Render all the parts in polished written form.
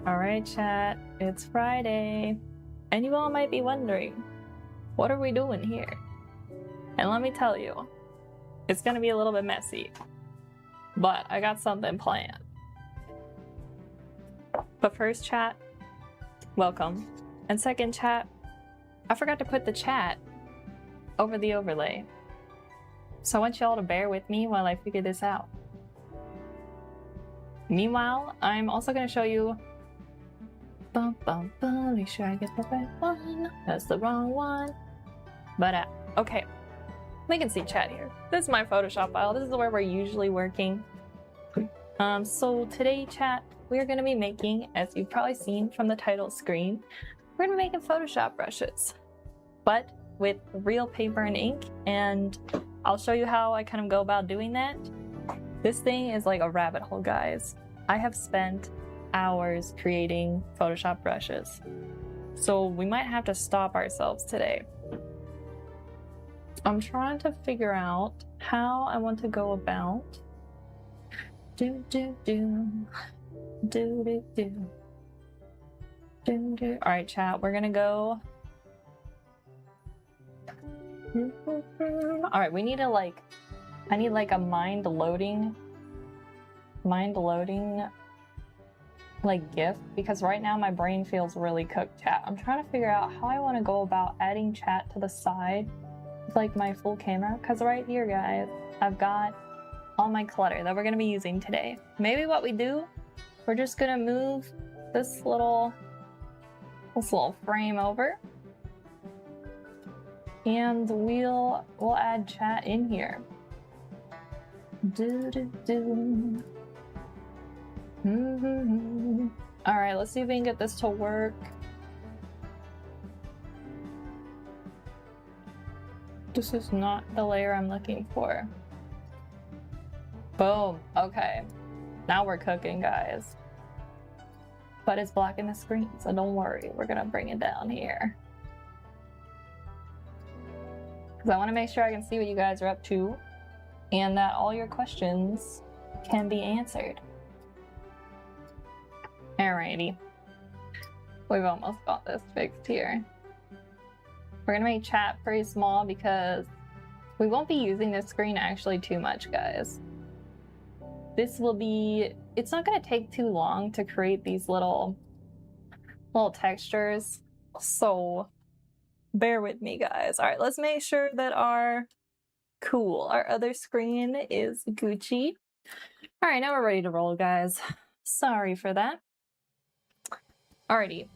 Alright, chat, it's Friday, and you all might be wondering, what are we doing here? And let me tell you, it's gonna be a little bit messy, but I got something planned. But first, chat, welcome. And second, chat, I forgot to put the chat over the overlay. So I want y'all to bear with me while I figure this out. Meanwhile, I'm also gonna show you make sure I get the right one. That's the wrong one. But okay, we can see chat here. This is my Photoshop file. This is where we're usually working. So today, chat, we're gonna be making, as you've probably seen from the title screen, we're gonna be making Photoshop brushes, but with real paper and ink, and I'll show you how I kind of go about doing that. This thing is like a rabbit hole, guys. I have spent hours creating Photoshop brushes, so we might have to stop ourselves today. I'm trying to figure out how I want to go about all right, chat, we're gonna go. All right, we need to I need like a mind loading like GIF, because right now my brain feels really cooked, chat. I'm trying to figure out how I want to go about adding chat to the side with like my full camera, because right here, guys, I've got all my clutter that we're going to be using today. Maybe what we do, we're just going to move this little frame over, and we'll add chat in here. All right, let's see if we can get this to work. This is not the layer I'm looking for. Boom. Okay, now we're cooking, guys. But it's blocking the screen, so don't worry, we're gonna bring it down here, because I want to make sure I can see what you guys are up to and that all your questions can be answered. Alrighty, we've almost got this fixed here. We're gonna make chat pretty small because we won't be using this screen actually too much, guys. This will be, it's not gonna take too long to create these little textures, so bear with me, guys. All right, let's make sure that our other screen is Gucci. All right, now we're ready to roll, guys. Sorry for that. Alrighty.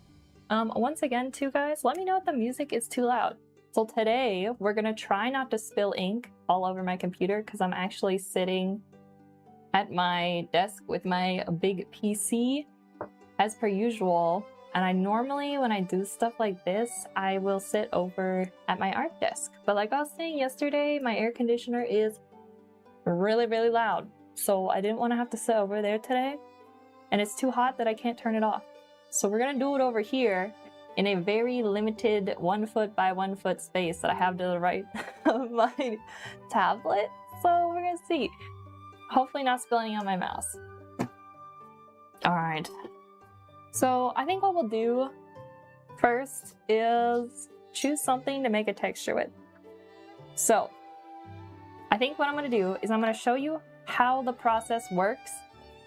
Once again, too, guys, let me know if the music is too loud. So today, we're gonna try not to spill ink all over my computer, because I'm actually sitting at my desk with my big PC, as per usual. And I normally, when I do stuff like this, I will sit over at my art desk. But like I was saying yesterday, my air conditioner is really, really loud. So I didn't want to have to sit over there today. And it's too hot that I can't turn it off. So we're gonna do it over here in a very limited 1 foot by 1 foot space that I have to the right of my tablet. So we're gonna see. Hopefully not spilling on my mouse. All right. So I think what we'll do first is choose something to make a texture with. So I think what I'm gonna do is I'm gonna show you how the process works,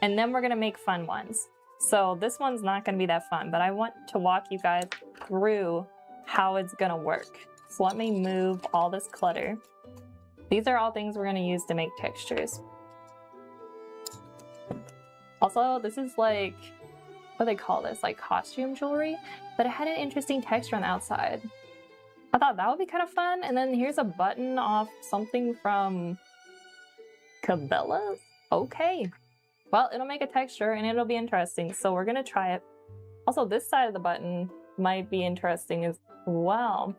and then we're gonna make fun ones. So this one's not gonna be that fun, but I want to walk you guys through how it's gonna work. So let me move all this clutter. These are all things we're gonna use to make textures. Also, this is like, what do they call this? Like costume jewelry, but it had an interesting texture on the outside. I thought that would be kind of fun. And then here's a button off something from Cabela's. Okay. Well, it'll make a texture and it'll be interesting, so we're gonna try it. Also, this side of the button might be interesting as well.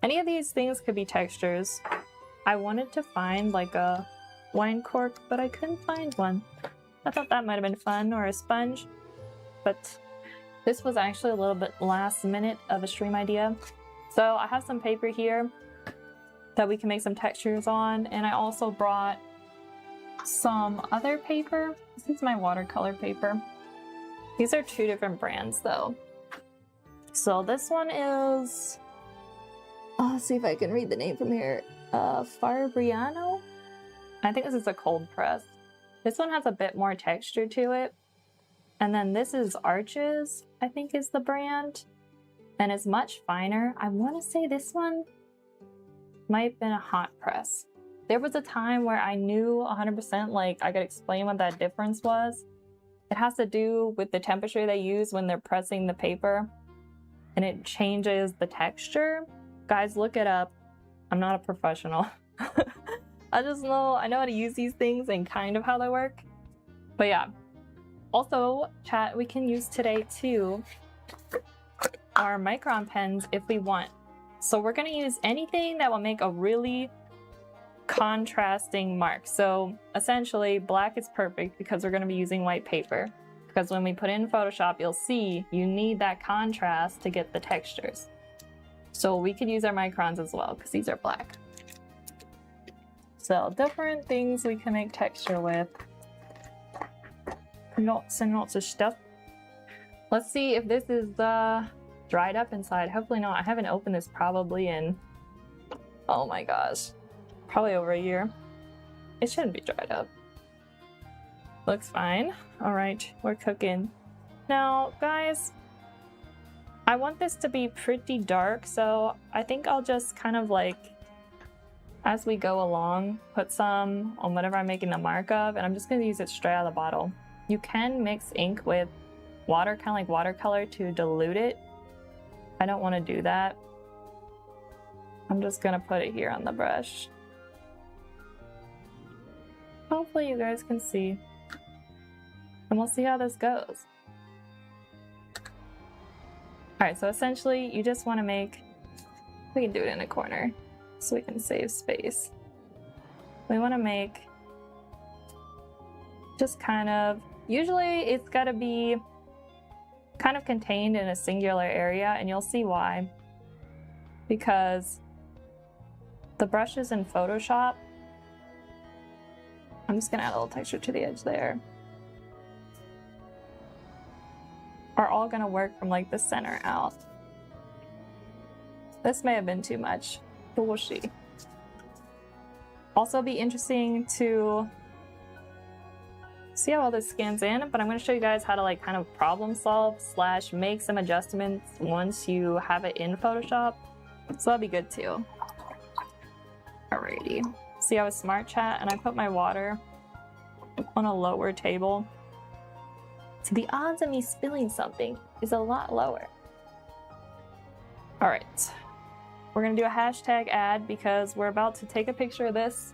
Any of these things could be textures. I wanted to find like a wine cork, but I couldn't find one. I thought that might have been fun, or a sponge, but this was actually a little bit last minute of a stream idea. So I have some paper here that we can make some textures on, and I also brought some other paper. This is my watercolor paper. These are two different brands though. So this one is, let's see if I can read the name from here. Fabriano? I think this is a cold press. This one has a bit more texture to it. And then this is Arches, I think is the brand. And it's much finer. I want to say this one might have been a hot press. There was a time where I knew 100% like I could explain what that difference was. It has to do with the temperature they use when they're pressing the paper. And it changes the texture. Guys, look it up. I'm not a professional. I know how to use these things and kind of how they work. But yeah. Also, chat, we can use today too our micron pens if we want. So we're gonna use anything that will make a really contrasting mark. So essentially black is perfect because we're gonna be using white paper. Because when we put it in Photoshop, you'll see you need that contrast to get the textures. So we could use our microns as well because these are black. So different things we can make texture with. Lots and lots of stuff. Let's see if this is dried up inside. Hopefully not. I haven't opened this probably in, oh my gosh, probably over a year. It shouldn't be dried up. Looks fine. All right, we're cooking. Now, guys, I want this to be pretty dark, so I think I'll just kind of like, as we go along, put some on whatever I'm making the mark of, and I'm just gonna use it straight out of the bottle. You can mix ink with water, kind of like watercolor, to dilute it. I don't want to do that. I'm just gonna put it here on the brush. Hopefully you guys can see. And we'll see how this goes. Alright, so essentially you just want to make, we can do it in a corner so we can save space. We want to make just kind of, usually it's got to be kind of contained in a singular area, and you'll see why. Because the brushes in Photoshop, I'm just gonna add a little texture to the edge there, are all gonna work from like the center out. This may have been too much, but we'll see. Also be interesting to see how all this scans in, but I'm going to show you guys how to like kind of problem solve / make some adjustments once you have it in Photoshop. So that'll be good too. Alrighty. See how it's smart, chat? And I put my water on a lower table. So the odds of me spilling something is a lot lower. Alright. We're going to do a hashtag ad because we're about to take a picture of this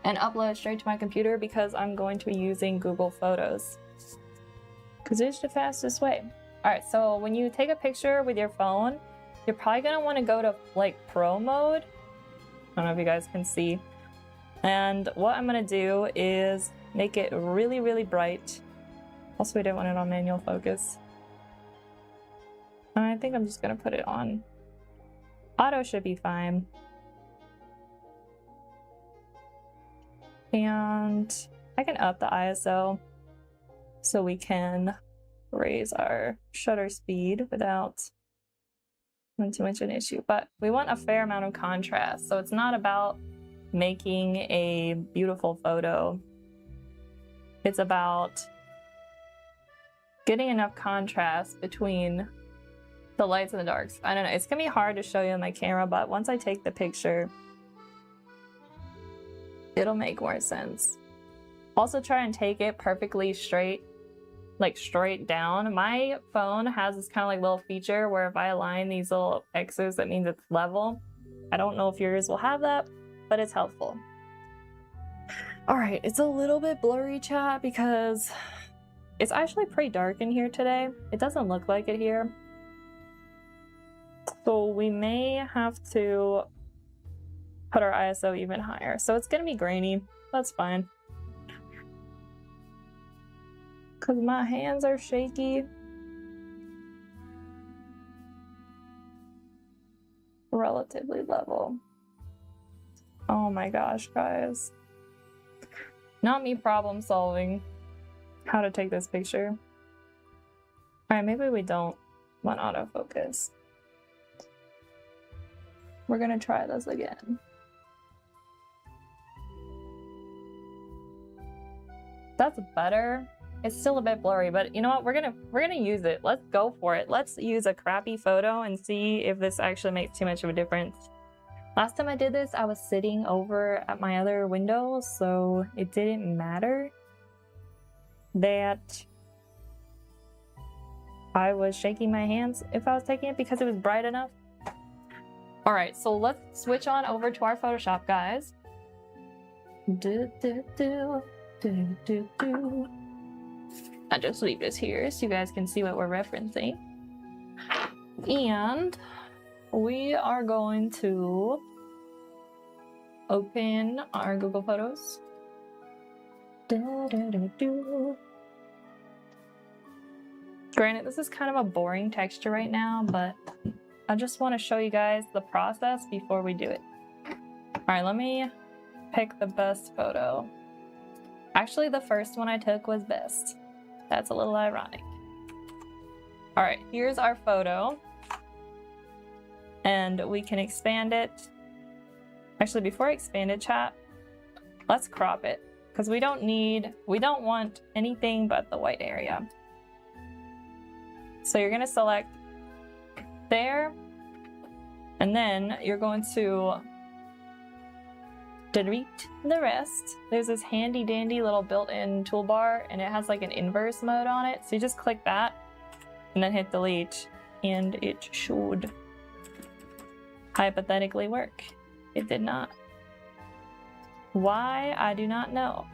and upload it straight to my computer because I'm going to be using Google Photos. Because it's the fastest way. Alright, so when you take a picture with your phone, you're probably going to want to go to like Pro mode. I don't know if you guys can see. And what I'm going to do is make it really, really bright. Also, we didn't want it on manual focus. And I think I'm just going to put it on. Auto should be fine. And I can up the ISO so we can raise our shutter speed without too much an issue. But we want a fair amount of contrast, so it's not about making a beautiful photo. It's about getting enough contrast between the lights and the darks. I don't know, it's gonna be hard to show you on my camera, but once I take the picture, it'll make more sense. Also try and take it perfectly straight, like straight down. My phone has this kind of like little feature where if I align these little X's, that means it's level. I don't know if yours will have that, but it's helpful. All right, it's a little bit blurry, chat, because it's actually pretty dark in here today. It doesn't look like it here. So we may have to put our ISO even higher. So it's gonna be grainy. That's fine. Cause my hands are shaky. Relatively level. Oh my gosh, guys. Not me problem solving how to take this picture. Alright, maybe we don't want autofocus. We're gonna try this again. That's better. It's still a bit blurry, but you know what? We're gonna use it. Let's go for it. Let's use a crappy photo and see if this actually makes too much of a difference. Last time I did this, I was sitting over at my other window, so it didn't matter that I was shaking my hands if I was taking it because it was bright enough. All right, so let's switch on over to our Photoshop, guys. I just leave this here so you guys can see what we're referencing. And we are going to open our Google Photos. Granted, this is kind of a boring texture right now, but I just want to show you guys the process before we do it. All right, let me pick the best photo. Actually, the first one I took was best. That's a little ironic. All right, here's our photo. And we can expand it. Actually, before I expand it, chat, let's crop it. Because we don't want anything but the white area. So you're gonna select there, and then you're going to delete the rest. There's this handy dandy little built-in toolbar, and it has like an inverse mode on it. So you just click that and then hit delete, and it should hypothetically work. It did not. Why? I do not know.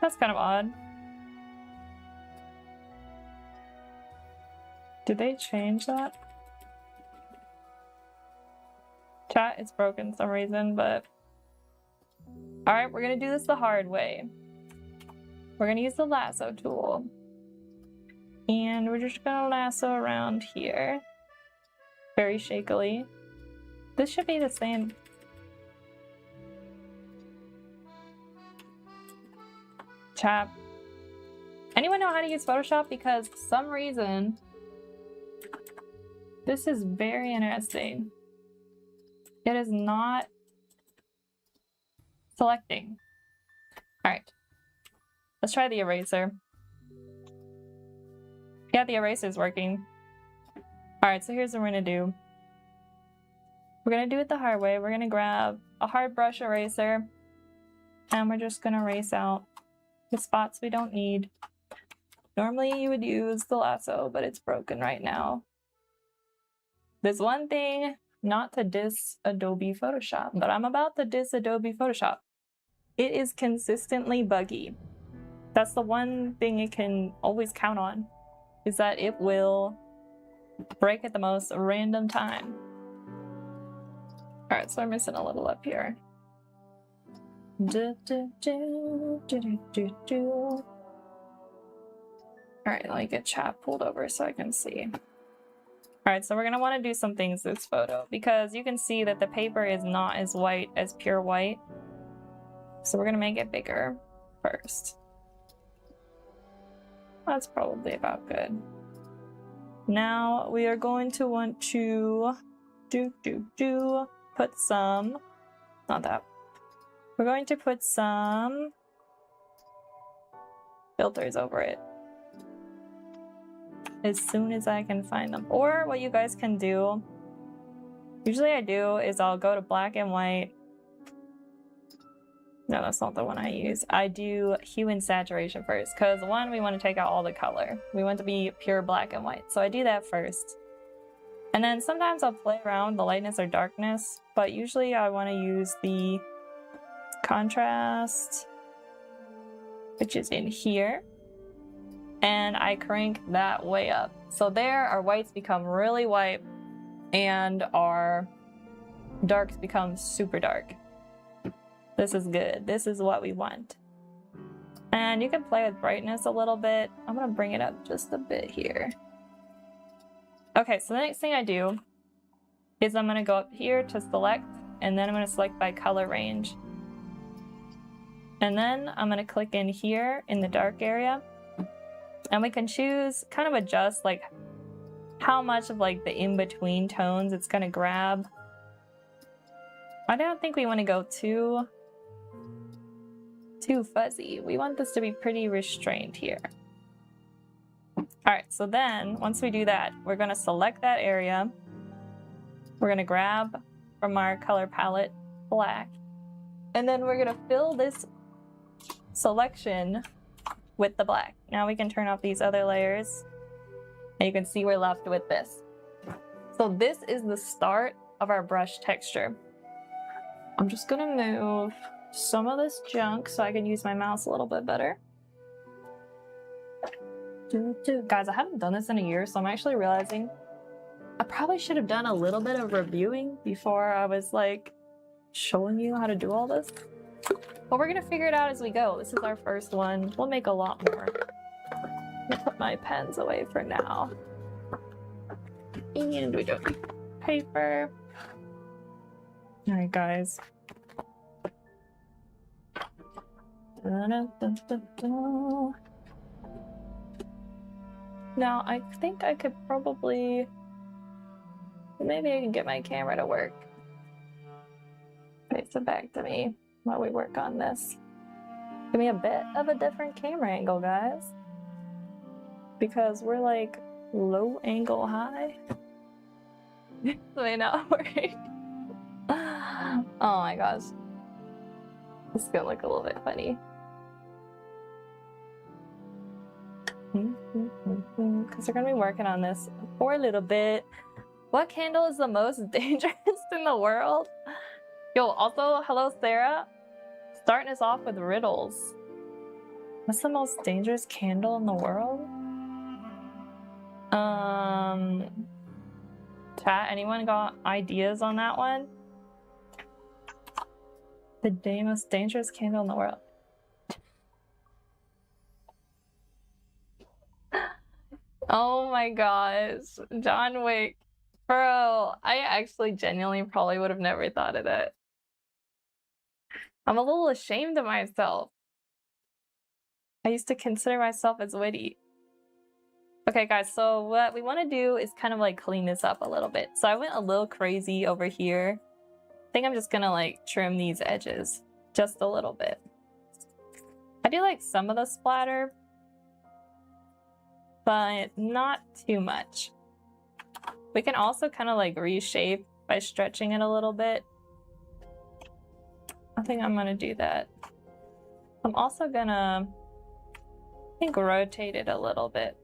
That's kind of odd. Did they change that? Chat, it's broken for some reason, but... Alright, we're gonna do this the hard way. We're gonna use the lasso tool. And we're just gonna lasso around here. Very shakily. This should be the same. Chat. Anyone know how to use Photoshop? Because for some reason, this is very interesting. It is not selecting. All right, let's try the eraser. Yeah, the eraser is working. All right, so here's what we're gonna do. We're gonna do it the hard way. We're gonna grab a hard brush eraser, and we're just gonna erase out the spots we don't need. Normally you would use the lasso, but it's broken right now. There's one thing, not to diss Adobe Photoshop, but I'm about to diss Adobe Photoshop. It is consistently buggy. That's the one thing it can always count on, is that it will break at the most random time. All right, so I'm missing a little up here. All right, let me get chat pulled over so I can see. All right, so we're gonna wanna do some things this photo because you can see that the paper is not as white as pure white. So we're gonna make it bigger first. That's probably about good. Now we are going to want to put some, not that. We're going to put some filters over it as soon as I can find them. Or what you guys can do, usually I do, is I'll go to black and white. No, that's not the one I use. I do hue and saturation first, because one, we want to take out all the color. We want to be pure black and white. So I do that first. And then sometimes I'll play around the lightness or darkness, but usually I want to use the contrast, which is in here. And I crank that way up. So there, our whites become really white and our darks become super dark. This is good. This is what we want. And you can play with brightness a little bit. I'm gonna bring it up just a bit here. Okay, so the next thing I do is I'm gonna go up here to select, and then I'm gonna select by color range. And then I'm gonna click in here in the dark area, and we can choose, kind of adjust like how much of like the in-between tones it's gonna grab. I don't think we want to go too fuzzy. We want this to be pretty restrained here. Alright, so then once we do that, we're gonna select that area. We're gonna grab from our color palette black, and then we're gonna fill this selection with the black. Now we can turn off these other layers, and you can see we're left with this. So this is the start of our brush texture. I'm just gonna move some of this junk so I can use my mouse a little bit better. Guys, I haven't done this in a year, so I'm actually realizing I probably should have done a little bit of reviewing before I was like showing you how to do all this. But we're gonna figure it out as we go. This is our first one. We'll make a lot more. Let me put my pens away for now. And we do paper. Alright, guys. Now, I think I could probably... Maybe I can get my camera to work. Face it back to me while we work on this. Give me a bit of a different camera angle, guys. Because we're like low angle high. This may not work. Oh my gosh. This is gonna look a little bit funny. Because we're gonna be working on this for a little bit. What candle is the most dangerous in the world? Yo, also, hello Sarah. Starting us off with riddles. What's the most dangerous candle in the world? Chat, anyone got ideas on that one? The most dangerous candle in the world. Oh my gosh, John Wick. Bro, I actually genuinely probably would have never thought of that. I'm a little ashamed of myself. I used to consider myself as witty. Okay guys, so what we want to do is kind of like clean this up a little bit. So I went a little crazy over here. I think I'm just gonna like trim these edges just a little bit. I do like some of the splatter, but not too much. We can also kind of like reshape by stretching it a little bit. I think I'm gonna do that. I'm also gonna, I think, rotate it a little bit.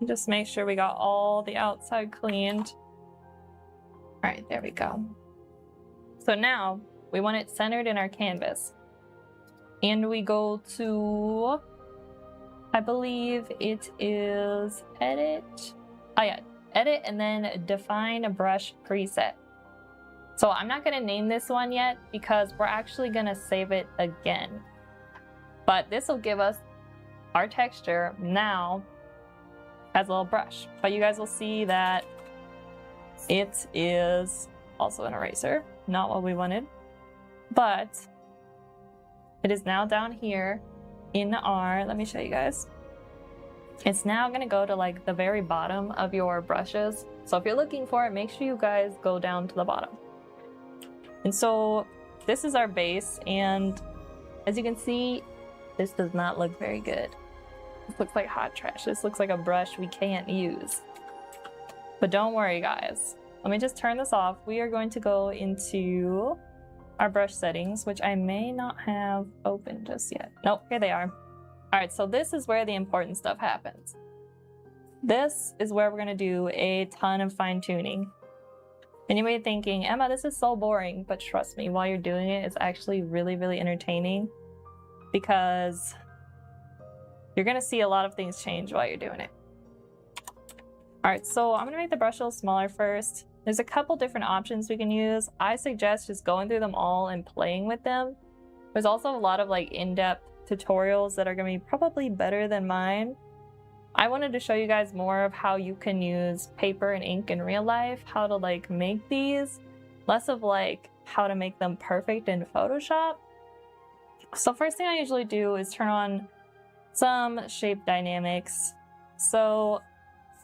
Just make sure we got all the outside cleaned. All right, there we go. So now we want it centered in our canvas. And we go to, I believe it is edit. Oh yeah, edit and then define a brush preset. So I'm not gonna name this one yet because we're actually gonna save it again. But this will give us our texture now as a little brush. But you guys will see that it is also an eraser, not what we wanted. But it is now down here in our, let me show you guys. It's now gonna go to like the very bottom of your brushes. So if you're looking for it, make sure you guys go down to the bottom. And so this is our base, and as you can see, this does not look very good. This looks like hot trash. This looks like a brush we can't use. But don't worry guys. Let me just turn this off. We are going to go into our brush settings, which I may not have open just yet. Nope, here they are. All right, so this is where the important stuff happens. This is where we're gonna do a ton of fine tuning. And you may be thinking, Emma, this is so boring, but trust me, while you're doing it, it's actually really, really entertaining because you're gonna see a lot of things change while you're doing it. All right, so I'm gonna make the brush a little smaller first. There's a couple different options we can use. I suggest just going through them all and playing with them. There's also a lot of like in-depth tutorials that are gonna be probably better than mine. I wanted to show you guys more of how you can use paper and ink in real life, how to like make these, less of like how to make them perfect in Photoshop. So first thing I usually do is turn on some shape dynamics. So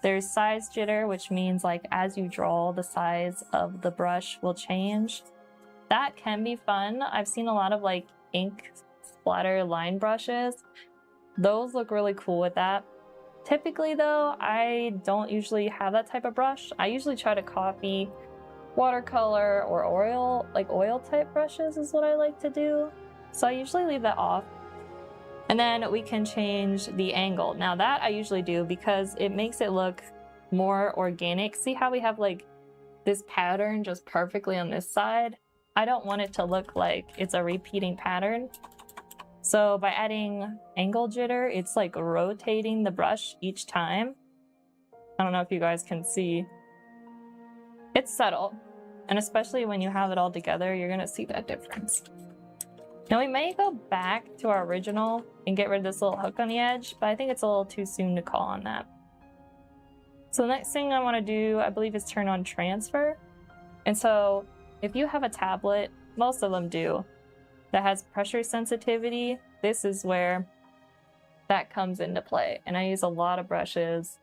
there's size jitter, which means like as you draw, the size of the brush will change. That can be fun. I've seen a lot of like ink splatter line brushes. Those look really cool with that. Typically though, I don't usually have that type of brush. I usually try to copy watercolor or oil type brushes is what I like to do. So I usually leave that off. And then we can change the angle. Now that I usually do because it makes it look more organic. See how we have like this pattern just perfectly on this side? I don't want it to look like it's a repeating pattern. So by adding angle jitter, it's like rotating the brush each time. I don't know if you guys can see. It's subtle. And especially when you have it all together, you're gonna see that difference. Now we may go back to our original and get rid of this little hook on the edge, but I think it's a little too soon to call on that. So the next thing I want to do, I believe, is turn on transfer. And so if you have a tablet, most of them do, that has pressure sensitivity, this is where that comes into play. And I use a lot of brushes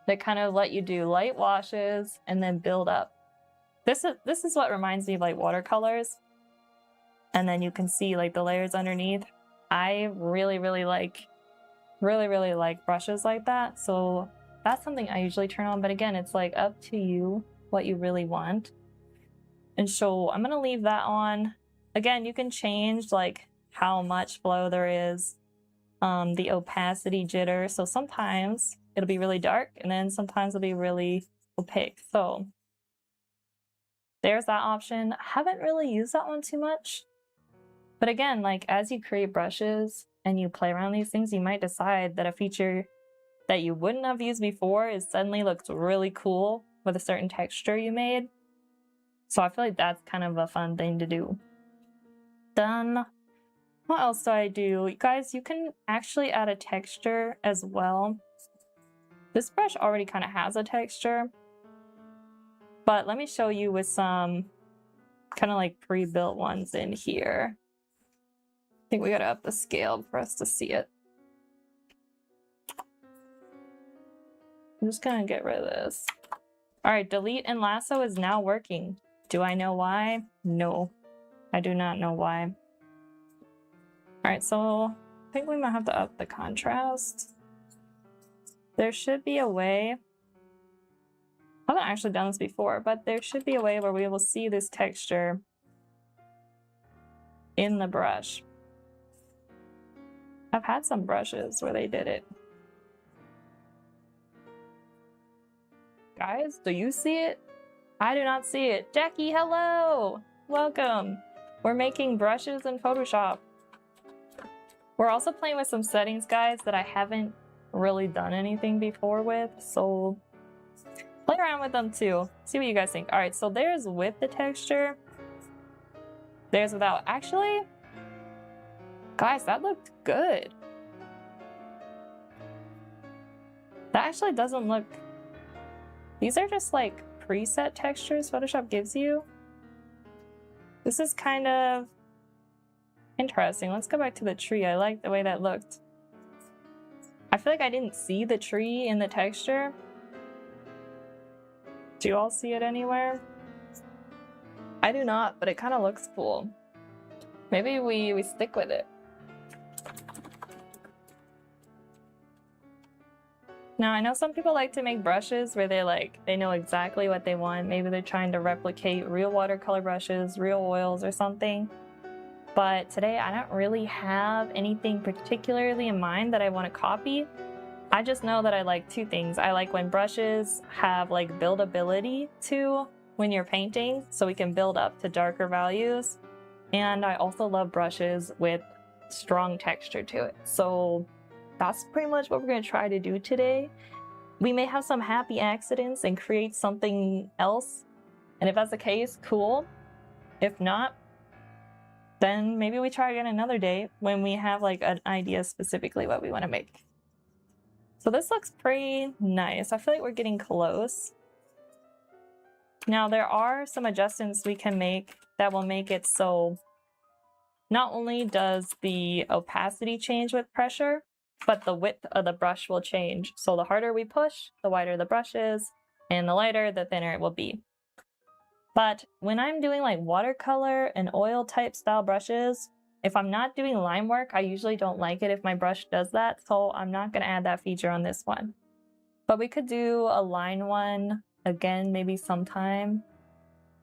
that kind of let you do light washes and then build up. This is what reminds me of like watercolors. And then you can see like the layers underneath. I really like brushes like that. So that's something I usually turn on. But again, it's like up to you what you really want. And so I'm gonna leave that on. Again, you can change like how much flow there is, the opacity jitter. So sometimes it'll be really dark and then sometimes it'll be really opaque. So there's that option. I haven't really used that one too much. But again, like as you create brushes and you play around these things, you might decide that a feature that you wouldn't have used before is suddenly looks really cool with a certain texture you made. So I feel like that's kind of a fun thing to do. Done. What else do I do? You guys, you can actually add a texture as well. This brush already kind of has a texture, but let me show you with some kind of like pre-built ones in here. I think we gotta up the scale for us to see it. I'm just gonna get rid of this. All right, delete and lasso is now working. Do I know why? No, I do not know why. All right, so I think we might have to up the contrast. There should be a way. I haven't actually done this before, but there should be a way where we will see this texture in the brush. I've had some brushes where they did it. Guys, do you see it? I do not see it. Jackie, hello! Welcome! We're making brushes in Photoshop. We're also playing with some settings, guys, that I haven't really done anything before with, so play around with them too. See what you guys think. All right, so there's with the texture. There's without. Actually, guys, that looked good. That actually doesn't look... These are just like preset textures Photoshop gives you. This is kind of interesting. Let's go back to the tree. I like the way that looked. I feel like I didn't see the tree in the texture. Do you all see it anywhere? I do not, but it kind of looks cool. Maybe we stick with it. Now, I know some people like to make brushes where they know exactly what they want. Maybe they're trying to replicate real watercolor brushes, real oils or something. But today I don't really have anything particularly in mind that I want to copy. I just know that I like two things. I like when brushes have like buildability to when you're painting, so we can build up to darker values. And I also love brushes with strong texture to it. So that's pretty much what we're going to try to do today. We may have some happy accidents and create something else. And if that's the case, cool. If not, then maybe we try again another day when we have like an idea specifically what we want to make. So this looks pretty nice. I feel like we're getting close. Now there are some adjustments we can make that will make it so not only does the opacity change with pressure, but the width of the brush will change. So the harder we push, the wider the brush is, and the lighter, the thinner it will be. But when I'm doing like watercolor and oil type style brushes, if I'm not doing line work, I usually don't like it if my brush does that, so I'm not going to add that feature on this one. But we could do a line one again, maybe sometime.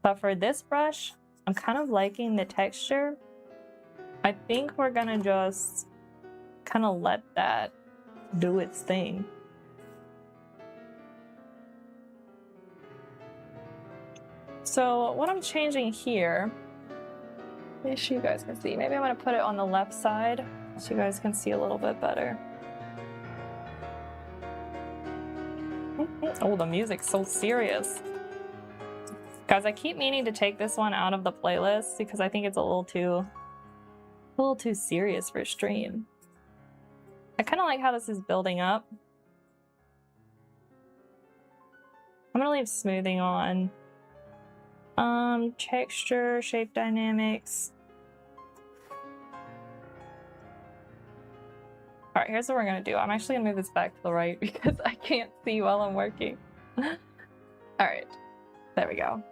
But for this brush, I'm kind of liking the texture. I think we're going to just kind of let that do its thing. So what I'm changing here, make sure you guys can see. Maybe I'm going to put it on the left side so you guys can see a little bit better. Oh, the music's so serious. Guys, I keep meaning to take this one out of the playlist because I think it's a little too serious for stream. I kind of like how this is building up. I'm gonna leave smoothing on. Texture, shape dynamics. All right, here's what we're gonna do. I'm actually gonna move this back to the right because I can't see while I'm working. All right, there we go.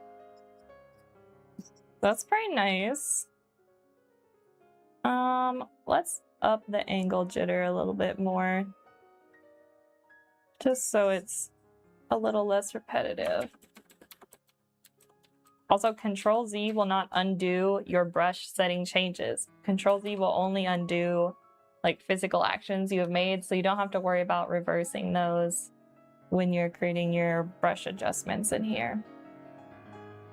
That's pretty nice. Let's up the angle jitter a little bit more, just so it's a little less repetitive. Also, Control Z will not undo your brush setting changes. Control Z will only undo like physical actions you have made, so you don't have to worry about reversing those when you're creating your brush adjustments in here.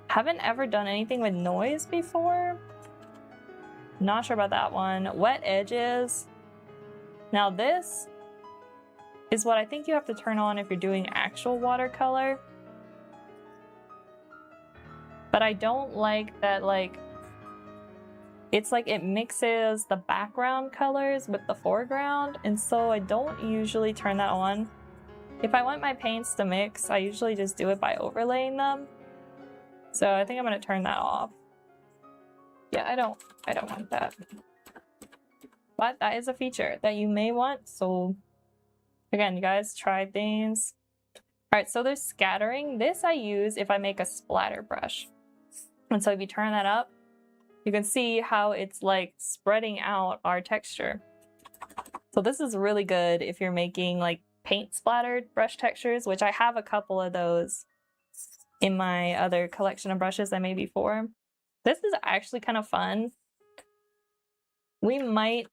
Haven't ever done anything with noise before. Not sure about that one. Wet edges. Now this is what I think you have to turn on if you're doing actual watercolor. But I don't like that, like, it's like it mixes the background colors with the foreground, and so I don't usually turn that on. If I want my paints to mix, I usually just do it by overlaying them. So I think I'm gonna turn that off. Yeah, I don't want that. But that is a feature that you may want, so again, you guys try things. All right, so there's scattering. This I use if I make a splatter brush. And so if you turn that up, you can see how it's like spreading out our texture. So this is really good if you're making like paint splattered brush textures, which I have a couple of those in my other collection of brushes I made before. This is actually kind of fun. We might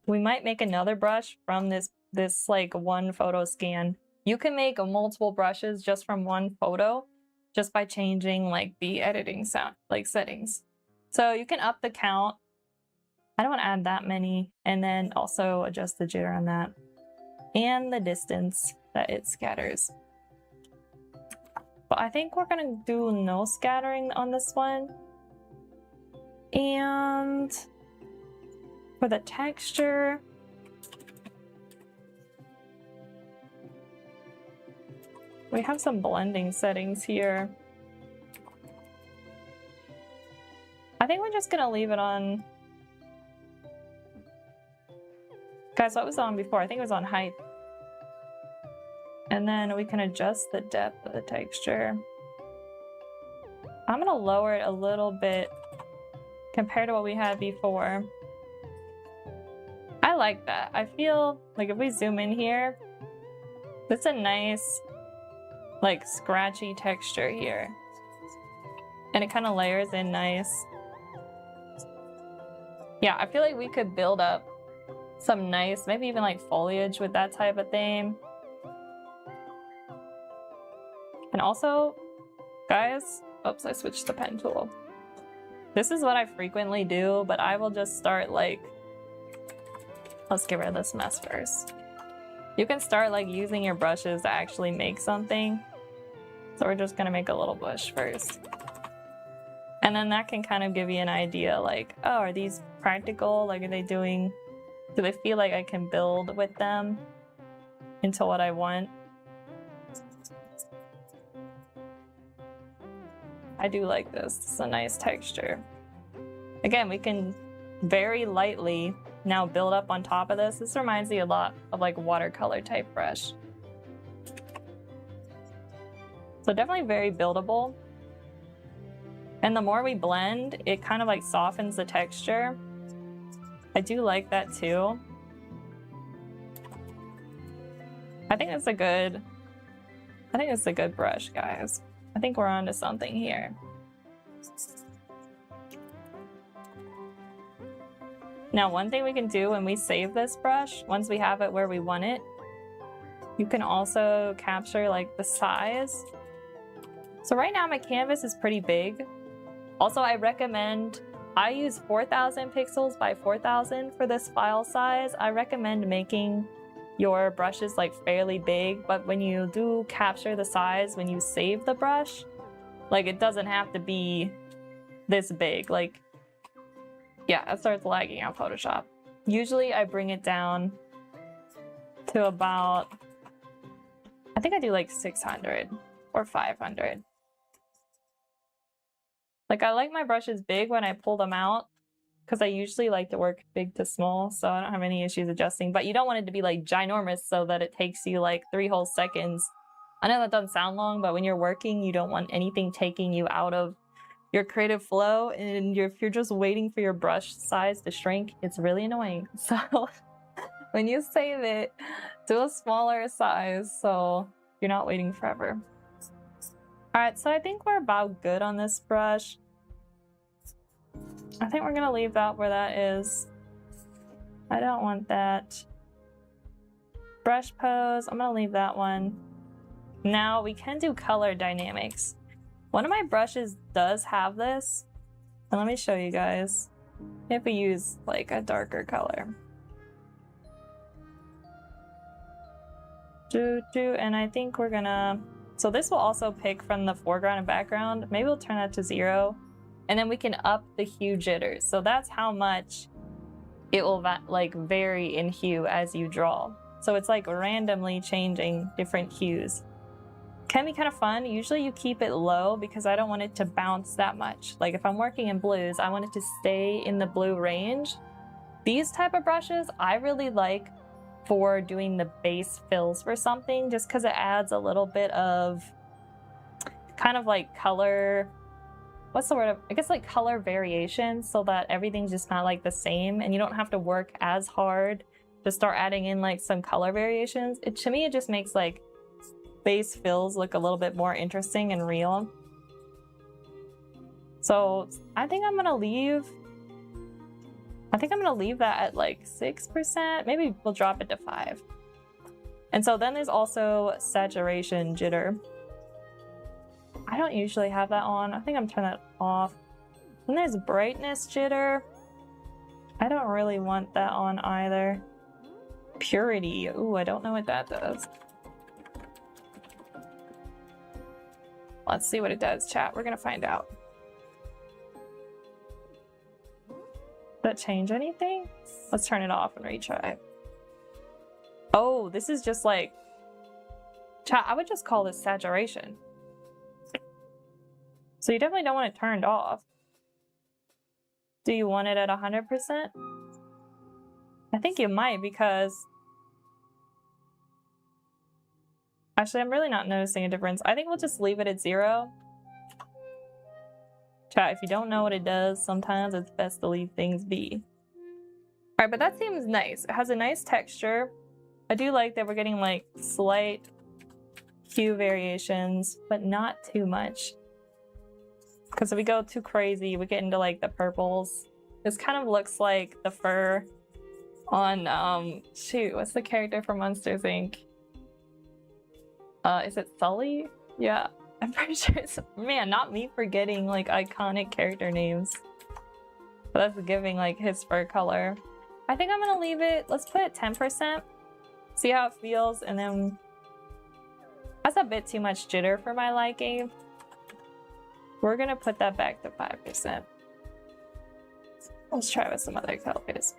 make another brush from this like one photo scan. You can make multiple brushes just from one photo, just by changing like the editing sound, like settings. So you can up the count. I don't want to add that many, and then also adjust the jitter on that and the distance that it scatters. But I think we're gonna do no scattering on this one. And for the texture, we have some blending settings here. I think we're just gonna leave it on. Guys, what was on before? I think it was on height. And then we can adjust the depth of the texture. I'm gonna lower it a little bit compared to what we had before. I like that. I feel like if we zoom in here, that's a nice, like, scratchy texture here. And it kind of layers in nice. Yeah, I feel like we could build up some nice, maybe even like foliage with that type of theme. And also, guys, oops, I switched the pen tool. This is what I frequently do, but I will just start like, let's get rid of this mess first. You can start like using your brushes to actually make something. So we're just gonna make a little bush first. And then that can kind of give you an idea like, oh, are these practical? Like, are they doing, do they feel like I can build with them into what I want? I do like this. It's a nice texture. Again, we can very lightly now build up on top of this. This reminds me a lot of like watercolor type brush. So definitely very buildable. And the more we blend, it kind of like softens the texture. I do like that too. I think it's a good brush, guys. I think we're onto something here. Now, one thing we can do when we save this brush, once we have it where we want it, you can also capture like the size. So right now my canvas is pretty big. Also, I use 4,000 pixels by 4,000 for this file size. I recommend making your brushes like fairly big, but when you do capture the size, when you save the brush, like it doesn't have to be this big. Like, yeah, it starts lagging on Photoshop. Usually I bring it down to about, I think I do like 600 or 500. Like I like my brushes big when I pull them out because I usually like to work big to small, so I don't have any issues adjusting. But you don't want it to be like ginormous so that it takes you like 3 whole seconds. I know that doesn't sound long, but when you're working, you don't want anything taking you out of your creative flow, and if you're just waiting for your brush size to shrink, it's really annoying. So when you save it, do a smaller size so you're not waiting forever. Alright, so I think we're about good on this brush. I think we're gonna leave that where that is. I don't want that. Brush pose, I'm gonna leave that one. Now we can do color dynamics. One of my brushes does have this. And let me show you guys. If we use like a darker color. And I think we're gonna, so this will also pick from the foreground and background. Maybe we'll turn that to 0. And then we can up the hue jitters. So that's how much it will like vary in hue as you draw. So it's like randomly changing different hues. Can be kind of fun. Usually you keep it low because I don't want it to bounce that much. Like if I'm working in blues, I want it to stay in the blue range. These type of brushes I really like for doing the base fills for something, just because it adds a little bit of kind of like color, what's the word? I guess like color variation, so that everything's just not like the same and you don't have to work as hard to start adding in like some color variations. To me, it just makes like base fills look a little bit more interesting and real. So I think I'm gonna leave that at like 6%. Maybe we'll drop it to 5. And so then there's also saturation jitter. I don't usually have that on. I think I'm turning that off. Then there's brightness jitter. I don't really want that on either. Purity. Ooh, I don't know what that does. Let's see what it does, chat. We're gonna find out. Does that change anything? Let's turn it off and retry. Oh, this is just like... Chat, I would just call this saturation. So you definitely don't want it turned off. Do you want it at 100%? I think you might, because... Actually, I'm really not noticing a difference. I think we'll just leave it at 0. Chat, if you don't know what it does, sometimes it's best to leave things be. Alright, but that seems nice. It has a nice texture. I do like that we're getting like slight hue variations, but not too much. Because if we go too crazy, we get into like the purples. This kind of looks like the fur on, shoot, what's the character from Monsters, Inc? Is it Sully? Yeah, I'm pretty sure it's... Man, not me forgetting like iconic character names. But that's giving like his fur color. I think I'm gonna leave it, let's put it 10%. See how it feels, and then... That's a bit too much jitter for my liking. We're gonna put that back to 5%. Let's try with some other colors.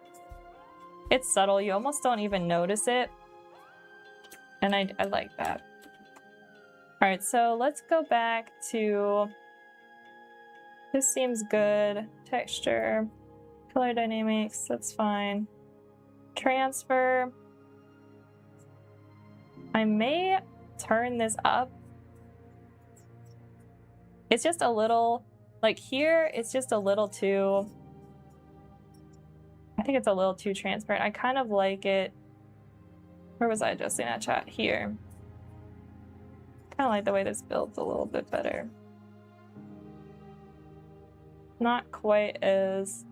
It's subtle, you almost don't even notice it. And I like that. Alright, so let's go back to This seems good. Texture, color dynamics, that's fine. Transfer. I may turn this up. It's just a little, like here, it's just a little too, I think it's a little too transparent. I kind of like it. Where was I adjusting that chat? Here. Kind of like the way this builds a little bit better. Not quite as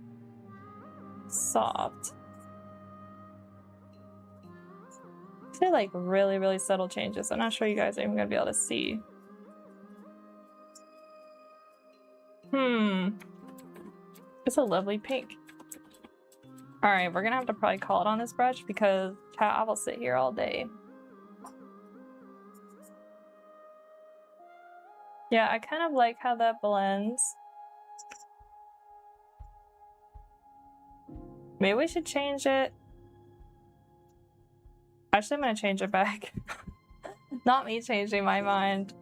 soft. They're like really, really subtle changes. I'm not sure you guys are even gonna be able to see. It's a lovely pink. All right, we're gonna have to probably call it on this brush because I will sit here all day. Yeah, I kind of like how that blends. Maybe we should change it. Actually, I'm gonna change it back. Not me changing my mind.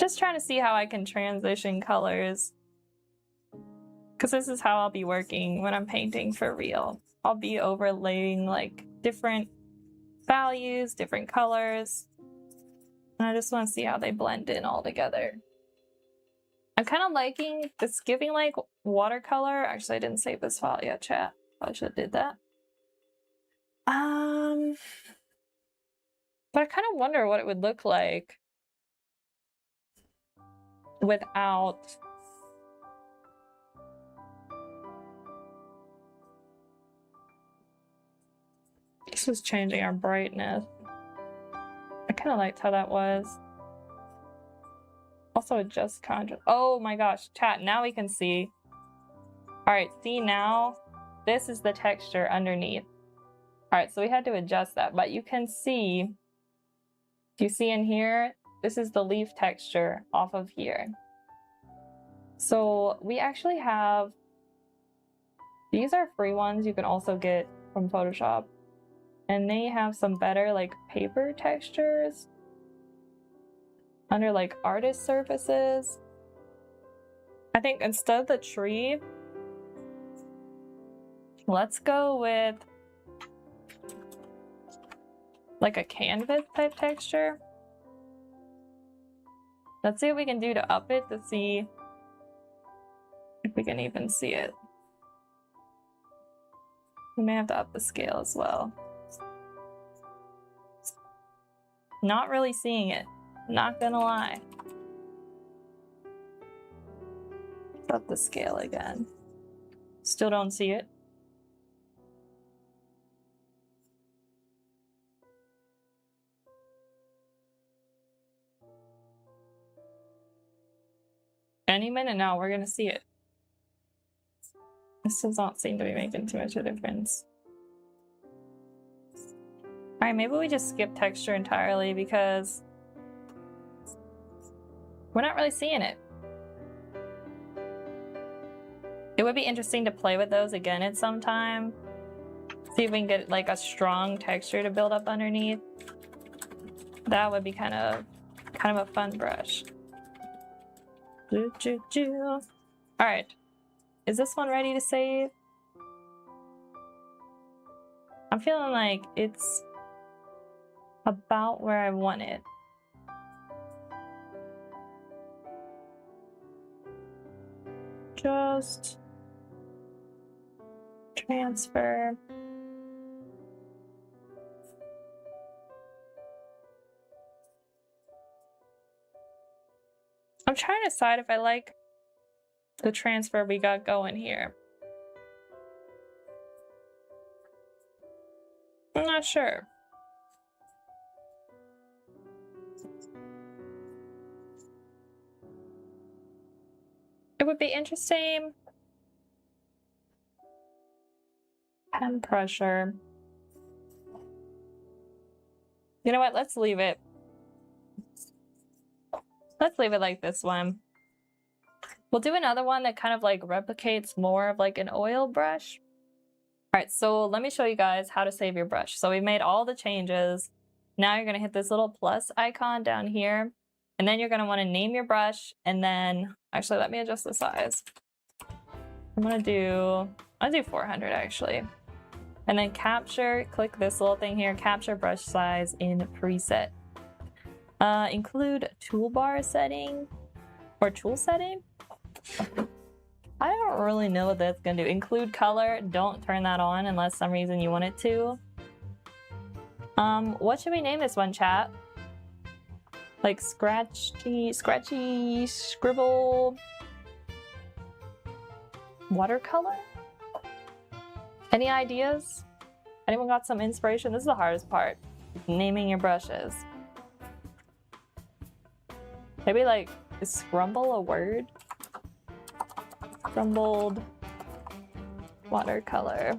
Just trying to see how I can transition colors. Because this is how I'll be working when I'm painting for real. I'll be overlaying like different values, different colors. And I just want to see how they blend in all together. I'm kind of liking this, giving like watercolor. Actually, I didn't save this file yet, chat. I should have did that. But I kind of wonder what it would look like without this was changing our brightness. I kind of liked how that was. Also adjust contrast. Oh my gosh, chat, now we can see. All right, see now, this is the texture underneath. All right, so we had to adjust that, but you can see, do you see in here? This is the leaf texture off of here. So we actually have, these are free ones you can also get from Photoshop. And they have some better like paper textures under like artist surfaces. I think instead of the tree, let's go with like a canvas type texture. Let's see what we can do to up it to see if we can even see it. We may have to up the scale as well. Not really seeing it, not gonna lie. Up the scale again. Still don't see it. Any minute now, we're gonna see it. This does not seem to be making too much of a difference. All right, maybe we just skip texture entirely because we're not really seeing it. It would be interesting to play with those again at some time. See if we can get like a strong texture to build up underneath. That would be kind of a fun brush. All right, is this one ready to save? I'm feeling like it's about where I want it. Just transfer. I'm trying to decide if I like the transfer we got going here. I'm not sure. It would be interesting. Pen pressure. You know what? Let's leave it. Let's leave it like this one. We'll do another one that kind of like replicates more of like an oil brush. All right, so let me show you guys how to save your brush. So we made all the changes. Now you're gonna hit this little plus icon down here. And then you're gonna wanna name your brush, and then, actually, let me adjust the size. I'm gonna do 400 actually. And then capture, click this little thing here, capture brush size in preset. Include toolbar setting or tool setting. I don't really know what that's gonna do. Include color, don't turn that on unless some reason you want it to. What should we name this one, chat? Like scratchy, scribble, watercolor? Any ideas? Anyone got some inspiration? This is the hardest part, naming your brushes. Maybe like, is scrumble a word? Scrumbled watercolor.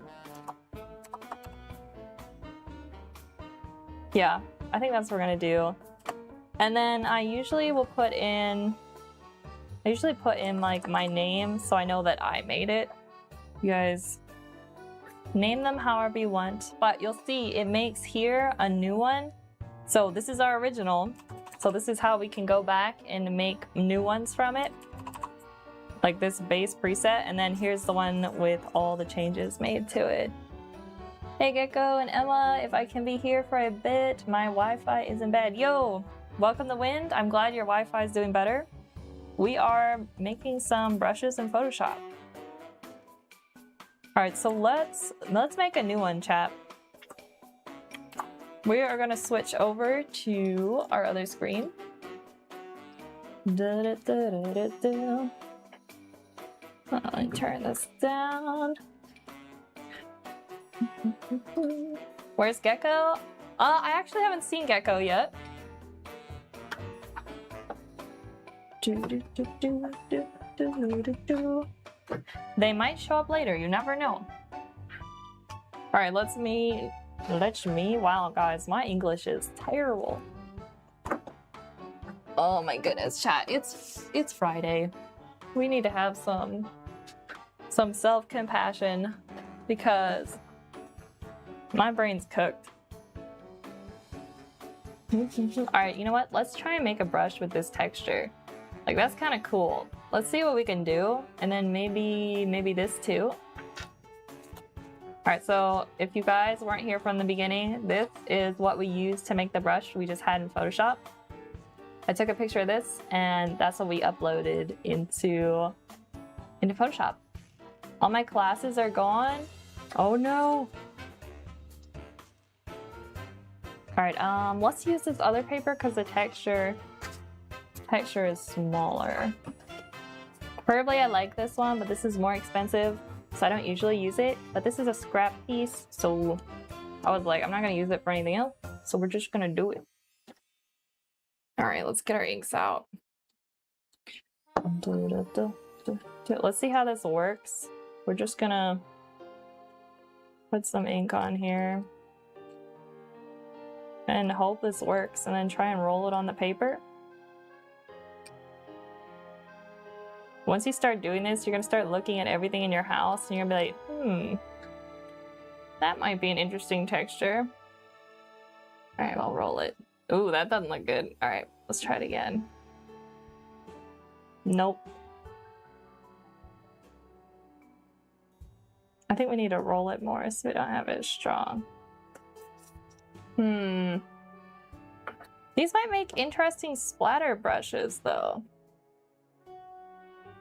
Yeah, I think that's what we're gonna do. And then I usually will put in, like my name so I know that I made it. You guys name them however you want, but you'll see it makes here a new one. So this is our original. So this is how we can go back and make new ones from it. Like this base preset, and then here's the one with all the changes made to it. Hey Gecko and Emma, if I can be here for a bit, my Wi-Fi isn't bad. Yo, welcome to Wind. I'm glad your Wi-Fi is doing better. We are making some brushes in Photoshop. All right, so let's make a new one, chat. We are gonna switch over to our other screen. Let me turn this down. Where's Gecko? I actually haven't seen Gecko yet. They might show up later, you never know. Alright, let me, wow guys, my English is terrible. Oh my goodness, chat, it's Friday. We need to have some self-compassion because my brain's cooked. Alright, you know what? Let's try and make a brush with this texture. Like, that's kind of cool. Let's see what we can do, and then maybe this too. Alright, so if you guys weren't here from the beginning, this is what we used to make the brush we just had in Photoshop. I took a picture of this, and that's what we uploaded into Photoshop. All my classes are gone. Oh no! Alright, let's use this other paper because the texture is smaller. Preferably I like this one, but this is more expensive, so I don't usually use it. But this is a scrap piece, so I was like, I'm not gonna use it for anything else, so we're just gonna do it. Alright, let's get our inks out. Let's see how this works. We're just gonna put some ink on here and hope this works, and then try and roll it on the paper. Once you start doing this, you're gonna start looking at everything in your house and you're gonna be like, that might be an interesting texture. Alright, I'll roll it. Ooh, that doesn't look good. Alright, let's try it again. Nope. I think we need to roll it more so we don't have it strong. These might make interesting splatter brushes though.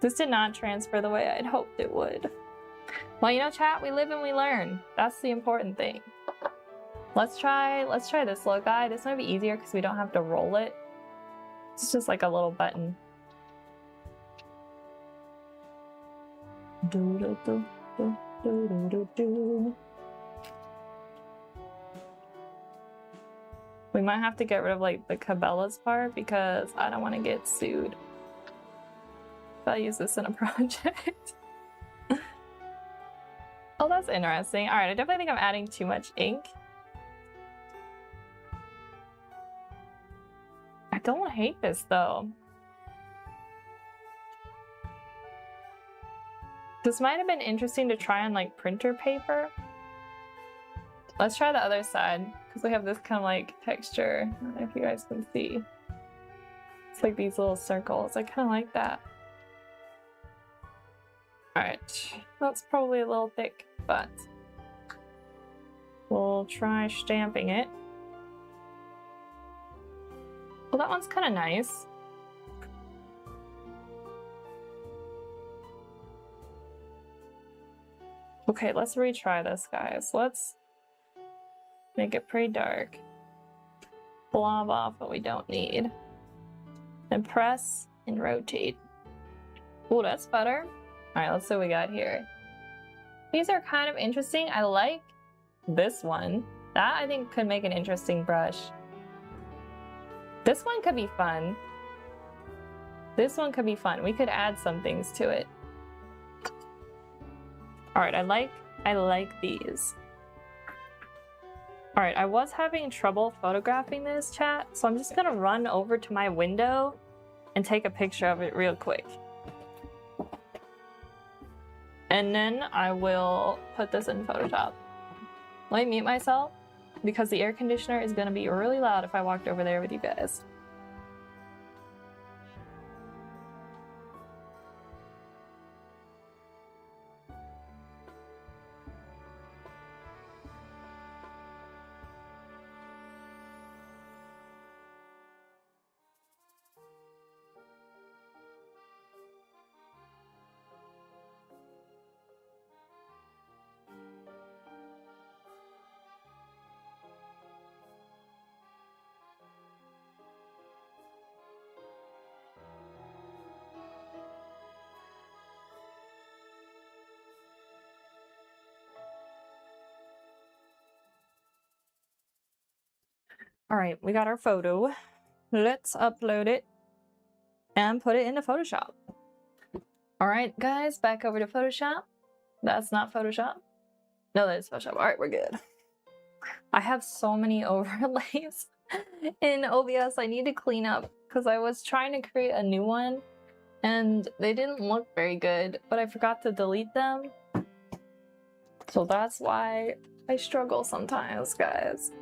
This did not transfer the way I'd hoped it would. Well, you know, chat, we live and we learn. That's the important thing. Let's try this little guy. This might be easier because we don't have to roll it. It's just like a little button. We might have to get rid of like the Cabela's part because I don't want to get sued if I use this in a project. Oh, that's interesting. All right, I definitely think I'm adding too much ink. I don't hate this though. This might have been interesting to try on like printer paper. Let's try the other side because we have this kind of like texture. I don't know if you guys can see. It's like these little circles. I kind of like that. Alright, that's probably a little thick, but we'll try stamping it. Well, that one's kind of nice. Okay, let's retry this, guys. Let's make it pretty dark. Blob off what we don't need. And press and rotate. Oh, that's better. Alright, let's see what we got here. These are kind of interesting. I like this one. That, I think, could make an interesting brush. This one could be fun. This one could be fun. We could add some things to it. Alright, I like these. Alright, I was having trouble photographing this, chat, so I'm just gonna run over to my window and take a picture of it real quick. And then I will put this in Photoshop. Let me mute myself, because the air conditioner is gonna be really loud if I walked over there with you guys. All right, we got our photo. Let's upload it and put it into Photoshop. All right, guys, back over to Photoshop. That's not Photoshop. No, that is Photoshop. All right, we're good. I have so many overlays in OBS I need to clean up because I was trying to create a new one and they didn't look very good, but I forgot to delete them. So that's why I struggle sometimes, guys.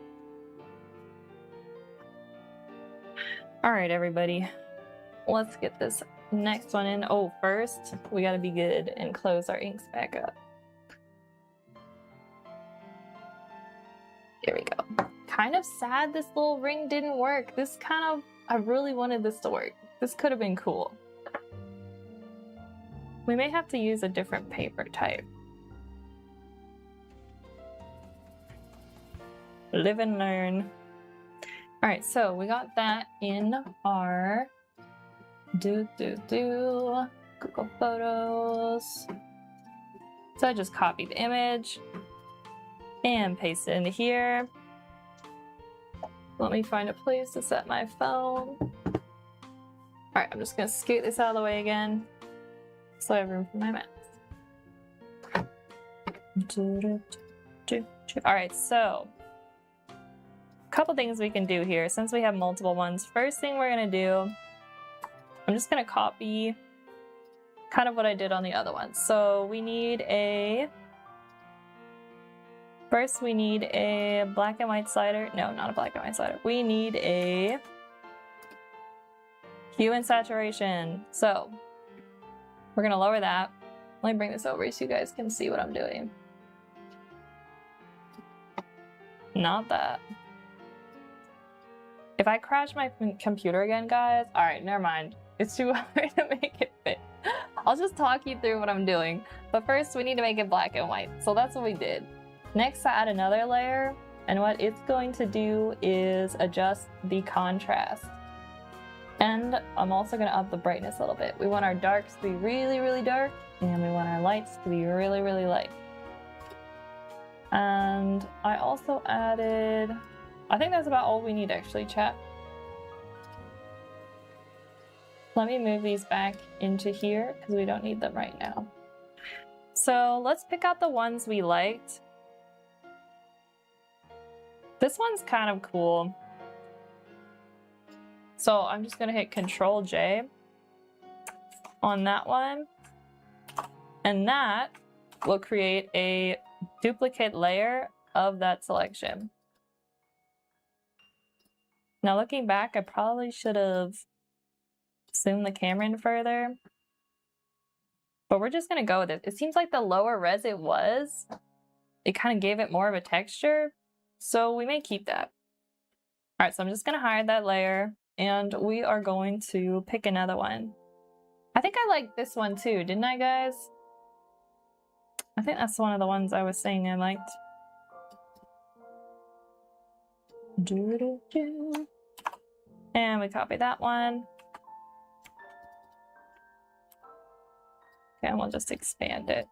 All right, everybody, let's get this next one in. Oh, first, we gotta be good and close our inks back up. Here we go. Kind of sad this little ring didn't work. This kind of, I really wanted this to work. This could have been cool. We may have to use a different paper type. Live and learn. All right, so we got that in our Google Photos. So I just copied the image and paste it into here. Let me find a place to set my phone. All right, I'm just gonna scoot this out of the way again so I have room for my mouse. All right, so couple things we can do here since we have multiple ones. First thing we're gonna do, I'm just gonna copy kind of what I did on the other one. So we need a, first we need a black and white slider. No, not a black and white slider. We need a hue and saturation. So we're gonna lower that. Let me bring this over so you guys can see what I'm doing. Not that. If I crash my computer again, guys, all right, never mind. It's too hard to make it fit. I'll just talk you through what I'm doing. But first, we need to make it black and white. So that's what we did. Next, I add another layer. And what it's going to do is adjust the contrast. And I'm also going to up the brightness a little bit. We want our darks to be really, really dark. And we want our lights to be really, really light. And I also added, I think that's about all we need actually, chat. Let me move these back into here because we don't need them right now. So let's pick out the ones we liked. This one's kind of cool. So I'm just gonna hit Control J on that one. And that will create a duplicate layer of that selection. Now looking back, I probably should have zoom the camera in further. But we're just gonna go with it. It seems like the lower res it was, it kind of gave it more of a texture. So we may keep that. All right, so I'm just gonna hide that layer and we are going to pick another one. I think I liked this one too, didn't I, guys? I think that's one of the ones I was saying I liked. And we copy that one. Okay, and we'll just expand it.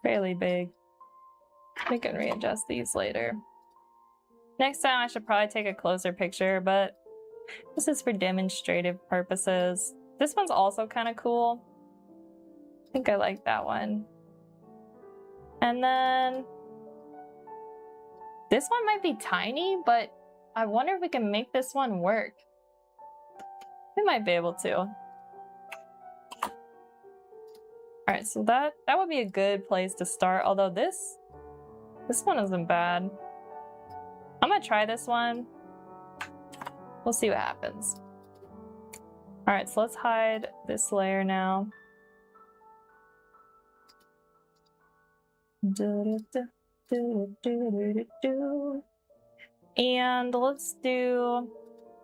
Fairly big. We can readjust these later. Next time I should probably take a closer picture, but this is for demonstrative purposes. This one's also kind of cool. I think I like that one. And then this one might be tiny, but I wonder if we can make this one work. We might be able to. All right, so that would be a good place to start. Although this one isn't bad. I'm gonna try this one. We'll see what happens. All right, so let's hide this layer now. And let's do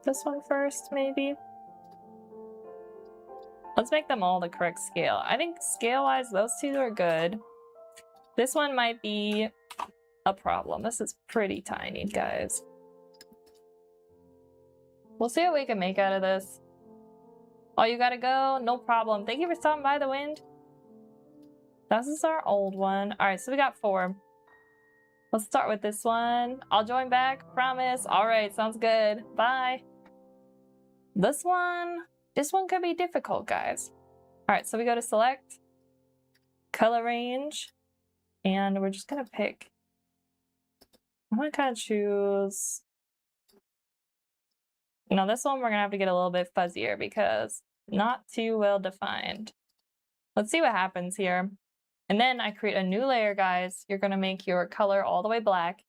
this one first, maybe. Let's make them all the correct scale. I think scale-wise, those two are good. This one might be a problem. This is pretty tiny, guys. We'll see what we can make out of this. Oh, you gotta go? No problem. Thank you for stopping by, the wind. This is our old one. All right, so we got 4. Let's start with this one. I'll join back, promise. All right, sounds good. Bye. This one could be difficult, guys. All right, so we go to select, color range, and we're just gonna pick. I'm gonna kind of choose. Now this one we're gonna have to get a little bit fuzzier because not too well defined. Let's see what happens here. And then I create a new layer, guys. You're gonna make your color all the way black,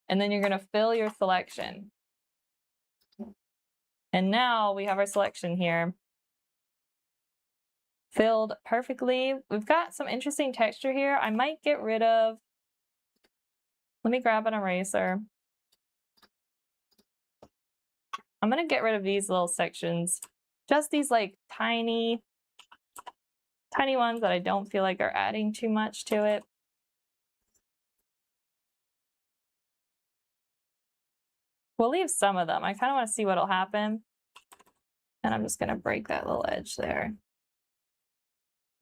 and then you're gonna fill your selection. And now we have our selection here. Filled perfectly. We've got some interesting texture here. I might get rid of, let me grab an eraser. I'm gonna get rid of these little sections. Just these like tiny ones that I don't feel like are adding too much to it. We'll leave some of them. I kind of want to see what'll happen. And I'm just gonna break that little edge there.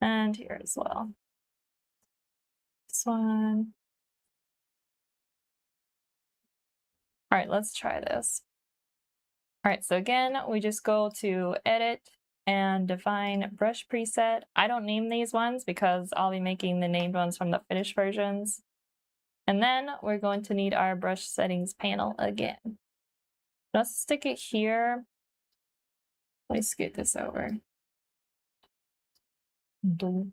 And here as well. This one. All right, let's try this. All right, so again, we just go to edit and define brush preset. I don't name these ones because I'll be making the named ones from the finished versions. And then we're going to need our brush settings panel again. Let's stick it here. Let me scoot this over. All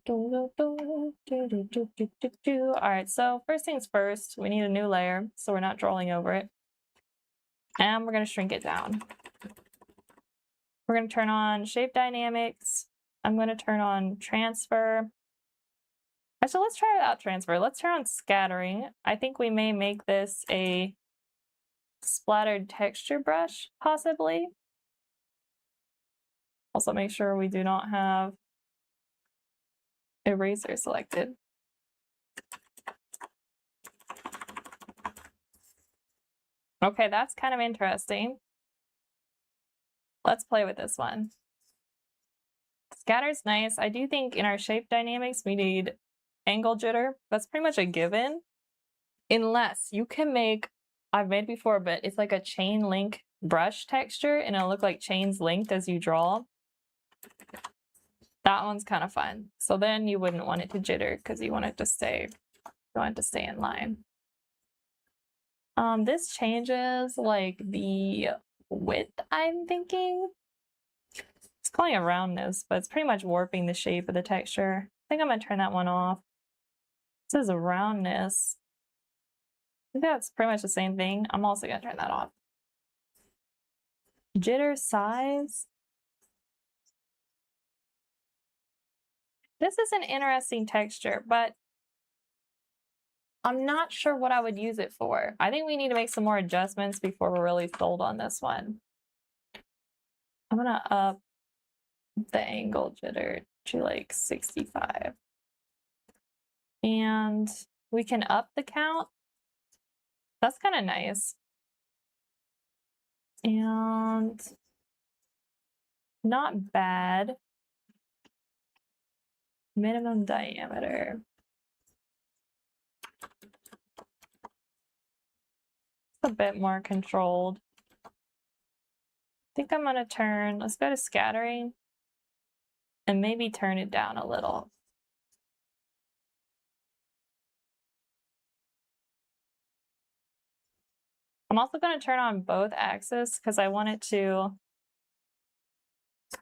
right, so first things first, we need a new layer so we're not drawing over it. And we're going to shrink it down. We're going to turn on shape dynamics. I'm going to turn on transfer. Actually, let's try without transfer. Let's turn on scattering. I think we may make this a splattered texture brush, possibly. Also make sure we do not have eraser selected. Okay, that's kind of interesting. Let's play with this one. Scatter's nice. I do think in our shape dynamics, we need angle jitter. That's pretty much a given. Unless you can make, I've made before, but it's like a chain link brush texture and it'll look like chains linked as you draw. That one's kind of fun. So then you wouldn't want it to jitter because you want it to stay in line. This changes like the width, I'm thinking. It's calling it roundness, but it's pretty much warping the shape of the texture. I think I'm gonna turn that one off. It says a roundness. I think that's pretty much the same thing. I'm also gonna turn that off. Jitter size. This is an interesting texture, but I'm not sure what I would use it for. I think we need to make some more adjustments before we're really sold on this one. I'm gonna up the angle jitter to like 65. And we can up the count. That's kind of nice. And not bad. Minimum diameter. It's a bit more controlled. I think I'm gonna turn, let's go to scattering and maybe turn it down a little. I'm also going to turn on both axes because I want it to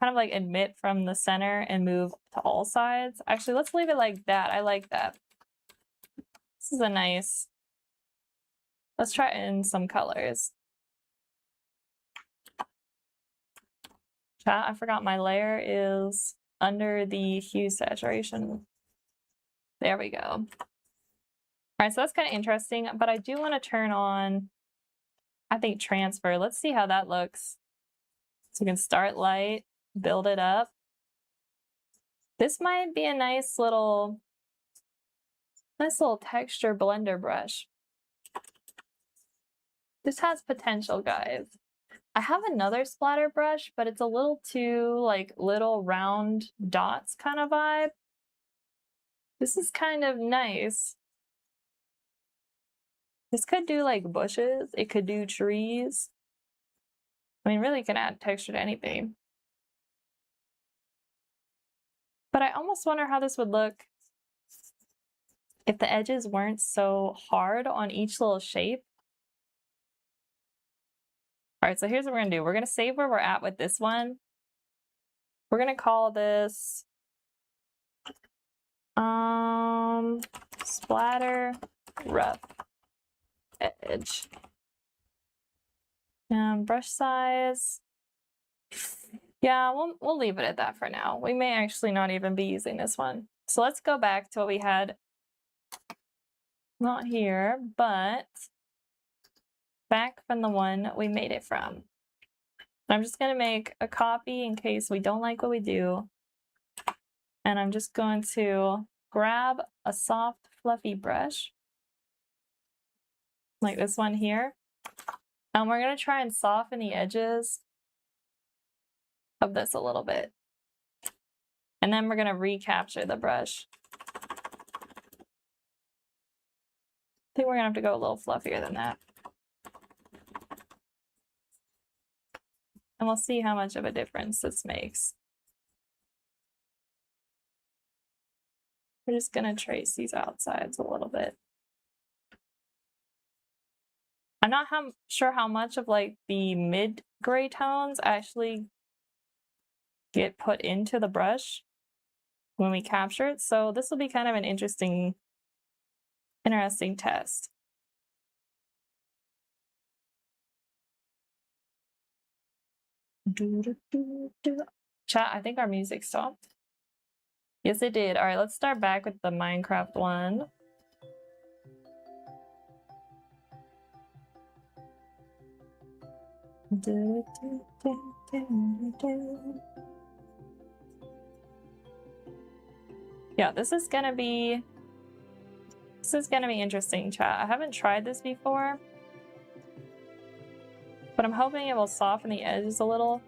kind of like emit from the center and move to all sides. Actually, let's leave it like that. I like that. This is a nice... Let's try in some colors. Chat, I forgot my layer is under the hue saturation. There we go. All right, so that's kind of interesting, but I do want to turn on, I think, transfer. Let's see how that looks. So we can start light, build it up. This might be a nice little texture blender brush. This has potential, guys. I have another splatter brush, but it's a little too like little round dots kind of vibe. This is kind of nice. This could do like bushes. It could do trees. I mean, really can add texture to anything. But I almost wonder how this would look if the edges weren't so hard on each little shape. All right, so here's what we're gonna do. We're gonna save where we're at with this one. We're gonna call this splatter rough edge. And brush size. Yeah, we'll leave it at that for now. We may actually not even be using this one. So let's go back to what we had. Not here, but back from the one we made it from. I'm just going to make a copy in case we don't like what we do. And I'm just going to grab a soft, fluffy brush, like this one here. And we're going to try and soften the edges of this a little bit. And then we're going to recapture the brush. I think we're going to have to go a little fluffier than that. And we'll see how much of a difference this makes. We're just going to trace these outsides a little bit. I'm not sure how much of like the mid gray tones actually get put into the brush when we capture it. So this will be kind of an interesting test. Chat, I think our music stopped. Yes, it did. All right, let's start back with the Minecraft one. Yeah, this is gonna be interesting, chat. I haven't tried this before, but I'm hoping it will soften the edges a little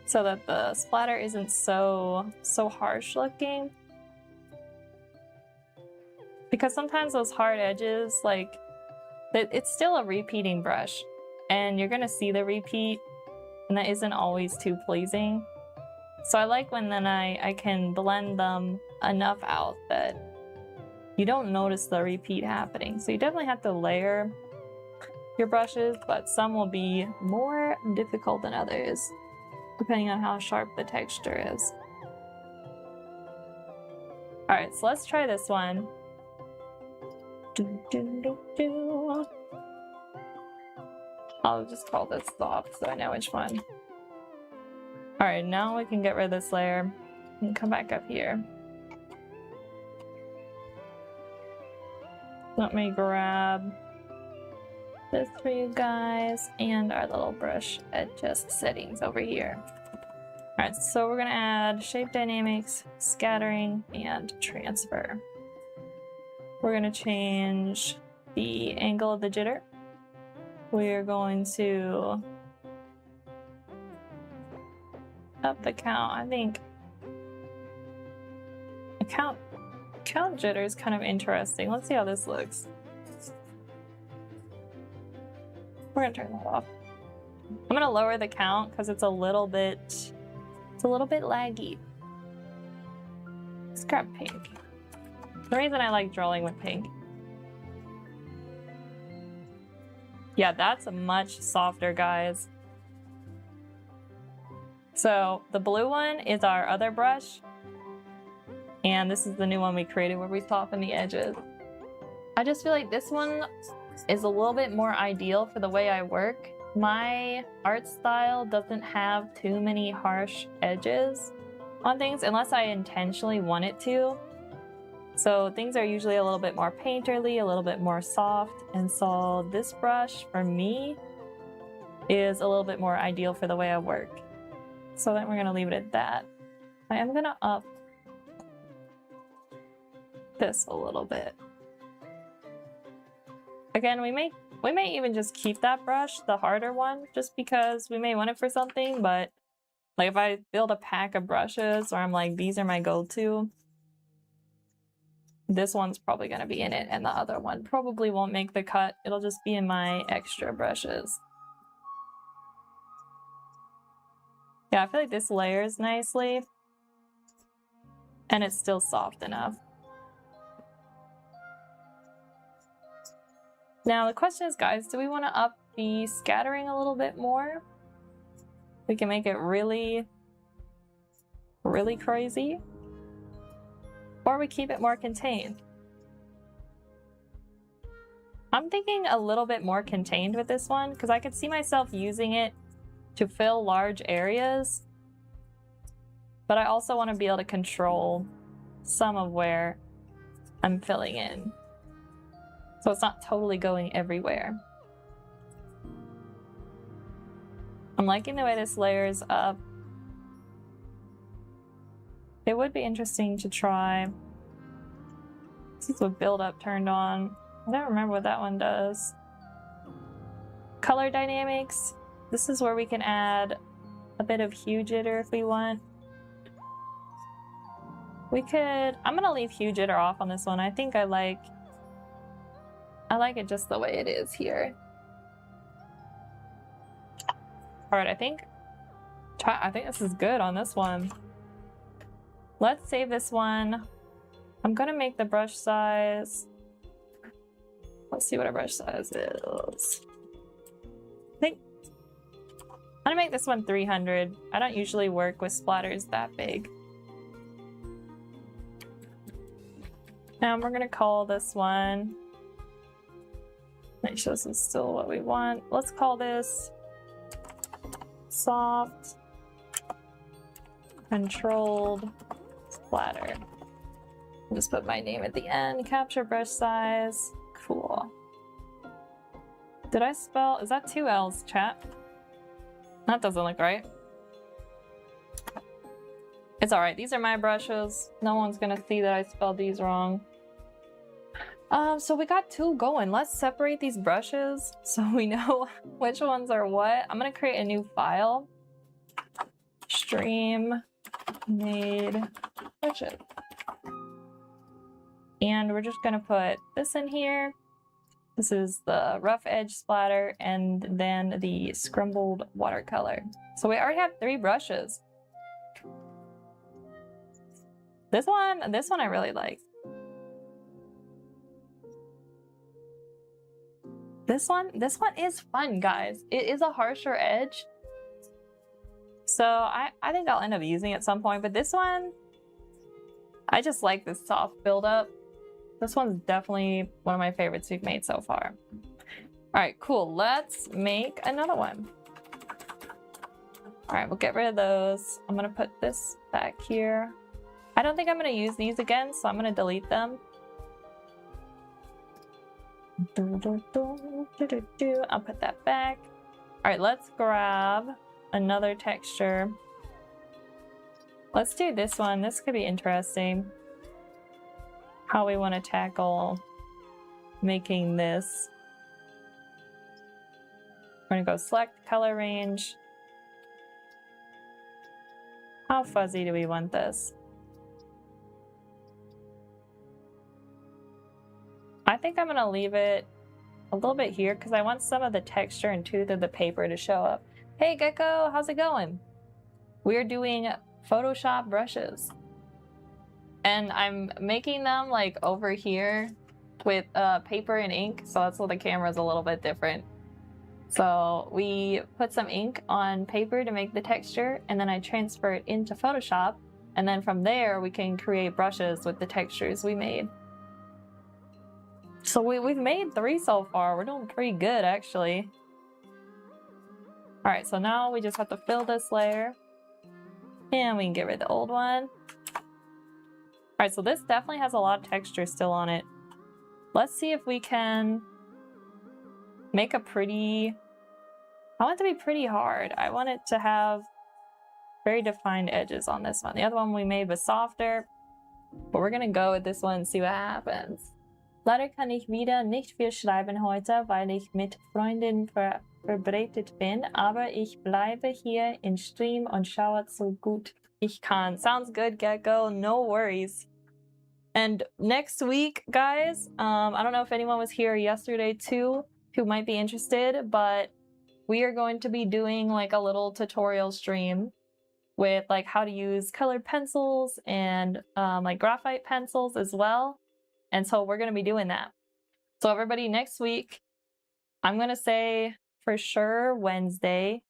so that the splatter isn't so harsh looking. Because sometimes those hard edges, like, it's still a repeating brush, and you're gonna see the repeat, and that isn't always too pleasing. So I like when then I can blend them enough out that you don't notice the repeat happening. So you definitely have to layer your brushes, but some will be more difficult than others, depending on how sharp the texture is. All right, so let's try this one. I'll just call this soft so I know which one. All right, now we can get rid of this layer and come back up here. Let me grab this for you guys and our little brush adjust settings over here. All right, so we're gonna add shape dynamics, scattering, and transfer. We're gonna change the angle of the jitter. We're going to up the count. I think count jitter is kind of interesting. Let's see how this looks. We're gonna turn that off. I'm gonna lower the count because it's a little bit laggy. Let's grab pink. The reason I like drawing with pink. Yeah, that's much softer, guys. So the blue one is our other brush. And this is the new one we created where we soften the edges. I just feel like this one is a little bit more ideal for the way I work. My art style doesn't have too many harsh edges on things unless I intentionally want it to. So things are usually a little bit more painterly, a little bit more soft. And so this brush for me is a little bit more ideal for the way I work. So then we're gonna leave it at that. I am gonna up this a little bit. Again, we may even just keep that brush, the harder one, just because we may want it for something, but like if I build a pack of brushes or I'm like, these are my go-to, this one's probably gonna be in it and the other one probably won't make the cut. It'll just be in my extra brushes. Yeah, I feel like this layers nicely and it's still soft enough. Now the question is, guys, do we want to up the scattering a little bit more? We can make it really, really crazy. Or we keep it more contained. I'm thinking a little bit more contained with this one because I could see myself using it to fill large areas. But I also want to be able to control some of where I'm filling in. So it's not totally going everywhere. I'm liking the way this layers up. It would be interesting to try. This is what build up turned on. I don't remember what that one does. Color dynamics. This is where we can add a bit of hue jitter if we want. We could, I'm gonna leave hue jitter off on this one. I think I like it just the way it is here. All right, I think this is good on this one. Let's save this one. I'm gonna make the brush size. Let's see what our brush size is. I'm gonna make this one 300. I don't usually work with splatters that big. And we're gonna call this one, make sure this is still what we want. Let's call this soft controlled splatter. I'll just put my name at the end. Capture brush size. Cool. Did I spell? Is that 2 L's, chat? That doesn't look right. It's alright. These are my brushes. No one's gonna see that I spelled these wrong. So we got 2 going. Let's separate these brushes so we know which ones are what. I'm gonna create a new file. Stream made brushes. And we're just gonna put this in here. This is the rough edge splatter and then the scrambled watercolor. So we already have 3 brushes. This one I really like. This one is fun, guys. It is a harsher edge. So I think I'll end up using it at some point, but this one, I just like this soft buildup. This one's definitely one of my favorites we've made so far. All right, cool. Let's make another one. All right, we'll get rid of those. I'm gonna put this back here. I don't think I'm gonna use these again, so I'm gonna delete them. I'll put that back. All right, let's grab another texture. Let's do this one. This could be interesting. How we want to tackle making this. We're gonna go select color range. How fuzzy do we want this? I think I'm gonna leave it a little bit here because I want some of the texture and tooth of the paper to show up. Hey Gecko, how's it going? We're doing Photoshop brushes. And I'm making them like over here with paper and ink, so that's why the camera's a little bit different. So we put some ink on paper to make the texture, and then I transfer it into Photoshop, and then from there we can create brushes with the textures we made. So we've made 3 so far. We're doing pretty good, actually. All right, so now we just have to fill this layer, and we can get rid of the old one. All right, so this definitely has a lot of texture still on it. Let's see if we can make a pretty... I want it to be pretty hard. I want it to have very defined edges on this one. The other one we made was softer, but we're gonna go with this one and see what happens. Leider kann ich wieder nicht viel schreiben heute, weil ich mit Freundinnen verbreitet bin, aber ich bleibe hier in Stream und schaue so gut ich kann. Sounds good, Gecko. No worries. And next week, guys, I don't know if anyone was here yesterday too, who might be interested, but we are going to be doing like a little tutorial stream with like how to use colored pencils and like graphite pencils as well. And so we're going to be doing that. So everybody, next week, I'm going to say for sure Wednesday.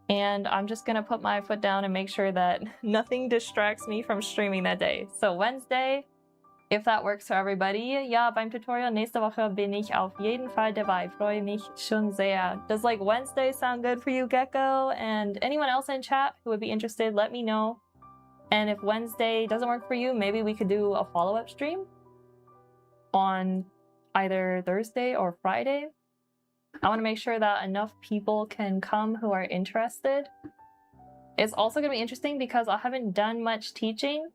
And I'm just going to put my foot down and make sure that nothing distracts me from streaming that day. So Wednesday, if that works for everybody. Ja, beim Tutorial nächste Woche bin ich auf jeden Fall dabei. Freue mich schon sehr. Does like Wednesday sound good for you, Gecko? And anyone else in chat who would be interested, let me know. And if Wednesday doesn't work for you, maybe we could do a follow-up stream on either Thursday or Friday. I want to make sure that enough people can come who are interested. It's also going to be interesting because I haven't done much teaching.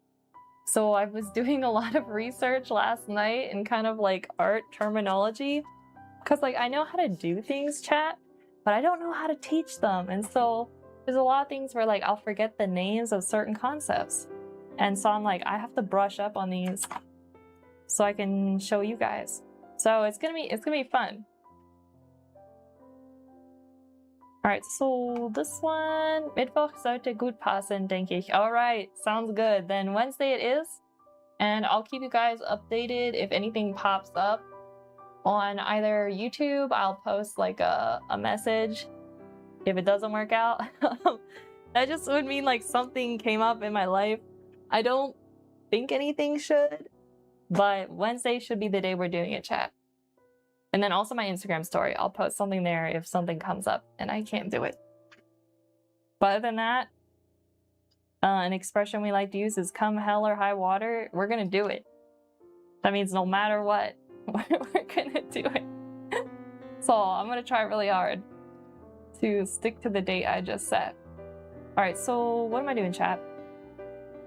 So I was doing a lot of research last night and kind of like art terminology. Because like I know how to do things, chat, but I don't know how to teach them. And so there's a lot of things where like I'll forget the names of certain concepts. And so I'm like, I have to brush up on these so I can show you guys. So it's gonna be fun. Alright, so this one, Mittwoch sollte gut passen, denke ich. Alright, sounds good. Then Wednesday it is. And I'll keep you guys updated if anything pops up on either YouTube. I'll post like a message if it doesn't work out. That just would mean like something came up in my life. I don't think anything should, but Wednesday should be the day we're doing it, chat. And then also my Instagram story. I'll post something there if something comes up and I can't do it. But other than that, an expression we like to use is come hell or high water. We're gonna do it. That means no matter what, we're gonna do it. So I'm gonna try really hard to stick to the date I just set. All right, so what am I doing, chat?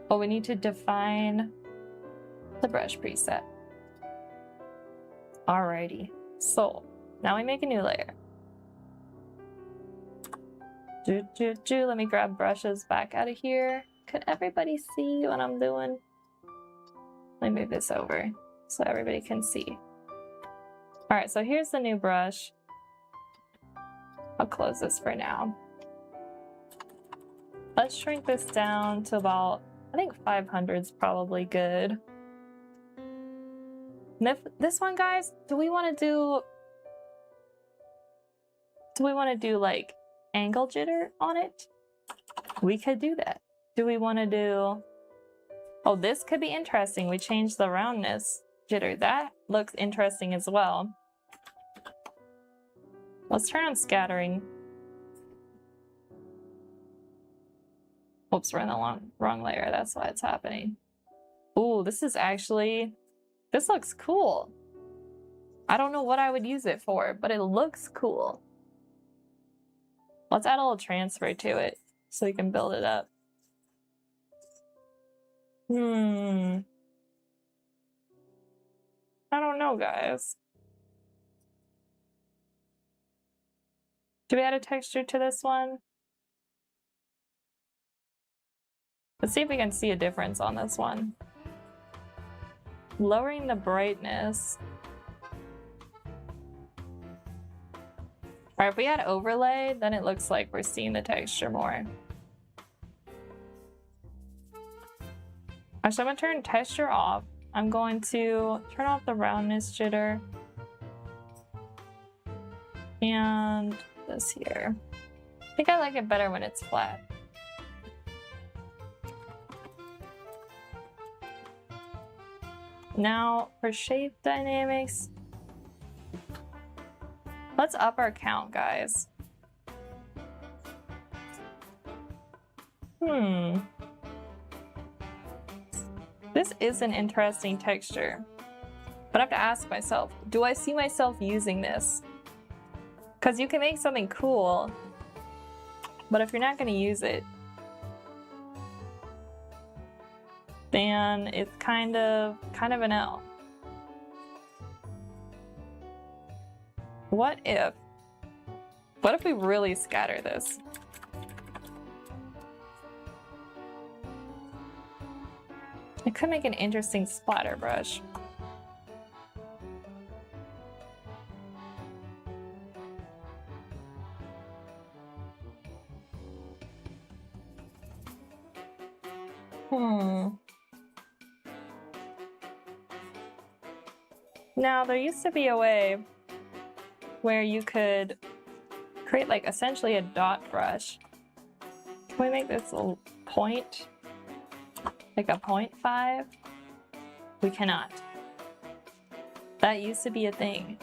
Oh, we need to define the brush preset. Alrighty. So now we make a new layer. Let me grab brushes back out of here. Can everybody see what I'm doing? Let me move this over so everybody can see. All right, so here's the new brush. I'll close this for now. Let's shrink this down to about, I think 500 is probably good. And this one, guys, do we want to do like angle jitter on it? We could do that. Do we want to do, oh, this could be interesting. We changed the roundness jitter. That looks interesting as well. Let's turn on scattering. Oops, we're in the wrong layer. That's why it's happening. Ooh, this is actually, this looks cool. I don't know what I would use it for, but it looks cool. Let's add a little transfer to it so we can build it up. I don't know, guys. Do we add a texture to this one? Let's see if we can see a difference on this one. Lowering the brightness. Alright, if we add overlay, then it looks like we're seeing the texture more. Alright, so I'm gonna turn texture off. I'm going to turn off the roundness jitter. And this here. I think I like it better when it's flat. Now for shape dynamics, let's up our count, guys. This is an interesting texture, but I have to ask myself, do I see myself using this? Because you can make something cool, but if you're not going to use it, then it's kind of an L. What if we really scatter this? It could make an interesting splatter brush. Now, there used to be a way where you could create like essentially a dot brush. Can we make this a point? Like a 0.5? We cannot. That used to be a thing.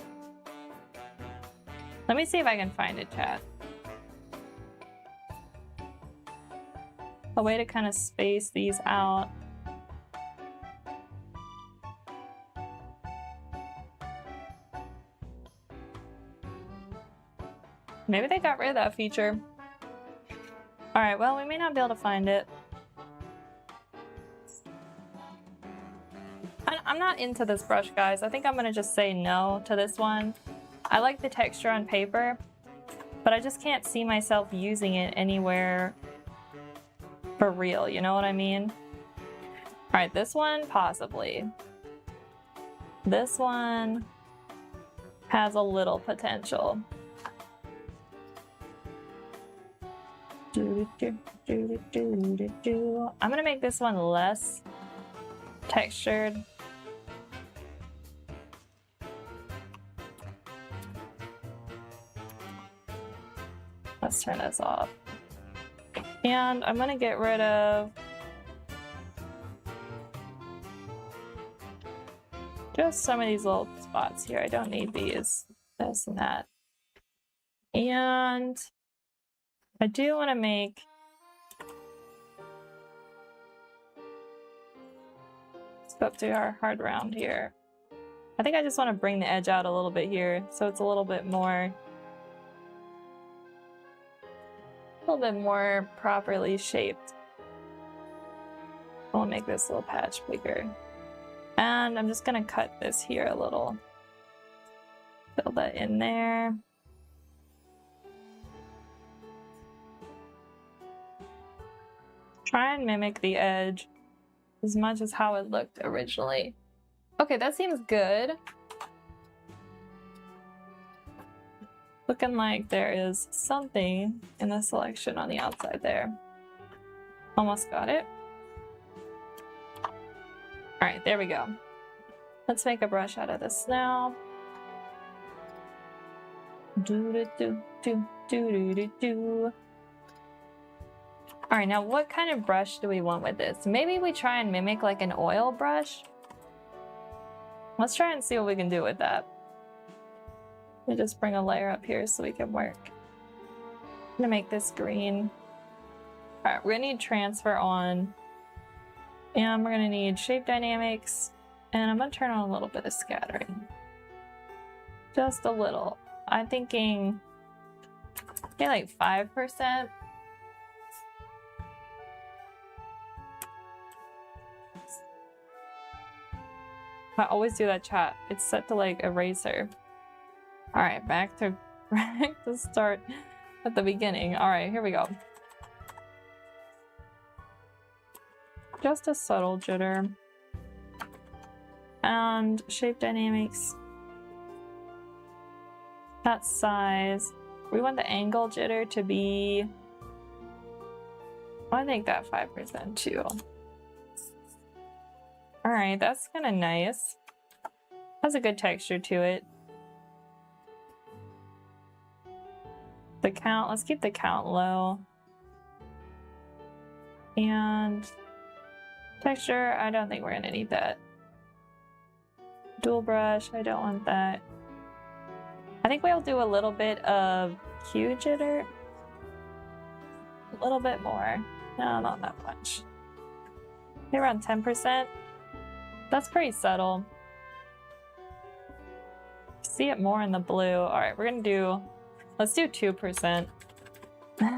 Let me see if I can find it, chat. A way to kind of space these out. Maybe they got rid of that feature. Alright, well, we may not be able to find it. I'm not into this brush, guys. I think I'm gonna just say no to this one. I like the texture on paper, but I just can't see myself using it anywhere for real, you know what I mean? Alright, this one, possibly. This one has a little potential. I'm gonna make this one less textured. Let's turn this off. And I'm gonna get rid of just some of these little spots here. I don't need these, this and that. And I do want to make let's go up to our hard round here. I think I just want to bring the edge out a little bit here so it's a little bit more properly shaped. I'll make this little patch bigger. And I'm just gonna cut this here a little. Fill that in there. Try and mimic the edge as much as how it looked originally. Okay, that seems good. Looking like there is something in the selection on the outside there. Almost got it. Alright, there we go. Let's make a brush out of this now. Alright, now what kind of brush do we want with this? Maybe we try and mimic like an oil brush. Let's try and see what we can do with that. Let me just bring a layer up here so we can work. I'm gonna make this green. Alright, we're gonna need transfer on. And we're gonna need shape dynamics. And I'm gonna turn on a little bit of scattering. Just a little. I'm thinking maybe like 5%. I always do that, chat. It's set to like eraser. All right, back to start at the beginning. All right, here we go. Just a subtle jitter. And shape dynamics. That size. We want the angle jitter to be, I think that 5% too. All right, that's kind of nice. Has a good texture to it. The count, let's keep the count low. And texture, I don't think we're gonna need that. Dual brush, I don't want that. I think we'll do a little bit of hue jitter. A little bit more. No, not that much. Maybe around 10%. That's pretty subtle. See it more in the blue. All right, we're gonna do, let's do 2%.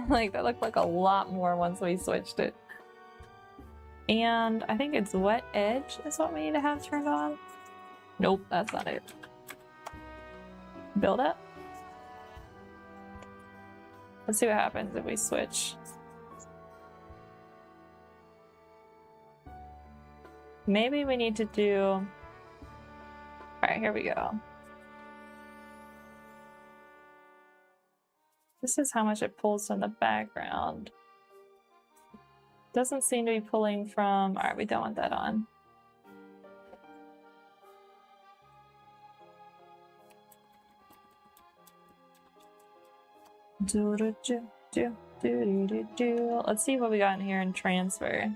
Like that looked like a lot more once we switched it. And I think it's wet edge is what we need to have turned on. Nope, that's not it. Build up. Let's see what happens if we switch. Maybe we need to do... All right, here we go. This is how much it pulls from the background. Doesn't seem to be pulling from... All right, we don't want that on. Let's see what we got in here in transfer.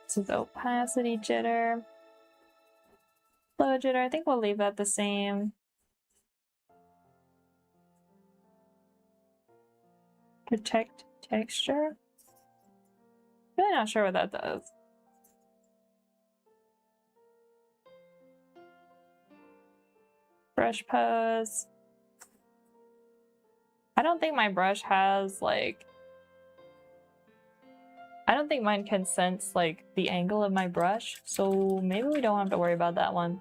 So the opacity jitter, flow jitter, I think we'll leave that the same. Protect texture. Really not sure what that does. Brush pose. I don't think my brush has like, I don't think mine can sense like the angle of my brush, so maybe we don't have to worry about that one.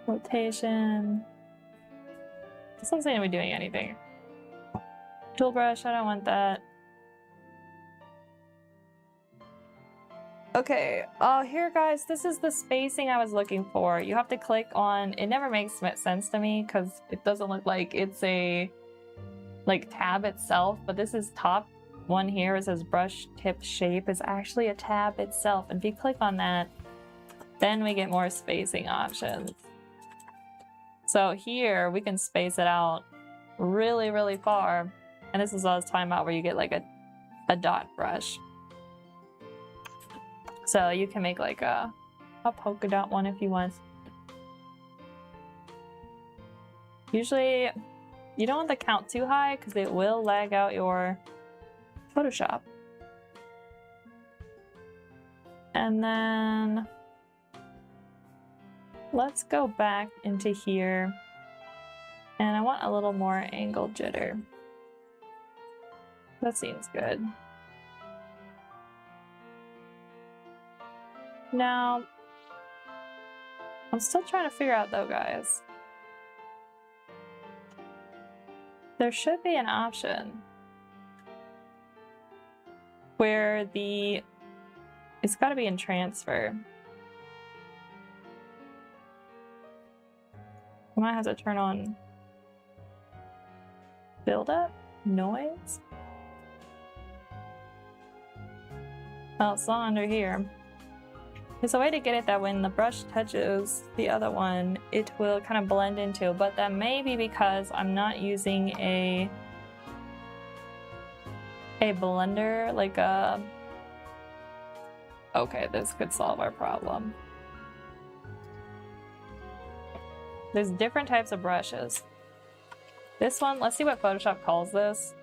Rotation. This doesn't seem to be doing anything. Dual brush, I don't want that. Okay, here guys, this is the spacing I was looking for. You have to click on, it never makes sense to me because it doesn't look like it's a like tab itself, but this is top one here. It says brush tip shape is actually a tab itself. And if you click on that, then we get more spacing options. So here we can space it out really, really far. And this is what I was talking about where you get like a dot brush. So you can make like a polka dot one if you want. Usually you don't want the count too high because it will lag out your Photoshop. And then let's go back into here. And I want a little more angle jitter. That seems good. Now, I'm still trying to figure out though, guys. There should be an option where it's got to be in transfer. I might have to turn on build up, noise. Oh, it's not under here. There's a way to get it that when the brush touches the other one, it will kind of blend into, but that may be because I'm not using a blender, like a... Okay, this could solve our problem. There's different types of brushes. This one, let's see what Photoshop calls this.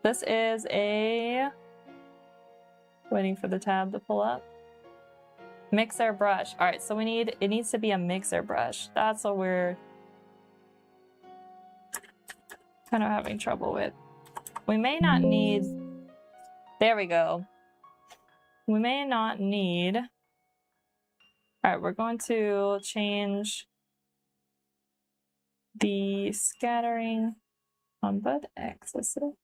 This is a... Waiting for the tab to pull up. Mixer brush. All right, so it needs to be a mixer brush. That's what we're kind of having trouble with. We may not need, there we go. We may not need, all right, we're going to change the scattering on both axes. And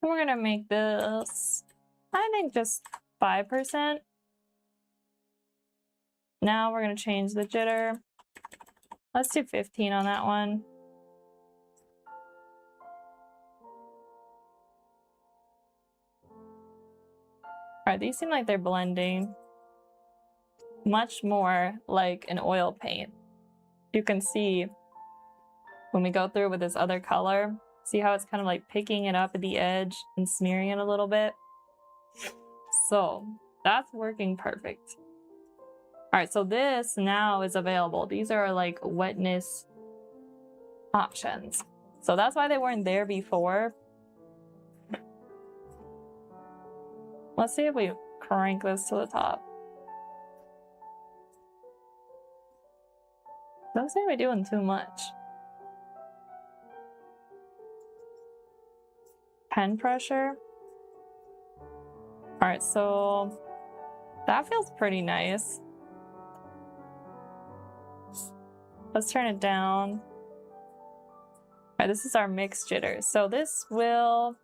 we're gonna make this, I think, just 5%. Now we're gonna change the jitter. Let's do 15 on that one. All right, these seem like they're blending much more like an oil paint. You can see when we go through with this other color, see how it's kind of like picking it up at the edge and smearing it a little bit? So that's working perfect. All right, so this now is available. These are like wetness options. So that's why they weren't there before. Let's see if we crank this to the top. Doesn't seem to be doing too much. Pen pressure. All right, so that feels pretty nice. Let's turn it down. All right, this is our mix jitter. So this will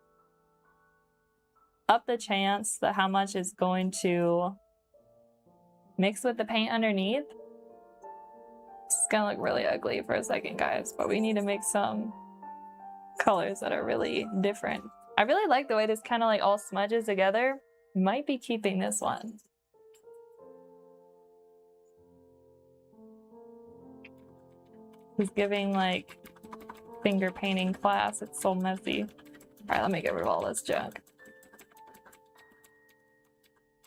up the chance that how much is going to mix with the paint underneath. It's gonna look really ugly for a second, guys, but we need to make some colors that are really different. I really like the way this kind of like all smudges together. Might be keeping this one. It's giving like finger painting class. It's so messy. All right, let me get rid of all this junk.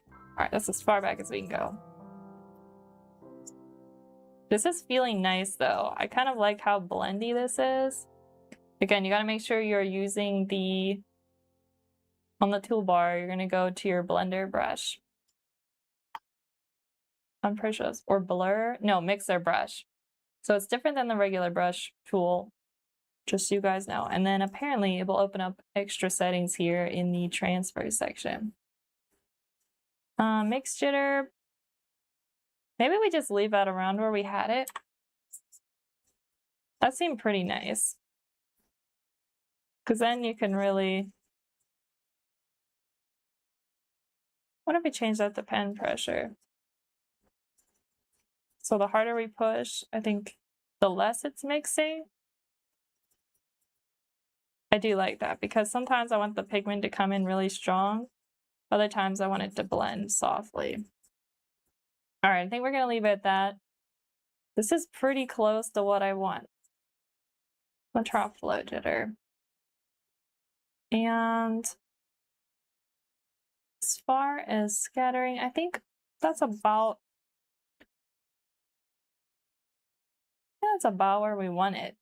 All right, that's as far back as we can go. This is feeling nice though. I kind of like how blendy this is. Again, you gotta make sure you're using the, on the toolbar, you're gonna go to your blender brush. I'm pretty sure it's, or blur, no, mixer brush. So it's different than the regular brush tool, just so you guys know. And then apparently it will open up extra settings here in the transfer section. Mix jitter. Maybe we just leave that around where we had it. That seemed pretty nice. Because then you can really... What if we change that to pen pressure? So the harder we push, I think the less it's mixing. I do like that because sometimes I want the pigment to come in really strong. Other times I want it to blend softly. All right, I think we're gonna leave it at that. This is pretty close to what I want. I'm gonna try flow jitter. And as far as scattering, I think that's about where we want it.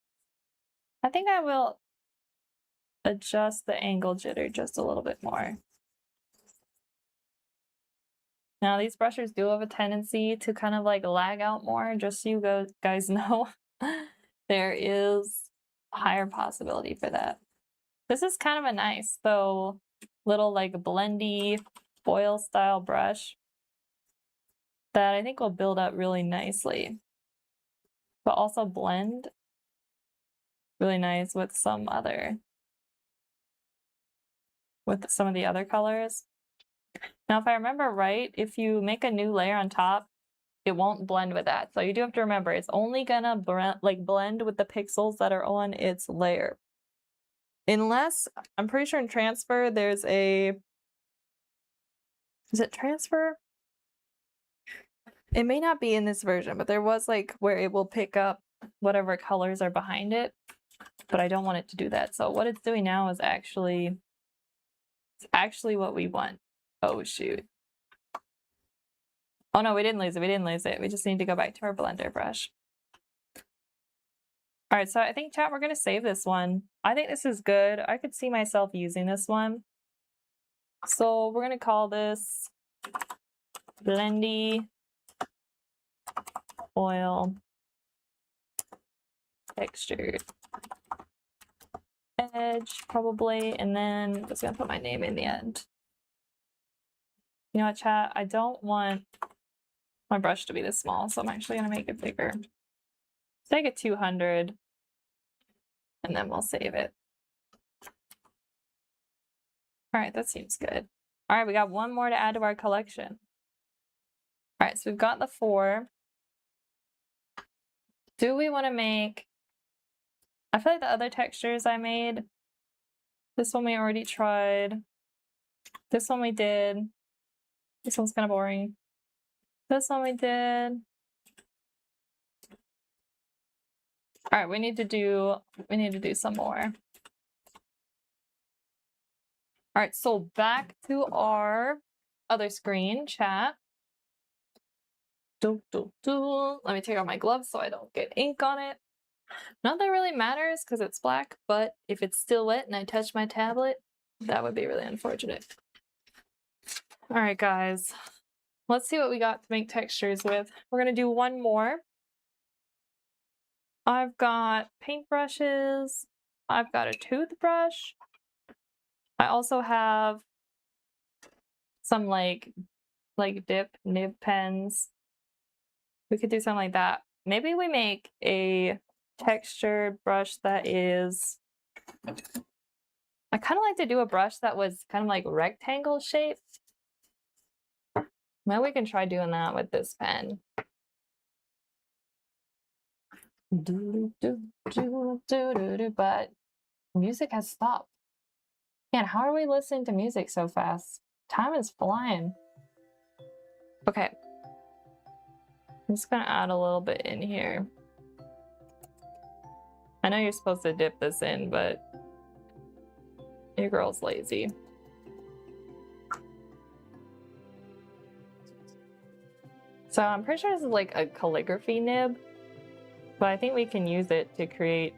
I think I will adjust the angle jitter just a little bit more. Now these brushes do have a tendency to kind of like lag out more, just so you guys know. There is a higher possibility for that. This is kind of a nice, though, little like blendy foil style brush that I think will build up really nicely, but also blend really nice with some of the other colors. Now, if I remember right, if you make a new layer on top, it won't blend with that. So you do have to remember, it's only gonna blend with the pixels that are on its layer. Unless, I'm pretty sure in transfer, there's a... Is it transfer? It may not be in this version, but there was like where it will pick up whatever colors are behind it, but I don't want it to do that. So what it's doing now is actually what we want. Oh, shoot. Oh no, we didn't lose it. We didn't lose it. We just need to go back to our blender brush. All right, so I think, chat, we're going to save this one. I think this is good. I could see myself using this one. So we're going to call this Blendy foil, textured edge probably, and then I'm just gonna put my name in the end. You know what, chat? I don't want my brush to be this small, so I'm actually gonna make it bigger. Let's take it 200, and then we'll save it. All right, that seems good. All right, we got one more to add to our collection. All right, so we've got the 4. Do we want to make... I feel like the other textures I made, this one we already tried. This one we did. This one's kind of boring. This one we did. All right, we need to do some more. All right, so back to our other screen, chat. Let me take off my gloves so I don't get ink on it. Not that it really matters because it's black, but if it's still wet and I touch my tablet, that would be really unfortunate. All right, guys, let's see what we got to make textures with. We're gonna do one more. I've got paintbrushes. I've got a toothbrush. I also have some like dip nib pens. We could do something like that. Maybe we make a textured brush that is... I kind of like to do a brush that was kind of like rectangle shaped. Maybe we can try doing that with this pen. But music has stopped. Man, how are we listening to music so fast? Time is flying. Okay. I'm just gonna add a little bit in here. I know you're supposed to dip this in, but your girl's lazy. So I'm pretty sure this is like a calligraphy nib, but I think we can use it to create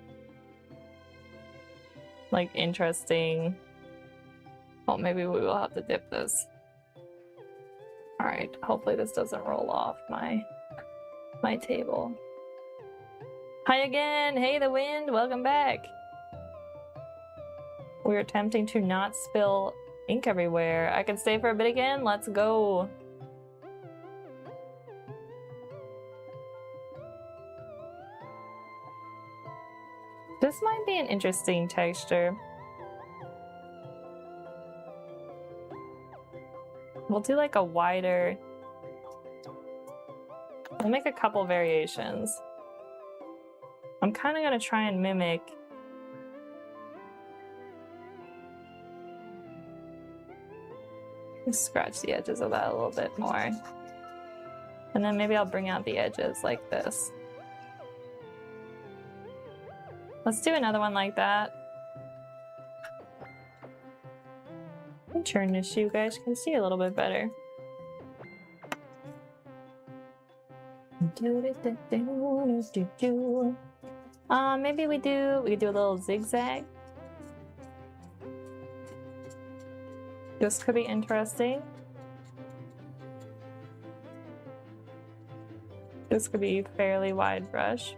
like interesting... Well, maybe we will have to dip this. All right, hopefully this doesn't roll off my table. Hi again, hey the wind, welcome back. We're attempting to not spill ink everywhere. I can stay for a bit again, let's go. This might be an interesting texture. We'll do like a wider... We'll make a couple variations. I'm kind of gonna try and mimic... Scratch the edges of that a little bit more. And then maybe I'll bring out the edges like this. Let's do another one like that. Let me turn this so you guys can see a little bit better. Maybe we could do a little zigzag. This could be interesting. This could be fairly wide brush.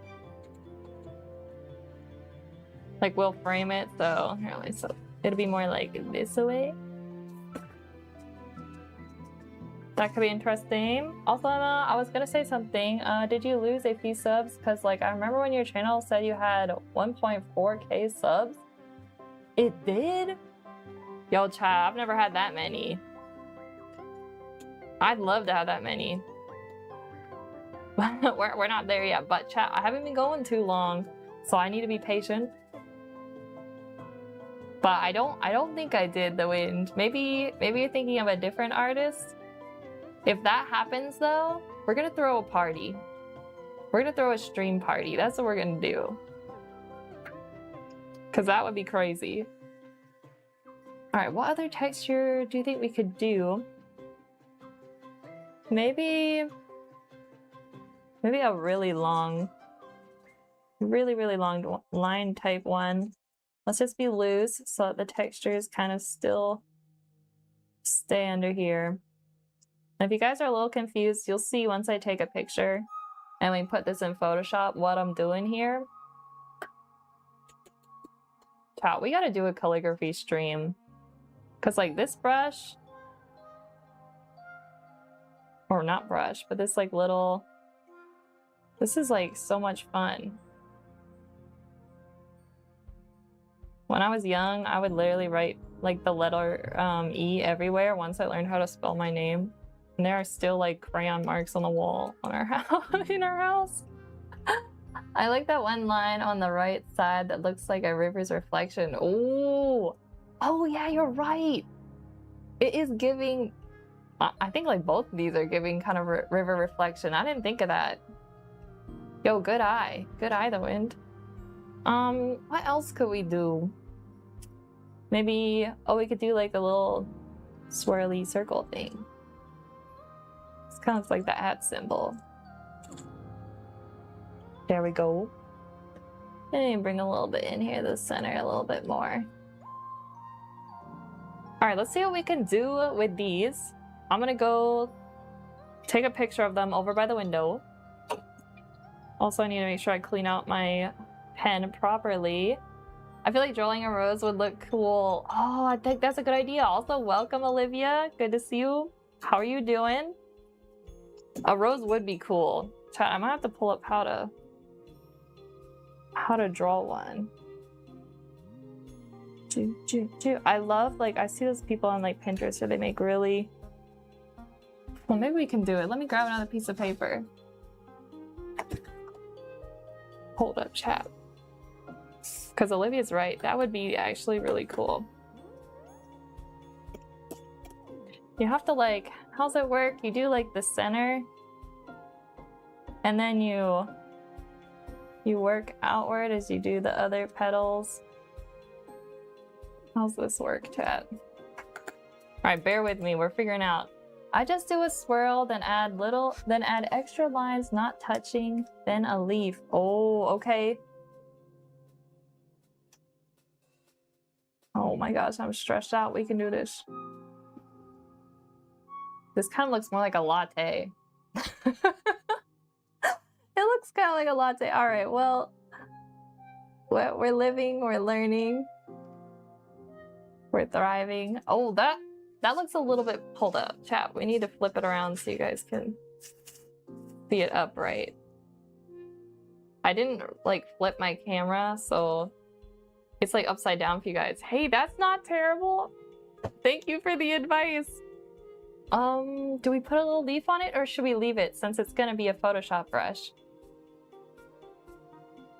Like we'll frame it, so it'll be more like this way. That could be interesting. Also, Emma, I was gonna say something. Did you lose a few subs? Because like I remember when your channel said you had 1.4K subs. It did? Yo, child, I've never had that many. I'd love to have that many. we're not there yet, but chat, I haven't been going too long, so I need to be patient. But I don't think I did the wind. Maybe you're thinking of a different artist. If that happens though, we're gonna throw a party. We're gonna throw a stream party. That's what we're gonna do. Cause that would be crazy. Alright, what other texture do you think we could do? Maybe a really long line type one. Let's just be loose so that the textures kind of still stay under here. And if you guys are a little confused, you'll see once I take a picture. and we put this in Photoshop, what I'm doing here. Chat, we gotta do a calligraphy stream. Cause like this brush, or not brush, but this like little, this is like so much fun. When I was young, I would literally write like the letter E everywhere once I learned how to spell my name. And there are still like crayon marks on the wall on our house, in our house. I like that one line on the right side that looks like a river's reflection. Oh, oh yeah, you're right. It is giving, I think like both of these are giving kind of river reflection. I didn't think of that. Yo, good eye. Good eye, the wind. What else could we do? Maybe, oh, we could do like a little swirly circle thing. It's kind of like the @ symbol. There we go. And bring a little bit in here, the center a little bit more. All right, let's see what we can do with these. I'm gonna go take a picture of them over by the window. Also, I need to make sure I clean out my pen properly. I feel like drawing a rose would look cool. Oh, I think that's a good idea. Also, welcome, Olivia. Good to see you. How are you doing? A rose would be cool. Chat, I might have to pull up how to draw one. I love, like, I see those people on like Pinterest where they make really, well, maybe we can do it. Let me grab another piece of paper. Hold up, chat. Because Olivia's right. That would be actually really cool. You have to like, how's it work? You do like the center, and then you work outward as you do the other petals. How's this work, chat? All right, bear with me. We're figuring out. I just do a swirl, then add extra lines not touching, then a leaf. Oh, okay. Oh my gosh, I'm stressed out. We can do this. This kind of looks more like a latte. It looks kind of like a latte. All right, well, we're living, we're learning, we're thriving. Oh, that looks a little bit, hold up, chat. We need to flip it around so you guys can see it upright. I didn't like flip my camera, so it's like upside down for you guys. Hey, that's not terrible. Thank you for the advice. Do we put a little leaf on it or should we leave it since it's gonna be a Photoshop brush?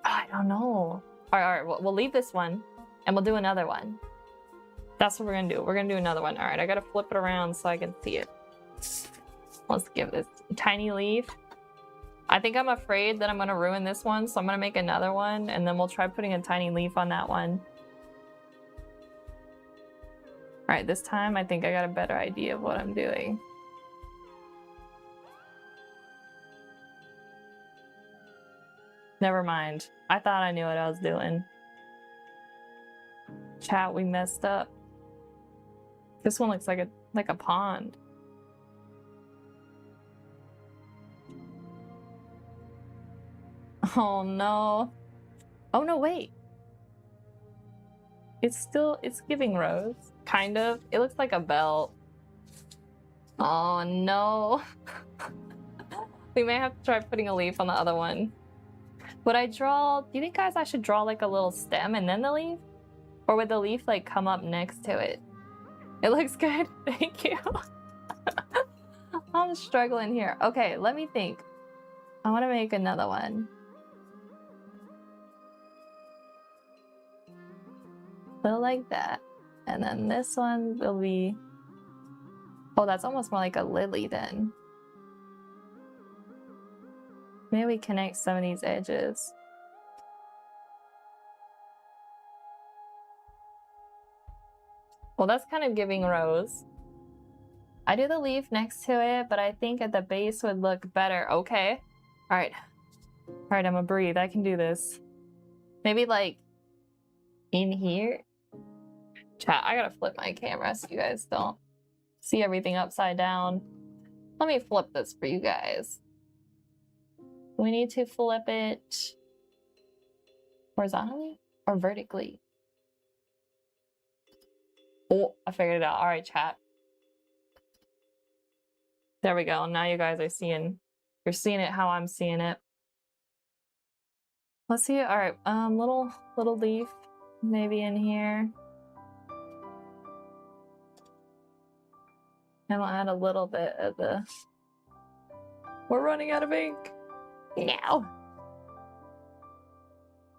I don't know. All right, we'll leave this one and we'll do another one. That's what we're gonna do. We're gonna do another one. All right, I gotta flip it around so I can see it. Let's give this a tiny leaf. I think I'm afraid that I'm gonna ruin this one, so I'm gonna make another one and then we'll try putting a tiny leaf on that one. All right, this time I think I got a better idea of what I'm doing. Never mind. I thought I knew what I was doing. Chat, we messed up. This one looks like a pond. Oh no. Oh no, wait. It's giving rose. Kind of. It looks like a belt. Oh no. We may have to try putting a leaf on the other one. Would I draw, do you think guys I should draw like a little stem and then the leaf? Or would the leaf like come up next to it? It looks good. Thank you. I'm struggling here. Okay, let me think. I want to make another one. Little like that. And then this one will be, oh, that's almost more like a lily then. Maybe we connect some of these edges. Well, that's kind of giving rose. I do the leaf next to it, but I think at the base would look better. Okay. All right. All right, I'm gonna breathe. I can do this. Maybe like in here. Chat, I gotta flip my camera so you guys don't see everything upside down. Let me flip this for you guys. We need to flip it horizontally or vertically. Oh, I figured it out. All right, chat. There we go. Now you guys are seeing, you're seeing it how I'm seeing it. Let's see. All right, little leaf maybe in here. And we'll add a little bit of the... We're running out of ink. Now.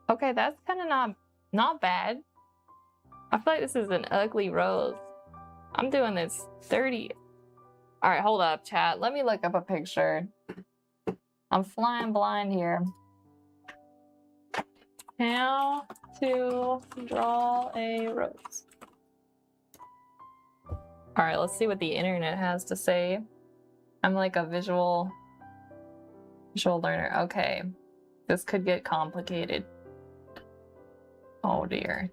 Okay, that's kind of not bad. I feel like this is an ugly rose. I'm doing this 30. All right, hold up, chat. Let me look up a picture. I'm flying blind here. How to draw a rose. All right, let's see what the internet has to say. I'm like a visual learner. Okay, this could get complicated. Oh dear.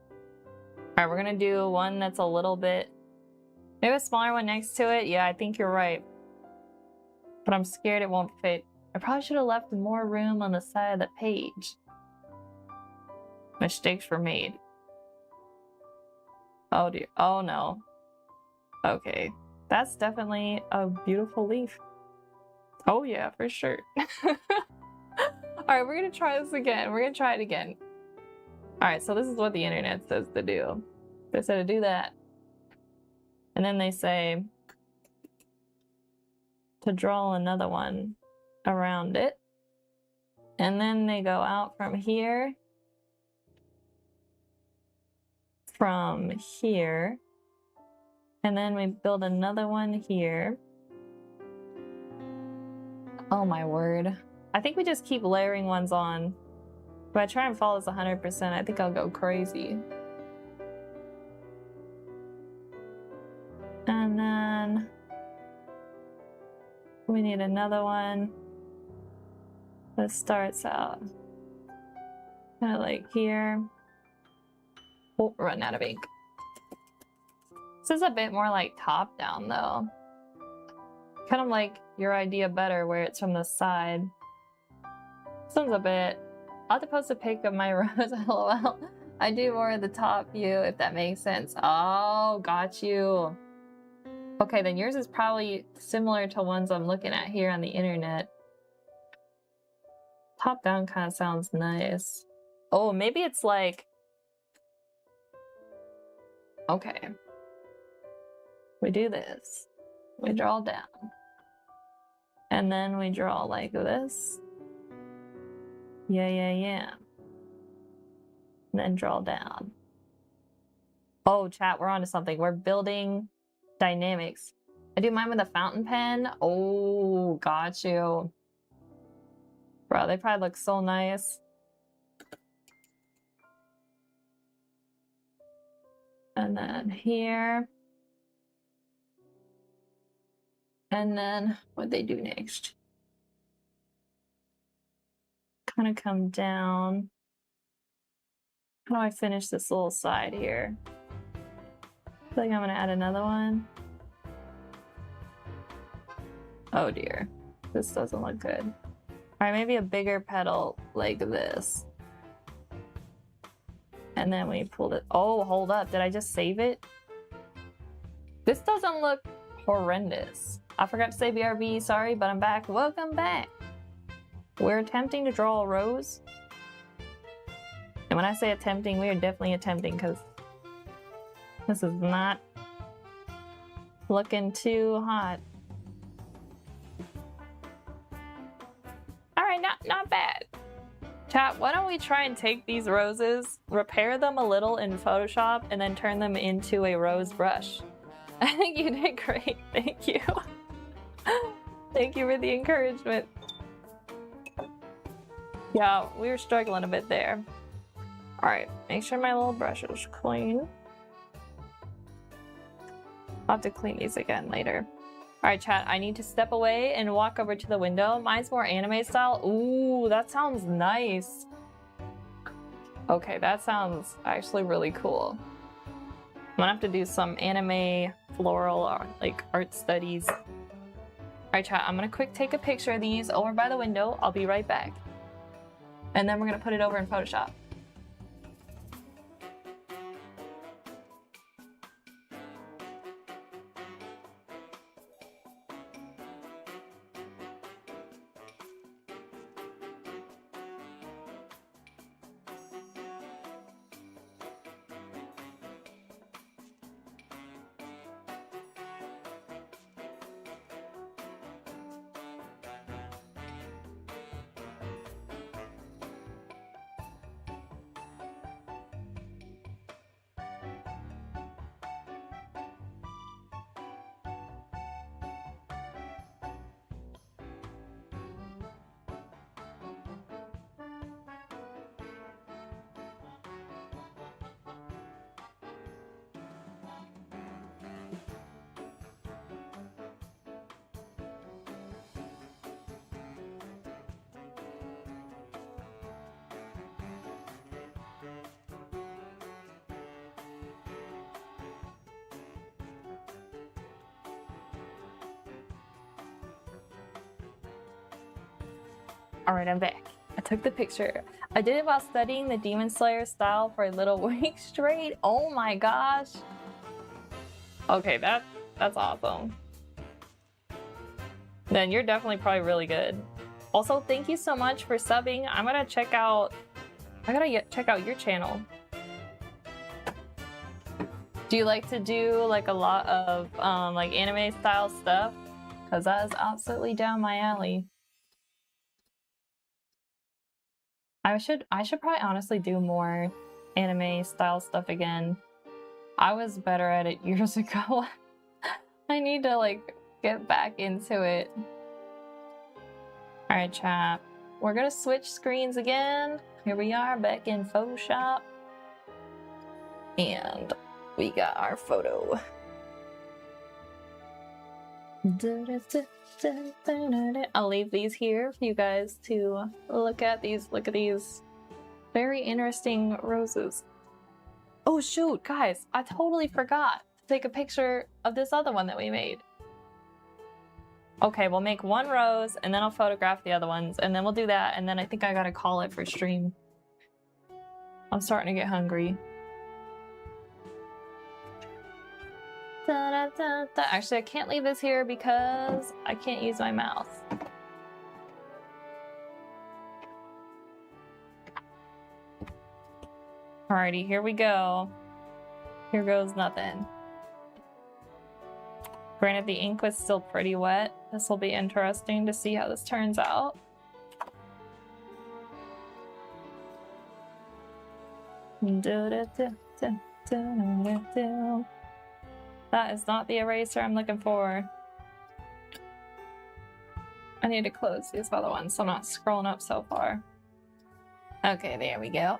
All right, we're gonna do one that's a little bit, maybe a smaller one next to it. Yeah, I think you're right. But I'm scared it won't fit. I probably should have left more room on the side of the page. Mistakes were made. Oh dear. Oh no. Okay. That's definitely a beautiful leaf. Oh yeah, for sure. Alright, we're gonna try this again. We're gonna try it again. Alright, so this is what the internet says to do. They say to do that. And then they say to draw another one around it. And then they go out from here. From here. And then we build another one here. Oh my word. I think we just keep layering ones on. If I try and follow this 100%, I think I'll go crazy. And then we need another one that starts out kind of like here. Oh, we're running out of ink. This is a bit more like top down though. Kind of like your idea better where it's from the side. This one's a bit... I'll have to post a pic of my rose, lol. I do more of the top view if that makes sense. Oh, got you. Okay, then yours is probably similar to ones I'm looking at here on the internet. Top down kind of sounds nice. Oh, maybe it's like... Okay. We do this. We draw down. And then we draw like this. Yeah. And then draw down. Oh, chat, we're onto something. We're building dynamics. I do mine with a fountain pen. Oh, got you. Bro, they probably look so nice. And then here. And then what they do next? Kind of come down. How do I finish this little side here? I feel like I'm gonna add another one. Oh dear, this doesn't look good. All right, maybe a bigger petal like this. And then we pulled it. Oh, hold up, did I just save it? This doesn't look horrendous. I forgot to say BRB, sorry, but I'm back. Welcome back. We're attempting to draw a rose. And when I say attempting, we are definitely attempting because this is not looking too hot. All right, not bad. Chat, why don't we try and take these roses, repair them a little in Photoshop, and then turn them into a rose brush? I think you did great. Thank you. Thank you for the encouragement. Yeah, we were struggling a bit there. All right, make sure my little brush is clean. I'll have to clean these again later. All right, chat, I need to step away and walk over to the window. Mine's more anime style. Ooh, that sounds nice. Okay, that sounds actually really cool. I'm gonna have to do some anime floral or like art studies. All Alright, chat, I'm gonna quick take a picture of these over by the window. I'll be right back. And then we're gonna put it over in Photoshop. Alright, I'm back. I took the picture. I did it while studying the Demon Slayer style for a little week straight. Oh my gosh. Okay, that's awesome. Then you're definitely probably really good. Also, thank you so much for subbing. I gotta check out your channel. Do you like to do like a lot of like anime style stuff? Because that is absolutely down my alley. I should probably honestly do more anime style stuff again. I was better at it years ago. I need to like get back into it. Alright, chat. We're gonna switch screens again. Here we are back in Photoshop. And we got our photo. I'll leave these here for you guys to look at these. Look at these very interesting roses. Oh shoot, guys, I totally forgot to take a picture of this other one that we made. Okay, we'll make one rose and then I'll photograph the other ones and then we'll do that, and then I think I gotta call it for stream. I'm starting to get hungry. Actually, I can't leave this here because I can't use my mouse. Alrighty, here we go. Here goes nothing. Granted, the ink was still pretty wet. This will be interesting to see how this turns out. That is not the eraser I'm looking for. I need to close these other ones so I'm not scrolling up so far. Okay, there we go.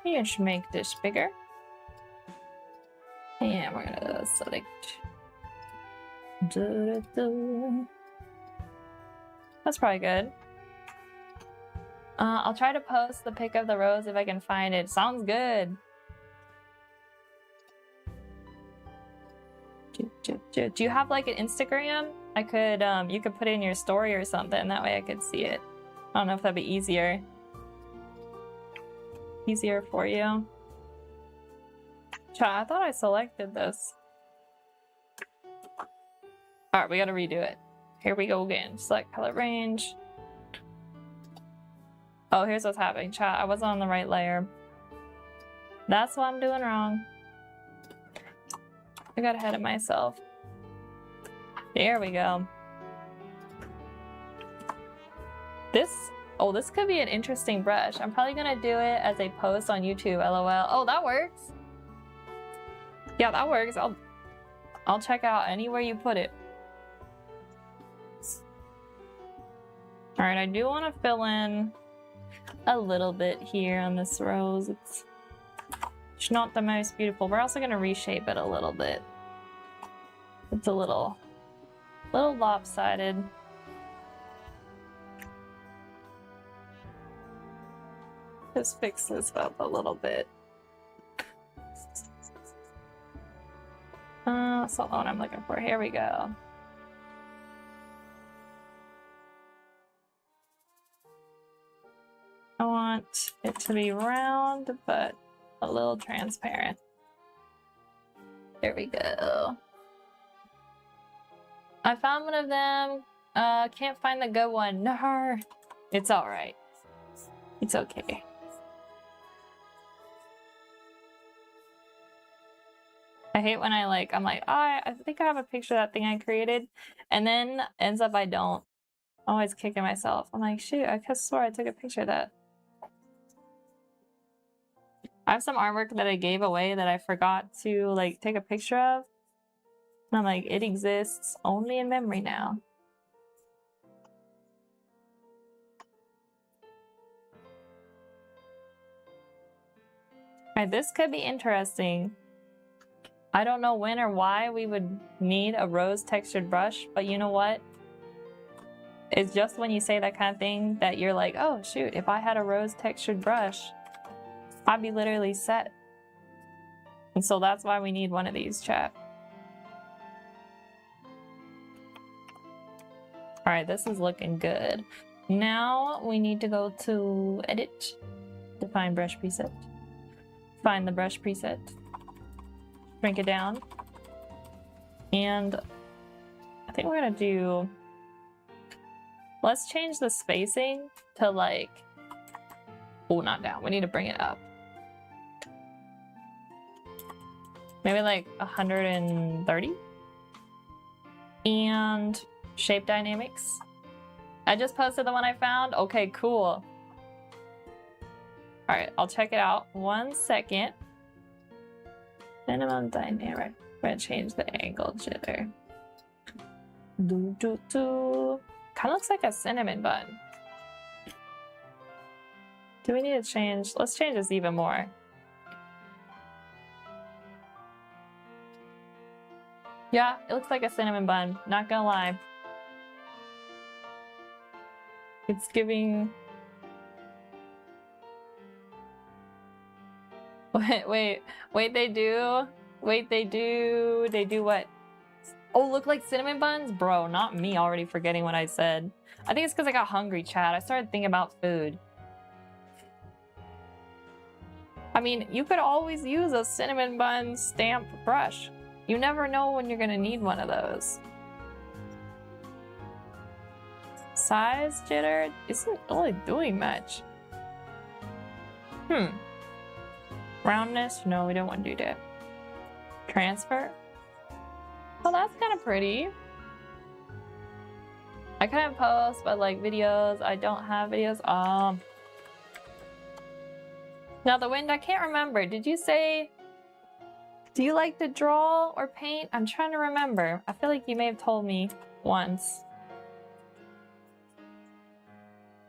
You should make this bigger. And we're gonna select. That's probably good. I'll try to post the pic of the rose if I can find it. Sounds good. Do you have like an Instagram? I could, you could put it in your story or something. That way I could see it. I don't know if that'd be easier. Easier for you. Chat, I thought I selected this. Alright, we gotta redo it. Here we go again. Select color range. Oh, here's what's happening, chat. I wasn't on the right layer. That's what I'm doing wrong. I got ahead of myself. There we go. This could be an interesting brush. I'm probably gonna do it as a post on YouTube, LOL. Oh, that works. Yeah, that works. I'll check out anywhere you put it. All right, I do want to fill in a little bit here on this rose. It's not the most beautiful. We're also gonna reshape it a little bit. It's a little lopsided. Just fix this up a little bit. That's not what I'm looking for. Here we go. I want it to be round, but a little transparent. There we go. I found one of them. Can't find the good one. No, it's all right. It's okay. I hate when I'm like, oh, I think I have a picture of that thing I created, and then ends up I don't. I'm always kicking myself. I'm like, shoot, I could swear I took a picture of that. I have some artwork that I gave away that I forgot to like take a picture of. And I'm like, it exists only in memory now. Alright, this could be interesting. I don't know when or why we would need a rose textured brush, but you know what? It's just when you say that kind of thing that you're like, oh shoot, if I had a rose textured brush, I'd be literally set. And so that's why we need one of these, chat. Alright, this is looking good. Now we need to go to edit, define brush preset, find the brush preset, shrink it down, and I think we're gonna do, let's change the spacing to like, oh, not down, we need to bring it up. Maybe like 130. And shape dynamics. I just posted the one I found. Okay, cool. Alright, I'll check it out. 1 second. Minimum dynamic. I'm gonna change the angle jitter. Kind of looks like a cinnamon bun. Do we need to change? Let's change this even more. Yeah, it looks like a cinnamon bun. Not gonna lie. It's giving... Wait, they do? Wait, they do what? Oh, look like cinnamon buns? Bro, not me already forgetting what I said. I think it's because I got hungry, chat. I started thinking about food. I mean, you could always use a cinnamon bun stamp brush. You never know when you're gonna need one of those. Size jitter isn't really doing much. Roundness? No, we don't want to do that. Transfer? Well, that's kind of pretty. I kind of post, but like videos, I don't have videos. Now the wind, I can't remember. Did you say, do you like to draw or paint? I'm trying to remember. I feel like you may have told me once.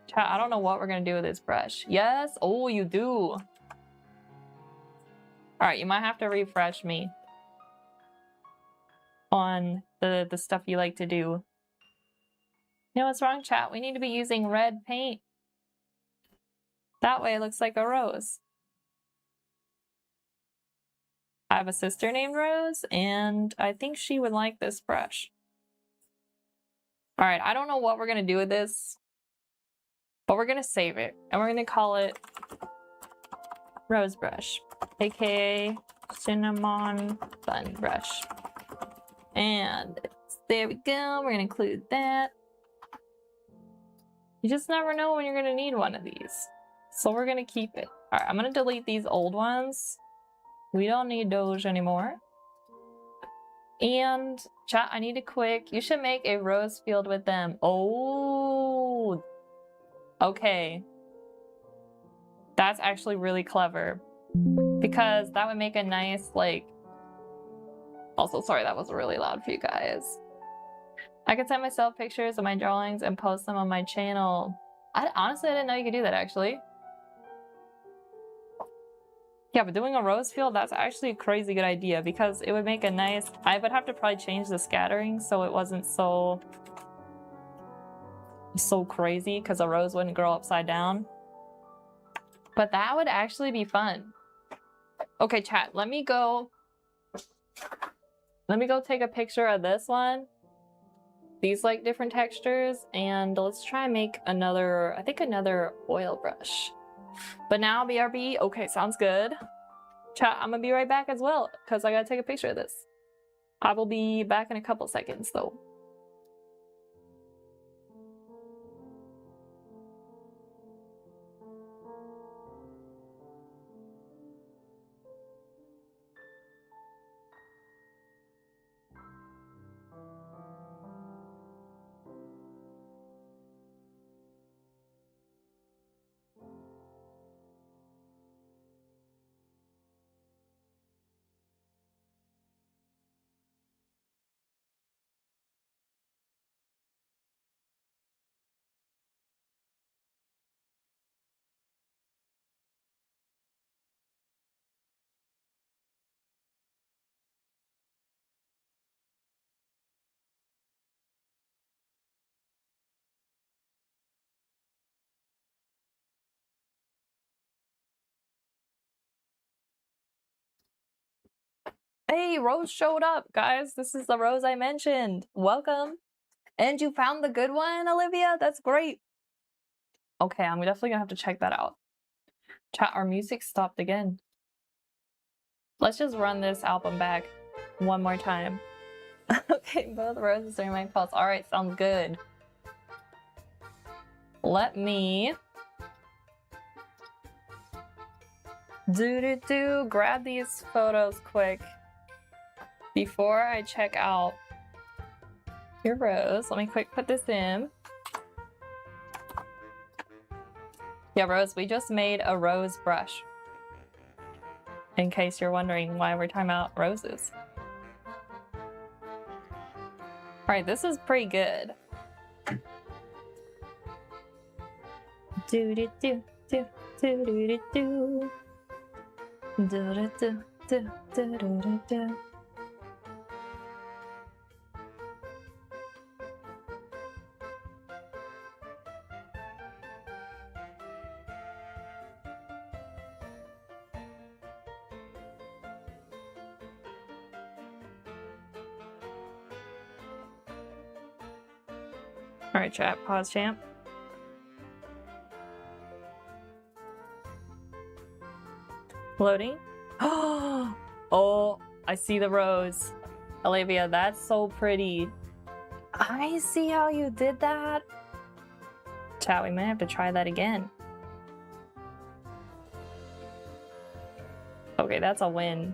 Chat, I don't know what we're gonna do with this brush. Yes? Oh, you do. Alright, you might have to refresh me on the stuff you like to do. You know what's wrong, chat? We need to be using red paint. That way it looks like a rose. I have a sister named Rose, and I think she would like this brush. Alright, I don't know what we're gonna do with this, but we're gonna save it, and we're gonna call it Rose Brush, aka Cinnamon Bun Brush. And there we go, we're gonna include that. You just never know when you're gonna need one of these. So we're gonna keep it. Alright, I'm gonna delete these old ones. We don't need those anymore. And chat, I need a quick, you should make a rose field with them. Oh, okay. That's actually really clever. Because that would make a nice, like... Also, sorry, that was really loud for you guys. I could send myself pictures of my drawings and post them on my channel. Honestly, I didn't know you could do that, actually. Yeah, but doing a rose field, that's actually a crazy good idea because it would make a nice... I would have to probably change the scattering so it wasn't so crazy because a rose wouldn't grow upside down. But that would actually be fun. Okay, chat, let me go take a picture of this one. These like different textures, and let's try and make another, I think another oil brush. But now BRB, okay, sounds good. Chat, I'm gonna be right back as well, because I gotta take a picture of this. I will be back in a couple seconds though. Hey, Rose showed up, guys. This is the Rose I mentioned. Welcome. And you found the good one, Olivia? That's great. Okay, I'm definitely gonna have to check that out. Chat, our music stopped again. Let's just run this album back one more time. Okay, both roses are in my pulse. All right, sounds good. Let me grab these photos quick before I check out your rose. Let me quick put this in. Yeah, Rose, we just made a rose brush. In case you're wondering why we're talking about roses. Alright, this is pretty good. Do do do do do do do do do do do do do do. Alright, chat, pause champ. Loading. Oh, I see the rose. Olivia, that's so pretty. I see how you did that. Chat, we might have to try that again. Okay, that's a win.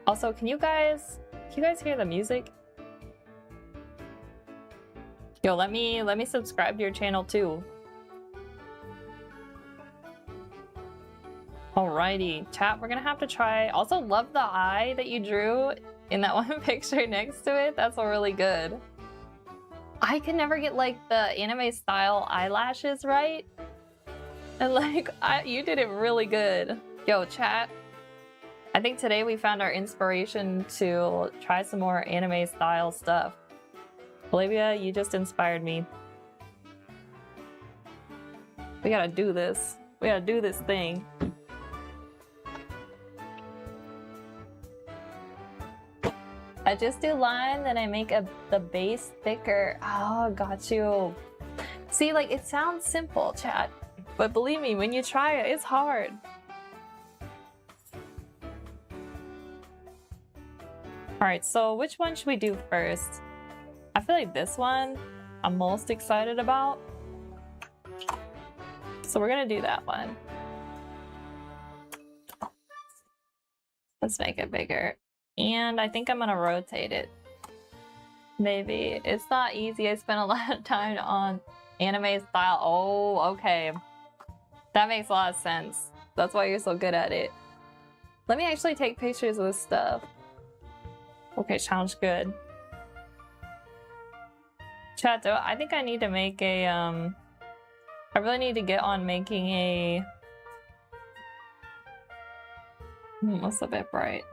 Also, can you guys hear the music? Yo, let me subscribe to your channel too. Alrighty, chat, we're gonna have to try. Also, love the eye that you drew in that one picture next to it. That's really good. I can never get like the anime style eyelashes right. And like, you did it really good. Yo, chat. I think today we found our inspiration to try some more anime style stuff. Olivia, you just inspired me. We gotta do this. We gotta do this thing. I just do line, then I make the base thicker. Oh, got you. See, like, it sounds simple, chat. But believe me, when you try it, it's hard. Alright, so which one should we do first? I feel like this one I'm most excited about. So we're gonna do that one. Let's make it bigger. And I think I'm gonna rotate it. Maybe. It's not easy. I spent a lot of time on anime style. Oh, okay. That makes a lot of sense. That's why you're so good at it. Let me actually take pictures of this stuff. Okay, sounds good. Chat, though, I think I need to make a, I really need to get on making a... That's a bit bright.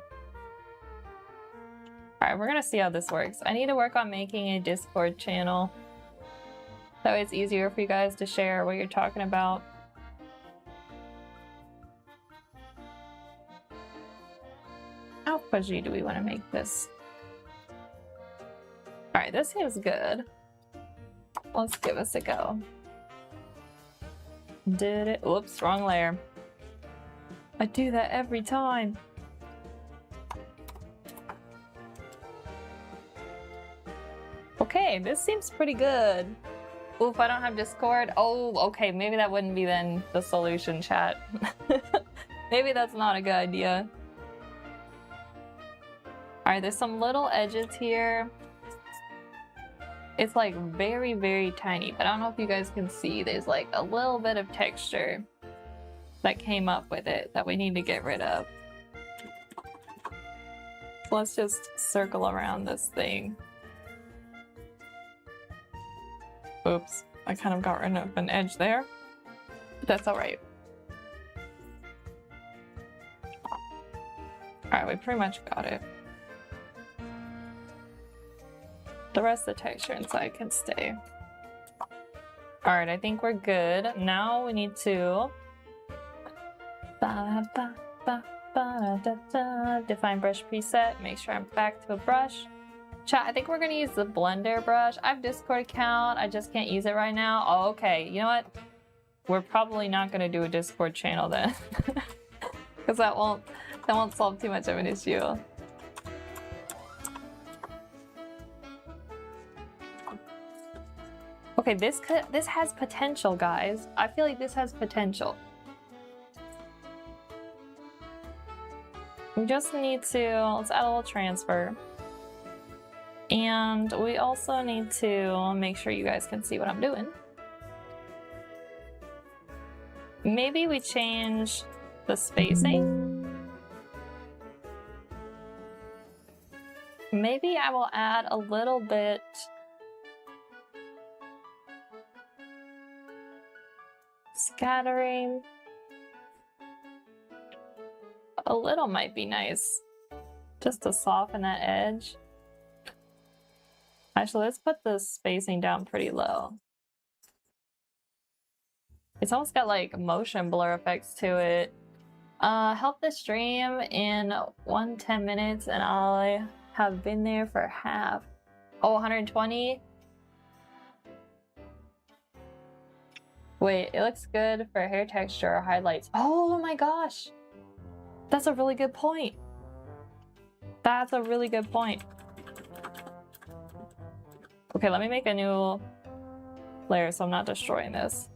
Alright, we're gonna see how this works. I need to work on making a Discord channel. That way it's easier for you guys to share what you're talking about. How fudgy do we want to make this? Alright, this seems good. Let's give this a go. Did it? Whoops, wrong layer. I do that every time. Okay, this seems pretty good. Oof, I don't have Discord. Oh, okay, maybe that wouldn't be then the solution, chat. Maybe that's not a good idea. Alright, there's some little edges here. It's like very, very tiny, but I don't know if you guys can see. There's like a little bit of texture that came up with it that we need to get rid of. So let's just circle around this thing. Oops, I kind of got rid of an edge there, but that's all right. All right, we pretty much got it. The rest of the texture inside can stay. All right, I think we're good. Now we need to define brush preset. Make sure I'm back to a brush. Chat, I think we're gonna use the blender brush. I have Discord account, I just can't use it right now. Oh, okay, you know what? We're probably not gonna do a Discord channel then. Because that won't solve too much of an issue. Okay, this has potential, guys. I feel like this has potential. We just need to, let's add a little transfer. And we also need to make sure you guys can see what I'm doing. Maybe we change the spacing. Maybe I will add a little bit scattering. A little might be nice, just to soften that edge. Actually, let's put the spacing down pretty low. It's almost got like motion blur effects to it. Help the stream in 110 minutes and I have been there for half. Oh, 120? Wait, it looks good for hair texture or highlights. Oh my gosh! That's a really good point. That's a really good point. Okay, let me make a new layer so I'm not destroying this.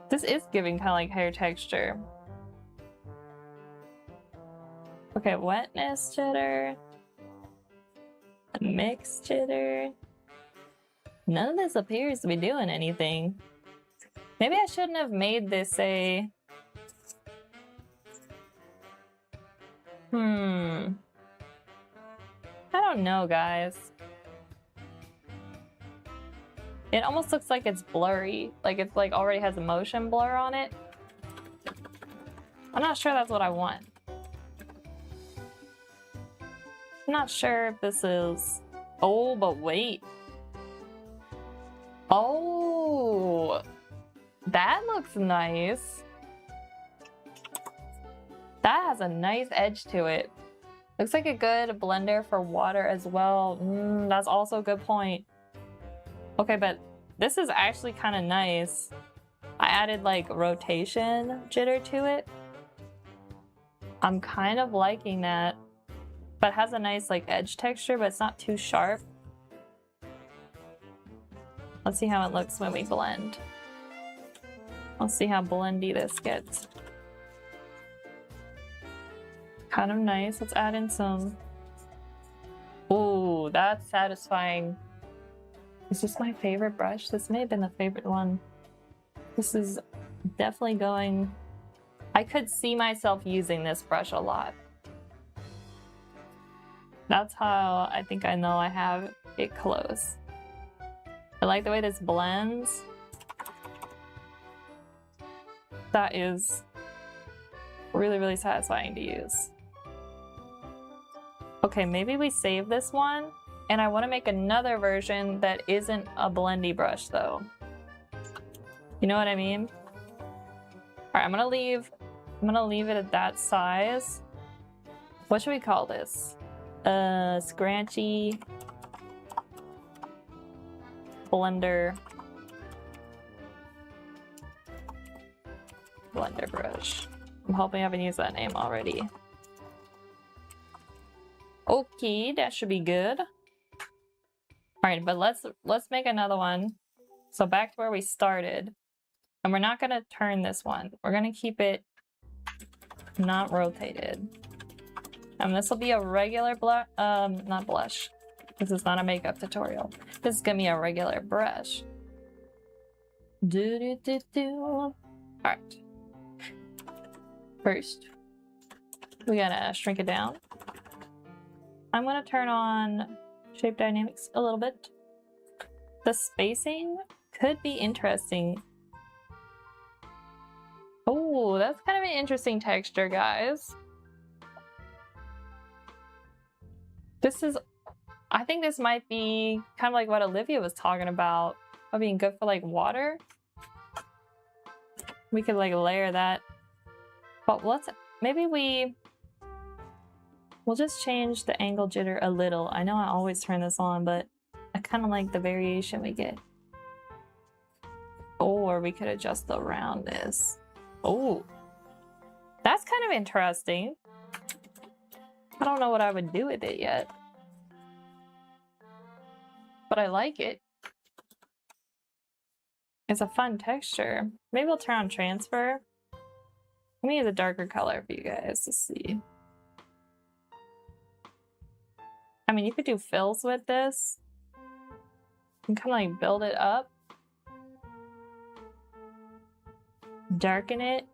This is giving kind of like hair texture. Okay, wetness jitter. Mix jitter. None of this appears to be doing anything. Maybe I shouldn't have made this a... I don't know, guys. It almost looks like it's blurry. Like it's like already has a motion blur on it. I'm not sure that's what I want. I'm not sure if this is... Oh, but wait. Oh, that looks nice. That has a nice edge to it. Looks like a good blender for water as well. That's also a good point. Okay, but this is actually kind of nice. I added like rotation jitter to it. I'm kind of liking that. But it has a nice like edge texture, but it's not too sharp. Let's see how it looks when we blend. Let's see how blendy this gets. Kind of nice. Let's add in some... Ooh, that's satisfying. Is this my favorite brush? This may have been the favorite one. This is definitely going... I could see myself using this brush a lot. That's how I think I know I have it close. I like the way this blends. That is really, really satisfying to use. Okay, maybe we save this one, and I want to make another version that isn't a blendy brush though. You know what I mean? Alright, I'm gonna leave it at that size. What should we call this? Scratchy blender blender brush. I'm hoping I haven't used that name already. Okay, that should be good. Alright, but let's make another one. So back to where we started. And we're not gonna turn this one. We're gonna keep it not rotated. And this will be a regular not blush. This is not a makeup tutorial. This is gonna be a regular brush. Alright. First, we gotta shrink it down. I'm gonna turn on shape dynamics a little bit. The spacing could be interesting. Oh, that's kind of an interesting texture, guys. I think this might be kind of like what Olivia was talking about being good for like water. We could like layer that. But we'll just change the angle jitter a little. I know I always turn this on, but I kind of like the variation we get. Or we could adjust the roundness. Oh, that's kind of interesting. I don't know what I would do with it yet, but I like it. It's a fun texture. Maybe we'll turn on transfer. Let me use a darker color for you guys to see. I mean, you could do fills with this and kind of like build it up. Darken it.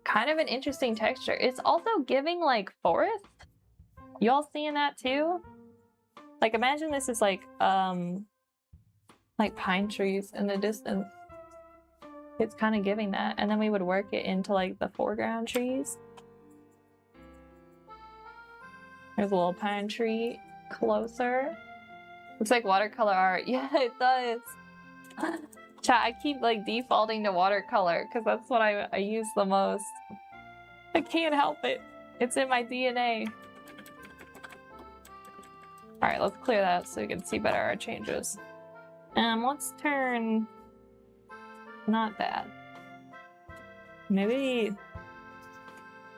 Kind of an interesting texture. It's also giving like forest. Y'all seeing that too? Like imagine this is like pine trees in the distance. It's kind of giving that, and then we would work it into like the foreground trees. There's a little pine tree closer. Looks like watercolor art. Yeah, it does. Chat, I keep like defaulting to watercolor because that's what I use the most. I can't help it. It's in my DNA. Alright, let's clear that so we can see better our changes. Let's turn... Not that. Maybe...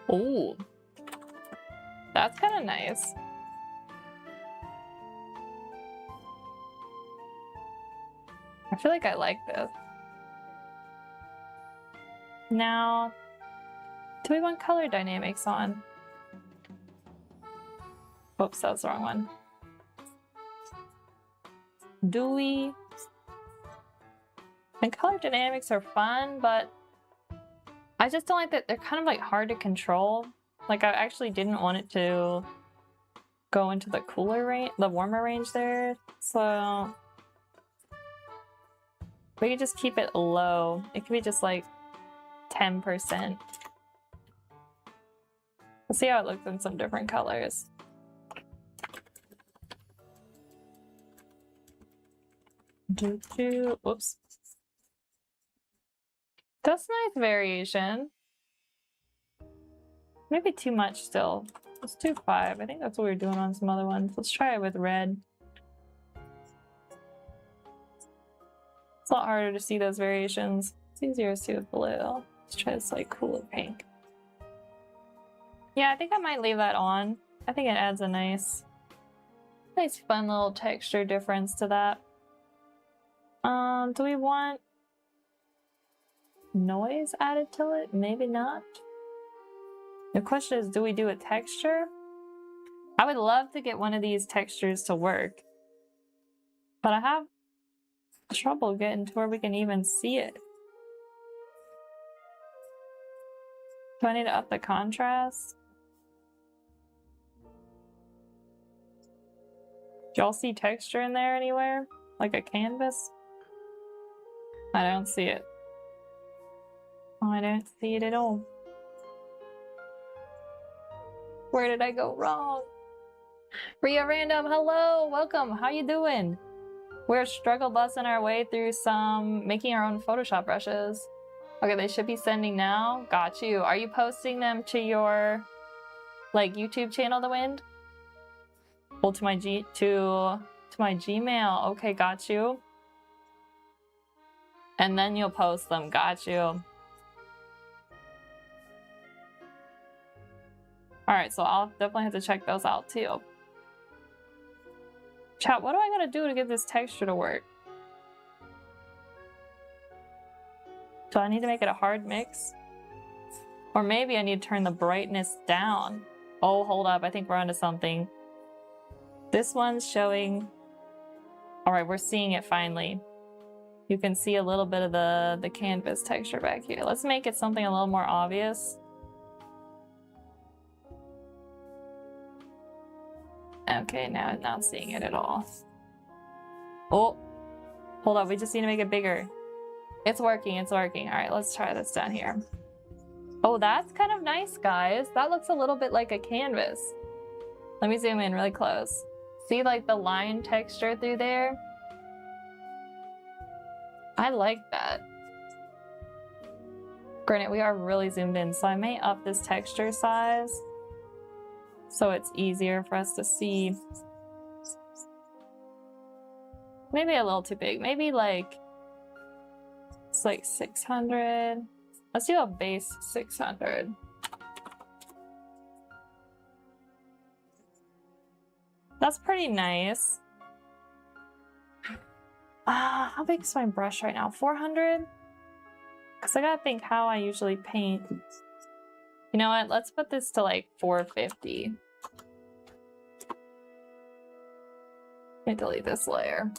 Oh. That's kind of nice. I feel like I like this. Now, do we want color dynamics on? Oops, that's the wrong one. Do we? And color dynamics are fun, but I just don't like that they're kind of like hard to control. Like I actually didn't want it to go into the cooler range, the warmer range there. So we could just keep it low. It could be just like 10%. We'll see how it looks in some different colors. Whoops. That's nice variation. Maybe too much still. Let's do 5. I think that's what we were doing on some other ones. Let's try it with red. It's a lot harder to see those variations. It's easier to see with blue. Let's try this like cooler pink. Yeah, I think I might leave that on. I think it adds a nice fun little texture difference to that. Do we want noise added to it? Maybe not. The question is, do we do a texture? I would love to get one of these textures to work, but I have trouble getting to where we can even see it. Do I need to up the contrast? Do y'all see texture in there anywhere? Like a canvas? I don't see it. Oh, I don't see it at all. Where did I go wrong? Ria Random, hello, welcome. How you doing? We're struggle busting our way through making our own Photoshop brushes. Okay, they should be sending now. Got you. Are you posting them to your like YouTube channel, The Wind? Well, to my Gmail. Okay, got you. And then you'll post them. Got you. All right, so I'll definitely have to check those out too. Chat, what do I gotta do to get this texture to work? Do I need to make it a hard mix? Or maybe I need to turn the brightness down. Oh, hold up, I think we're onto something. This one's showing... All right, we're seeing it finally. You can see a little bit of the canvas texture back here. Let's make it something a little more obvious. Okay, now I'm not seeing it at all. Oh, hold up, we just need to make it bigger. It's working, it's working. All right, let's try this down here. Oh, that's kind of nice, guys. That looks a little bit like a canvas. Let me zoom in really close. See like the line texture through there? I like that. Granted, we are really zoomed in, so I may up this texture size so it's easier for us to see. Maybe a little too big. Maybe like, it's like 600. Let's do a base 600. That's pretty nice. How big is my brush right now? 400? Because I gotta think how I usually paint. You know what? Let's put this to like 450. Let me delete this layer.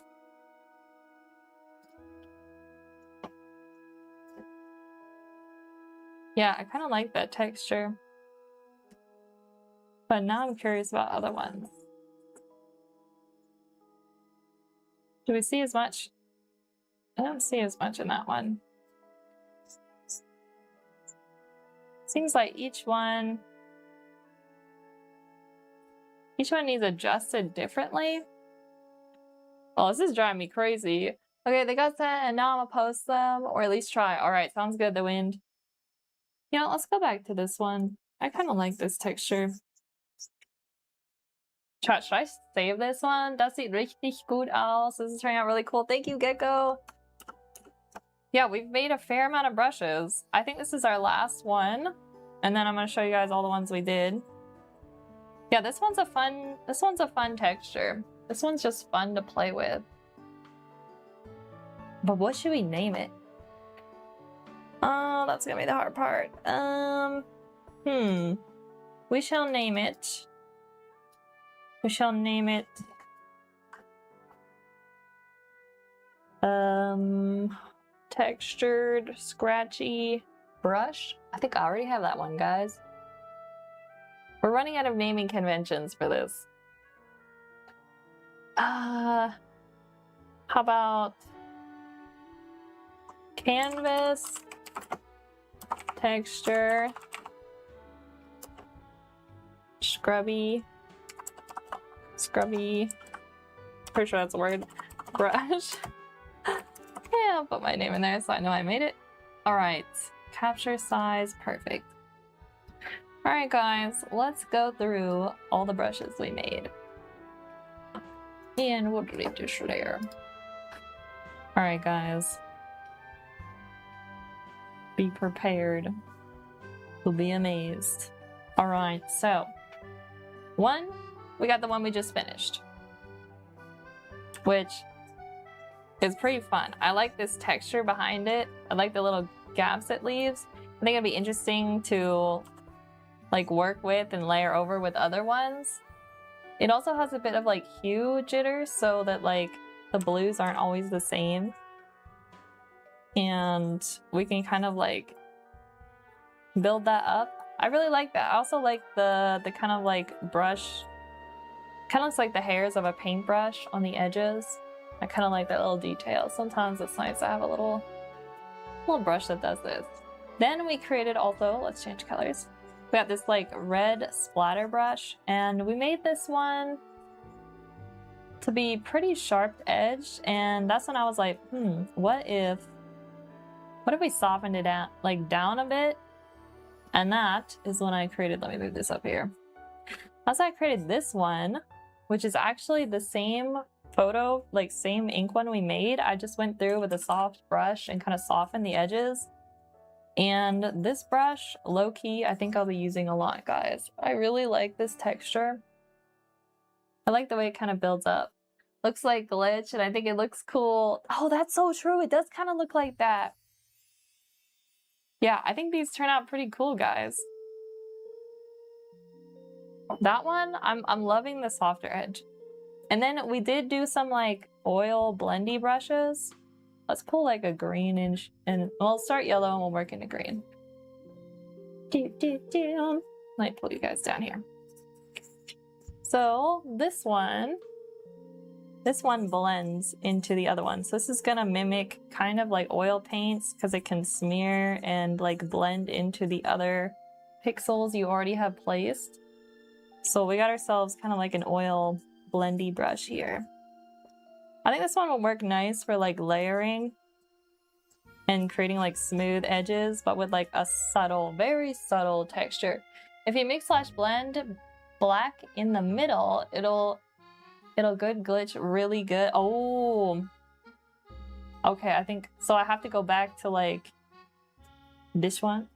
Yeah, I kind of like that texture. But now I'm curious about other ones. Do we see as much? I don't see as much in that one. Seems like each one needs adjusted differently. Oh, this is driving me crazy. Okay, they got sent and now I'm gonna post them, or at least try. All right, sounds good, the wind. You know, let's go back to this one. I kind of like this texture. Chat, should I save this one? Das sieht richtig gut aus. This is turning out really cool. Thank you, Gecko. Yeah, we've made a fair amount of brushes. I think this is our last one. And then I'm going to show you guys all the ones we did. Yeah, this one's a fun texture. This one's just fun to play with. But what should we name it? Oh, that's going to be the hard part. We shall name it. We shall name it textured scratchy brush. I think I already have that one, guys. We're running out of naming conventions for this. How about canvas texture scrubby, pretty sure that's a word, brush. Yeah, I'll put my name in there so I know I made it. All right, capture size, perfect. All right, guys, let's go through all the brushes we made. And we'll delete this layer. All right, guys. Be prepared. You'll be amazed. All right, so we got the one we just finished, which is pretty fun. I like this texture behind it. I like the little gaps it leaves. I think it'd be interesting to like work with and layer over with other ones. It also has a bit of like hue jitter so that like the blues aren't always the same. And we can kind of like build that up. I really like that. I also like the kind of like brush, kind of looks like the hairs of a paintbrush on the edges. I kind of like that little detail. Sometimes it's nice to have a little brush that does this. Then we created also, let's change colors. We got this like red splatter brush, and we made this one to be pretty sharp edged. And that's when I was like, what if we softened it out like down a bit? And that is when I created, let me move this up here. That's how I created this one, which is actually the same photo, like same ink one we made. I just went through with a soft brush and kind of softened the edges. And this brush, low-key, I think I'll be using a lot, guys. I really like this texture. I like the way it kind of builds up. Looks like glitch, and I think it looks cool. Oh, that's so true. It does kind of look like that. Yeah, I think these turn out pretty cool, guys. That one, I'm loving the softer edge. And then we did do some like oil blendy brushes. Let's pull like a greenish, and we'll start yellow and we'll work into green. Let me pull you guys down here. So this one blends into the other one. So this is gonna mimic kind of like oil paints because it can smear and like blend into the other pixels you already have placed. So we got ourselves kind of like an oil blendy brush here. I think this one will work nice for like layering and creating like smooth edges, but with like a subtle, very subtle texture. If you mix/blend black in the middle, it'll good glitch really good. Oh, okay. I think so. I have to go back to like this one.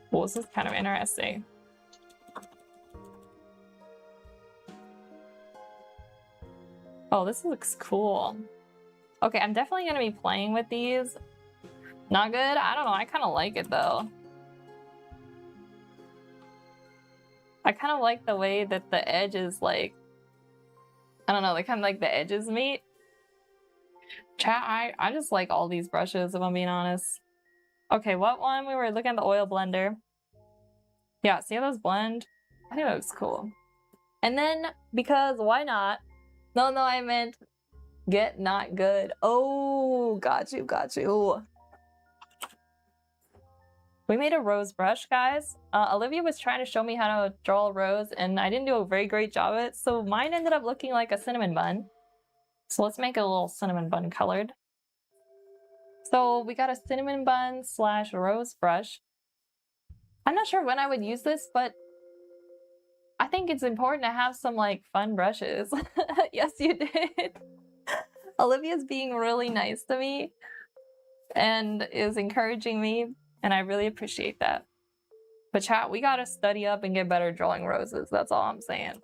Well, this is kind of interesting. Oh, this looks cool. Okay, I'm definitely gonna be playing with these. Not good? I don't know. I kind of like it though. I kind of like the way that the edges like, I don't know, they kind of like the edges meet. Chat, I just like all these brushes if I'm being honest. Okay, what one? We were looking at the oil blender. Yeah, see how those blend? I think that looks cool. And then, because why not? No, I meant get not good. Oh, got you. We made a rose brush, guys. Olivia was trying to show me how to draw a rose, and I didn't do a very great job of it, so mine ended up looking like a cinnamon bun. So let's make it a little cinnamon bun colored. So we got a cinnamon bun / rose brush. I'm not sure when I would use this, but I think it's important to have some like fun brushes. Yes, you did. Olivia's being really nice to me and is encouraging me, and I really appreciate that. But chat, we gotta study up and get better drawing roses. That's all I'm saying.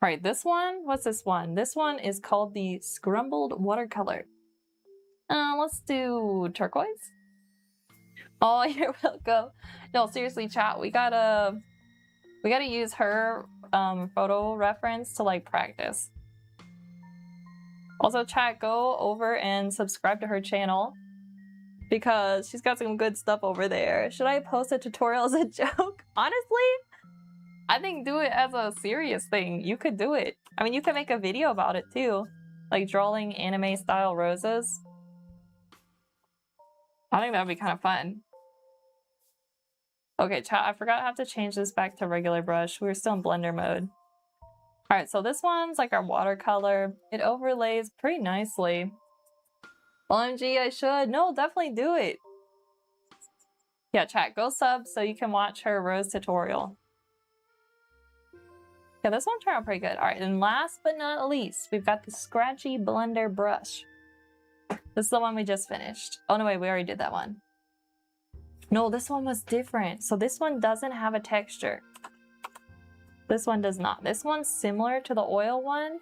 All right, this one, what's this one? This one is called the Scrumbled Watercolor. Let's do turquoise. Oh, you're welcome. No, seriously, chat, we gotta use her photo reference to like practice. Also, chat, go over and subscribe to her channel because she's got some good stuff over there. Should I post a tutorial as a joke? Honestly, I think do it as a serious thing. You could do it. I mean, you could make a video about it too, like drawing anime style roses. I think that'd be kind of fun. Okay, chat, I forgot I have to change this back to regular brush. We were still in blender mode. All right, so this one's like our watercolor. It overlays pretty nicely. OMG, I should. No, definitely do it. Yeah, chat, go sub so you can watch her rose tutorial. Yeah, this one turned out pretty good. All right, and last but not least, we've got the Scratchy Blender brush. This is the one we just finished. Oh, no, wait, we already did that one. No, this one was different. So this one doesn't have a texture. This one does not. This one's similar to the oil one,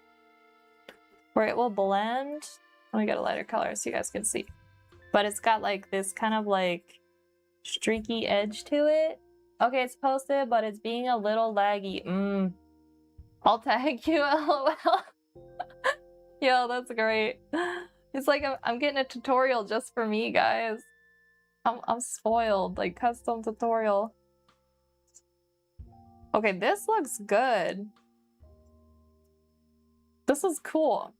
where it will blend. Let me get a lighter color so you guys can see. But it's got like this kind of like streaky edge to it. Okay, it's posted, but it's being a little laggy. I'll tag you, lol. Yo, that's great. It's like I'm getting a tutorial just for me, guys. I'm spoiled, like custom tutorial. Okay, this looks good. This is cool.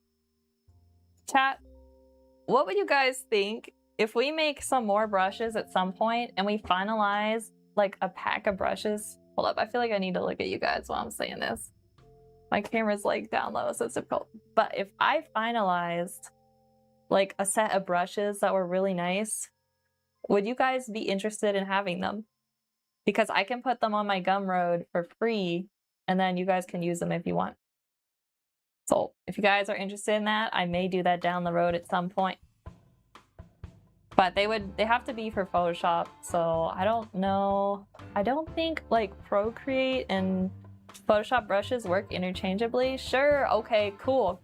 Chat, what would you guys think if we make some more brushes at some point and we finalize like a pack of brushes? Hold up, I feel like I need to look at you guys while I'm saying this. My camera's like down low, so it's difficult. But if I finalized like a set of brushes that were really nice, would you guys be interested in having them? Because I can put them on my Gumroad for free, and then you guys can use them if you want. So if you guys are interested in that, I may do that down the road at some point. But they have to be for Photoshop, so I don't know. I don't think like Procreate and Photoshop brushes work interchangeably. Sure, okay, cool.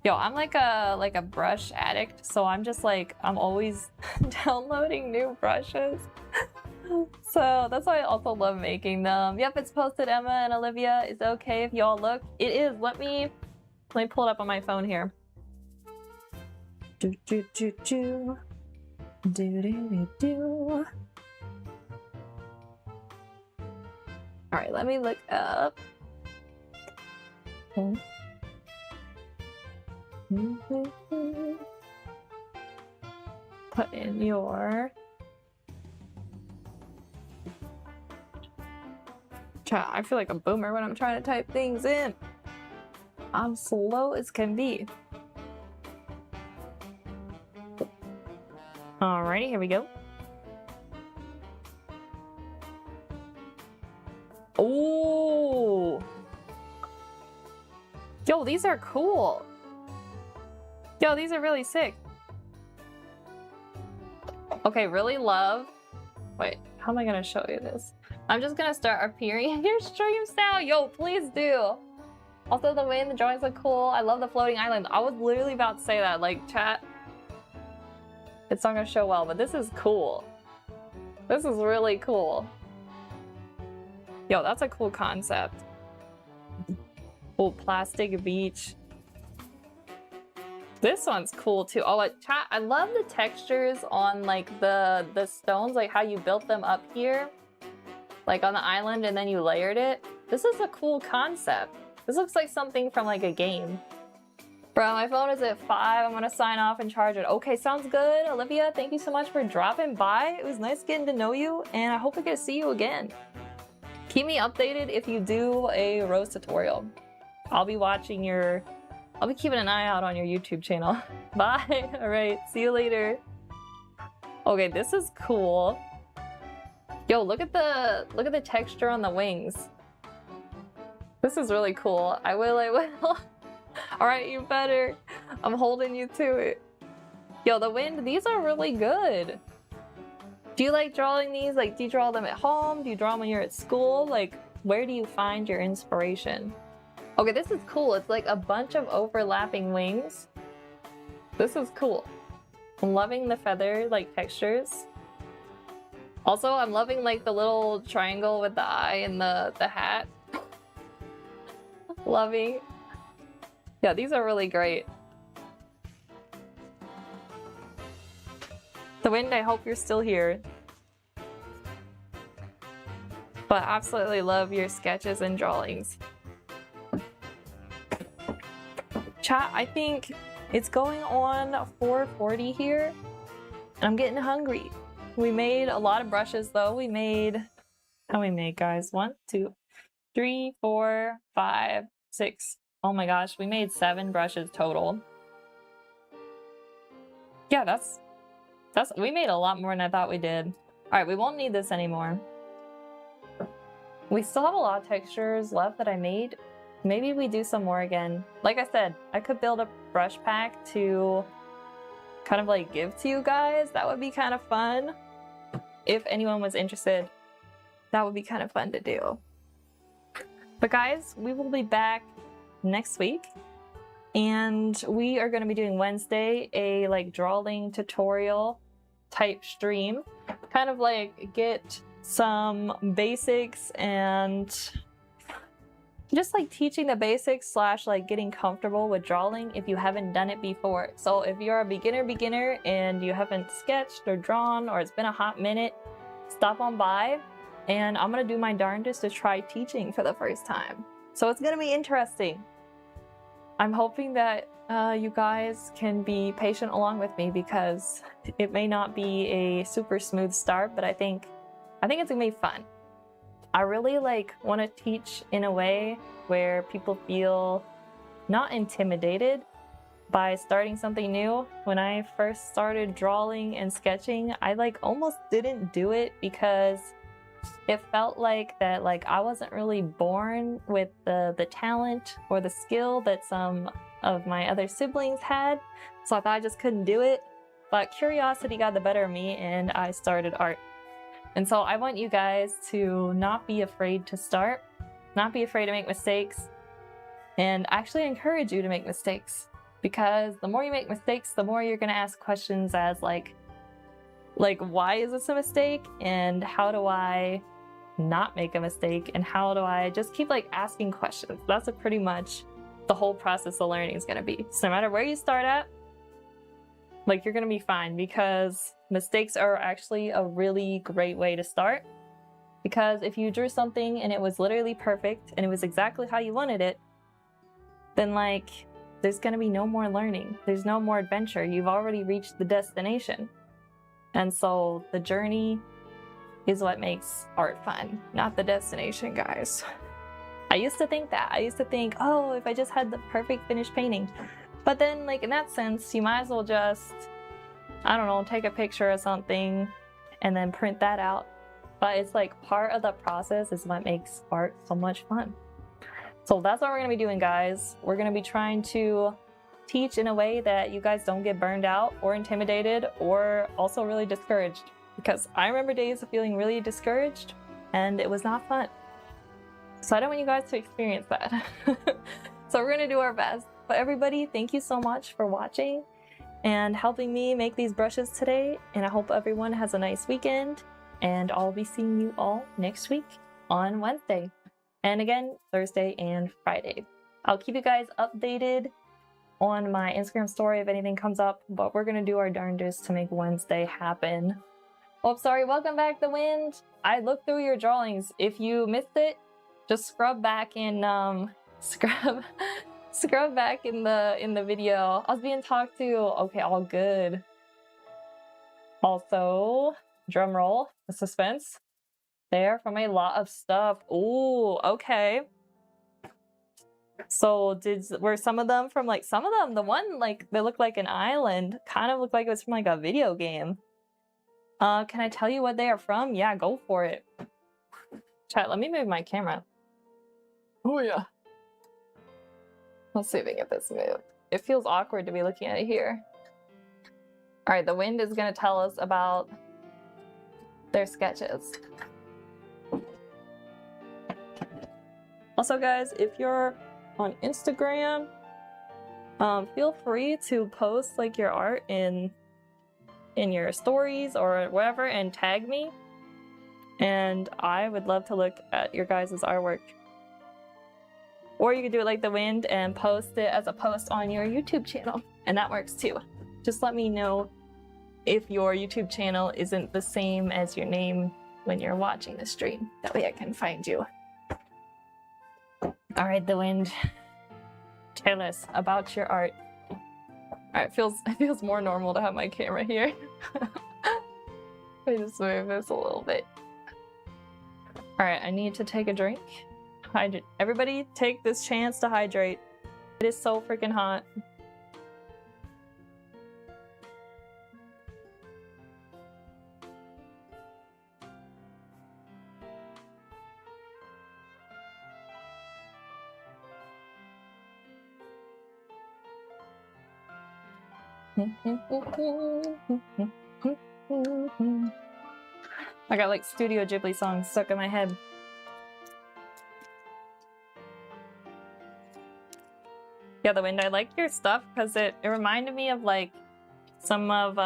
Yo, I'm like a brush addict, so I'm just like, I'm always downloading new brushes. So that's why I also love making them. Yep, it's posted, Emma and Olivia. It's okay if y'all look. It is. Let me pull it up on my phone here. Do do do do. Do do do do. All right, let me look up. Put in your chat. I feel like a boomer when I'm trying to type things in. I'm slow as can be. Alrighty, here we go. Oh, yo, these are cool. Yo, these are really sick. Okay, really love. Wait, how am I gonna show you this? I'm just gonna start appearing in your streams now. Yo, please do. Also, the way the drawings look cool. I love the floating island. I was literally about to say that, like, chat. It's not gonna show well, but this is cool. This is really cool. Yo, that's a cool concept. Oh, plastic beach. This one's cool too. Oh, chat, I love the textures on like the stones, like how you built them up here, like on the island, and then you layered it. This is a cool concept. This looks like something from like a game. Bro, my phone is at 5. I'm gonna sign off and charge it. Okay, sounds good. Olivia, thank you so much for dropping by. It was nice getting to know you, and I hope I get to see you again. Keep me updated if you do a rose tutorial. I'll be watching I'll be keeping an eye out on your YouTube channel. Bye. All right, see you later. Okay, this is cool. Yo, look at the texture on the wings. This is really cool. I will. All right, you better. I'm holding you to it. Yo, the wind, these are really good. Do you like drawing these? Like, do you draw them at home? Do you draw them when you're at school? Like, where do you find your inspiration? Okay, this is cool. It's like a bunch of overlapping wings. This is cool. I'm loving the feather, like, textures. Also, I'm loving, like, the little triangle with the eye and the hat. Loving. Yeah, these are really great. The wind, I hope you're still here. But absolutely love your sketches and drawings. Chat, I think it's going on 4:40 here. And I'm getting hungry. We made a lot of brushes though. We made, how many made, guys? 1, 2, 3, 4, 5, 6. Oh my gosh, we made 7 brushes total. Yeah, we made a lot more than I thought we did. All right, we won't need this anymore. We still have a lot of textures left that I made. Maybe we do some more again. Like I said, I could build a brush pack to kind of like give to you guys. That would be kind of fun. If anyone was interested, that would be kind of fun to do. But guys, we will be back next week. And we are going to be doing Wednesday a like drawing tutorial type stream. Kind of like get some basics and just like teaching the basics / like getting comfortable with drawing if you haven't done it before. So if you're a beginner and you haven't sketched or drawn or it's been a hot minute, stop on by and I'm gonna do my darndest to try teaching for the first time. So it's gonna be interesting. I'm hoping that you guys can be patient along with me because it may not be a super smooth start, but I think it's gonna be fun. I really like want to teach in a way where people feel not intimidated by starting something new. When I first started drawing and sketching, I like almost didn't do it because it felt like that like I wasn't really born with the talent or the skill that some of my other siblings had, so I thought I just couldn't do it. But curiosity got the better of me and I started art. And so I want you guys to not be afraid to start, not be afraid to make mistakes, and actually encourage you to make mistakes. Because the more you make mistakes, the more you're gonna ask questions as like why is this a mistake? And how do I not make a mistake? And how do I just keep like asking questions? That's pretty much the whole process of learning is gonna be. So no matter where you start at, like you're gonna be fine, because mistakes are actually a really great way to start. Because if you drew something and it was literally perfect and it was exactly how you wanted it, then like there's gonna be no more learning. There's no more adventure. You've already reached the destination. And so the journey is what makes art fun, not the destination, guys. I used to think that. I used to think, oh, if I just had the perfect finished painting. But then, like, in that sense, you might as well just, I don't know, take a picture of something and then print that out. But it's like part of the process is what makes art so much fun. So that's what we're gonna be doing, guys. We're gonna be trying to teach in a way that you guys don't get burned out or intimidated or also really discouraged. Because I remember days of feeling really discouraged and it was not fun. So I don't want you guys to experience that. So we're gonna do our best. But everybody, thank you so much for watching and helping me make these brushes today. And I hope everyone has a nice weekend. And I'll be seeing you all next week on Wednesday. And again, Thursday and Friday. I'll keep you guys updated on my Instagram story if anything comes up. But we're going to do our darndest to make Wednesday happen. Oh, sorry. Welcome back, The Wind. I looked through your drawings. If you missed it, just scrub back in... Scrub back in the video. I was being talked to. Okay, all good. Also, drum roll, the suspense there from a lot of stuff. Ooh, okay. So were some of them from like the one like they looked like an island kind of looked like it was from like a video game. Can I tell you what they are from? Yeah, go for it. Chat, let me move my camera. Oh yeah. Let's see if we can get this moved. It feels awkward to be looking at it here. All right, The Wind is gonna tell us about their sketches. Also, guys, if you're on Instagram, feel free to post like your art in your stories or whatever and tag me. And I would love to look at your guys' artwork. Or you could do it like The Wind and post it as a post on your YouTube channel. And that works too. Just let me know if your YouTube channel isn't the same as your name when you're watching the stream. That way I can find you. All right, The Wind. Tell us about your art. All right, it feels more normal to have my camera here. Let me just move this a little bit. All right, I need to take a drink. Hydrate. Everybody take this chance to hydrate. It is so freaking hot. I got like Studio Ghibli songs stuck in my head. Yeah, The Wind, I like your stuff because it reminded me of like some of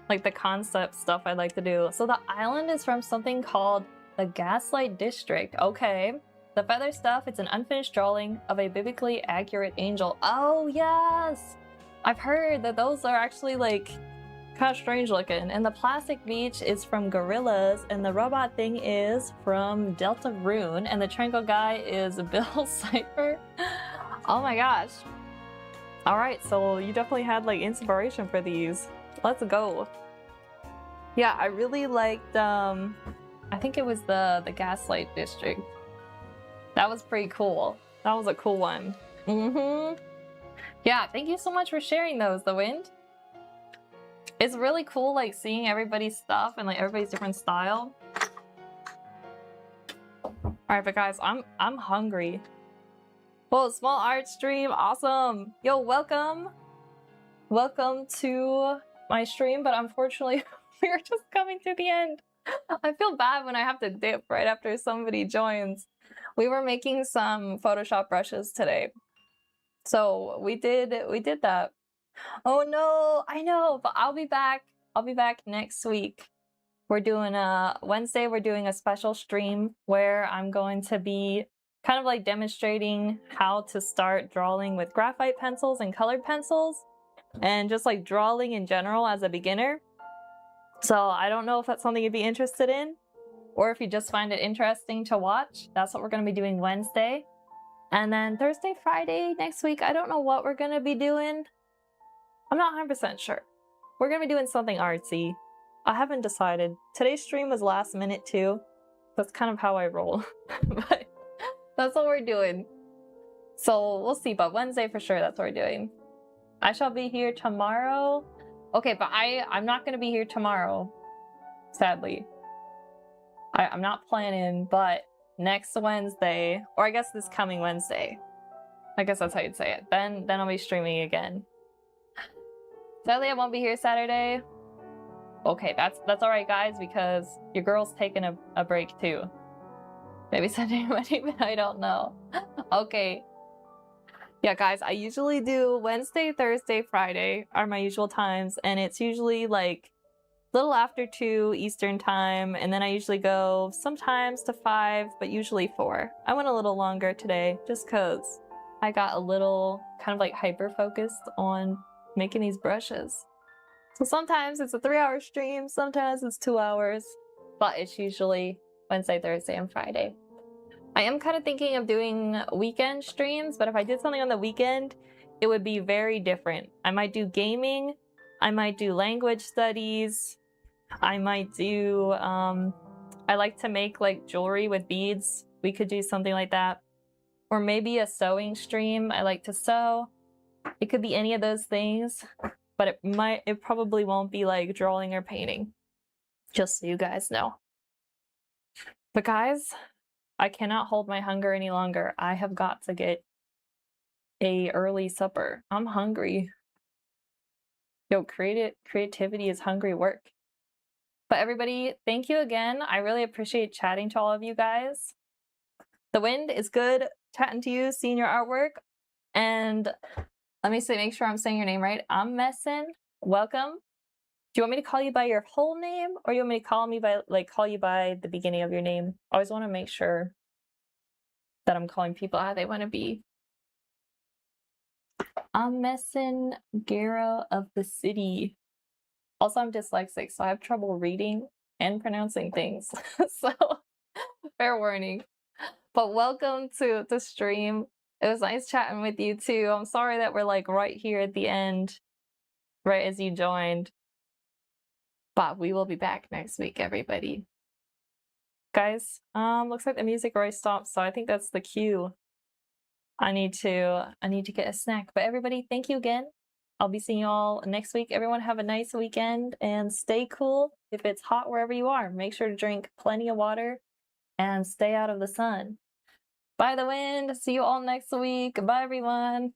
like the concept stuff I like to do. So the island is from something called the Gaslight District. Okay. The feather stuff, it's an unfinished drawing of a biblically accurate angel. Oh yes! I've heard that those are actually like kind of strange looking. And the plastic beach is from Gorillas, and the robot thing is from Delta Rune, and the triangle guy is Bill Cipher. Oh my gosh. All right, so you definitely had like inspiration for these. Let's go. Yeah, I really liked, I think it was the Gaslight District. That was pretty cool. That was a cool one. Yeah, thank you so much for sharing those, The Wind. It's really cool like seeing everybody's stuff and like everybody's different style. All right, but guys, I'm hungry. Whoa, small art stream, awesome. Yo, welcome. Welcome to my stream, but unfortunately, we're just coming to the end. I feel bad when I have to dip right after somebody joins. We were making some Photoshop brushes today. So we did that. Oh no, I know, but I'll be back. I'll be back next week. We're doing Wednesday, we're doing a special stream where I'm going to be kind of like demonstrating how to start drawing with graphite pencils and colored pencils and just like drawing in general as a beginner. So I don't know if that's something you'd be interested in or if you just find it interesting to watch. That's what we're going to be doing Wednesday. And then Thursday, Friday next week, I don't know what we're going to be doing. I'm not 100% sure. We're going to be doing something artsy. I haven't decided. Today's stream was last minute too. That's kind of how I roll. But that's what we're doing. So we'll see, but Wednesday for sure, that's what we're doing. I shall be here tomorrow. Okay, but I'm not going to be here tomorrow, sadly. I'm not planning, but next Wednesday, or I guess this coming Wednesday. I guess that's how you'd say it. Then I'll be streaming again. Sadly, I won't be here Saturday. Okay, that's all right, guys, because your girl's taking a break too. Maybe Sunday Monday, but I don't know. Okay. Yeah, guys, I usually do Wednesday, Thursday, Friday are my usual times, and it's usually like a little after 2 Eastern time, and then I usually go sometimes to 5, but usually 4. I went a little longer today just because I got a little kind of like hyper-focused on making these brushes. So sometimes it's a 3-hour stream, sometimes it's 2 hours, but it's usually Wednesday, Thursday, and Friday. I am kind of thinking of doing weekend streams, but if I did something on the weekend, it would be very different. I might do gaming, I might do language studies, I might do, I like to make like jewelry with beads. We could do something like that. Or maybe a sewing stream. I like to sew. It could be any of those things. But it probably won't be like drawing or painting. Just so you guys know. But guys, I cannot hold my hunger any longer. I have got to get a early supper. I'm hungry. Yo, creativity is hungry work. But everybody, thank you again. I really appreciate chatting to all of you guys. The Wind is good chatting to you, seeing your artwork. And let me make sure I'm saying your name right. I'm Messin. Welcome. Do you want me to call you by your whole name, or you want me to call you by the beginning of your name? I always want to make sure that I'm calling people how they want to be. I'm Messin Guerra of the city. Also, I'm dyslexic, so I have trouble reading and pronouncing things. So, fair warning. But welcome to the stream. It was nice chatting with you too. I'm sorry that we're like right here at the end, right as you joined. But we will be back next week, everybody. Guys, looks like the music already stopped, so I think that's the cue. I need to get a snack. But everybody, thank you again. I'll be seeing you all next week. Everyone have a nice weekend and stay cool. If it's hot wherever you are, make sure to drink plenty of water and stay out of the sun. Bye, The Wind. See you all next week. Bye, everyone.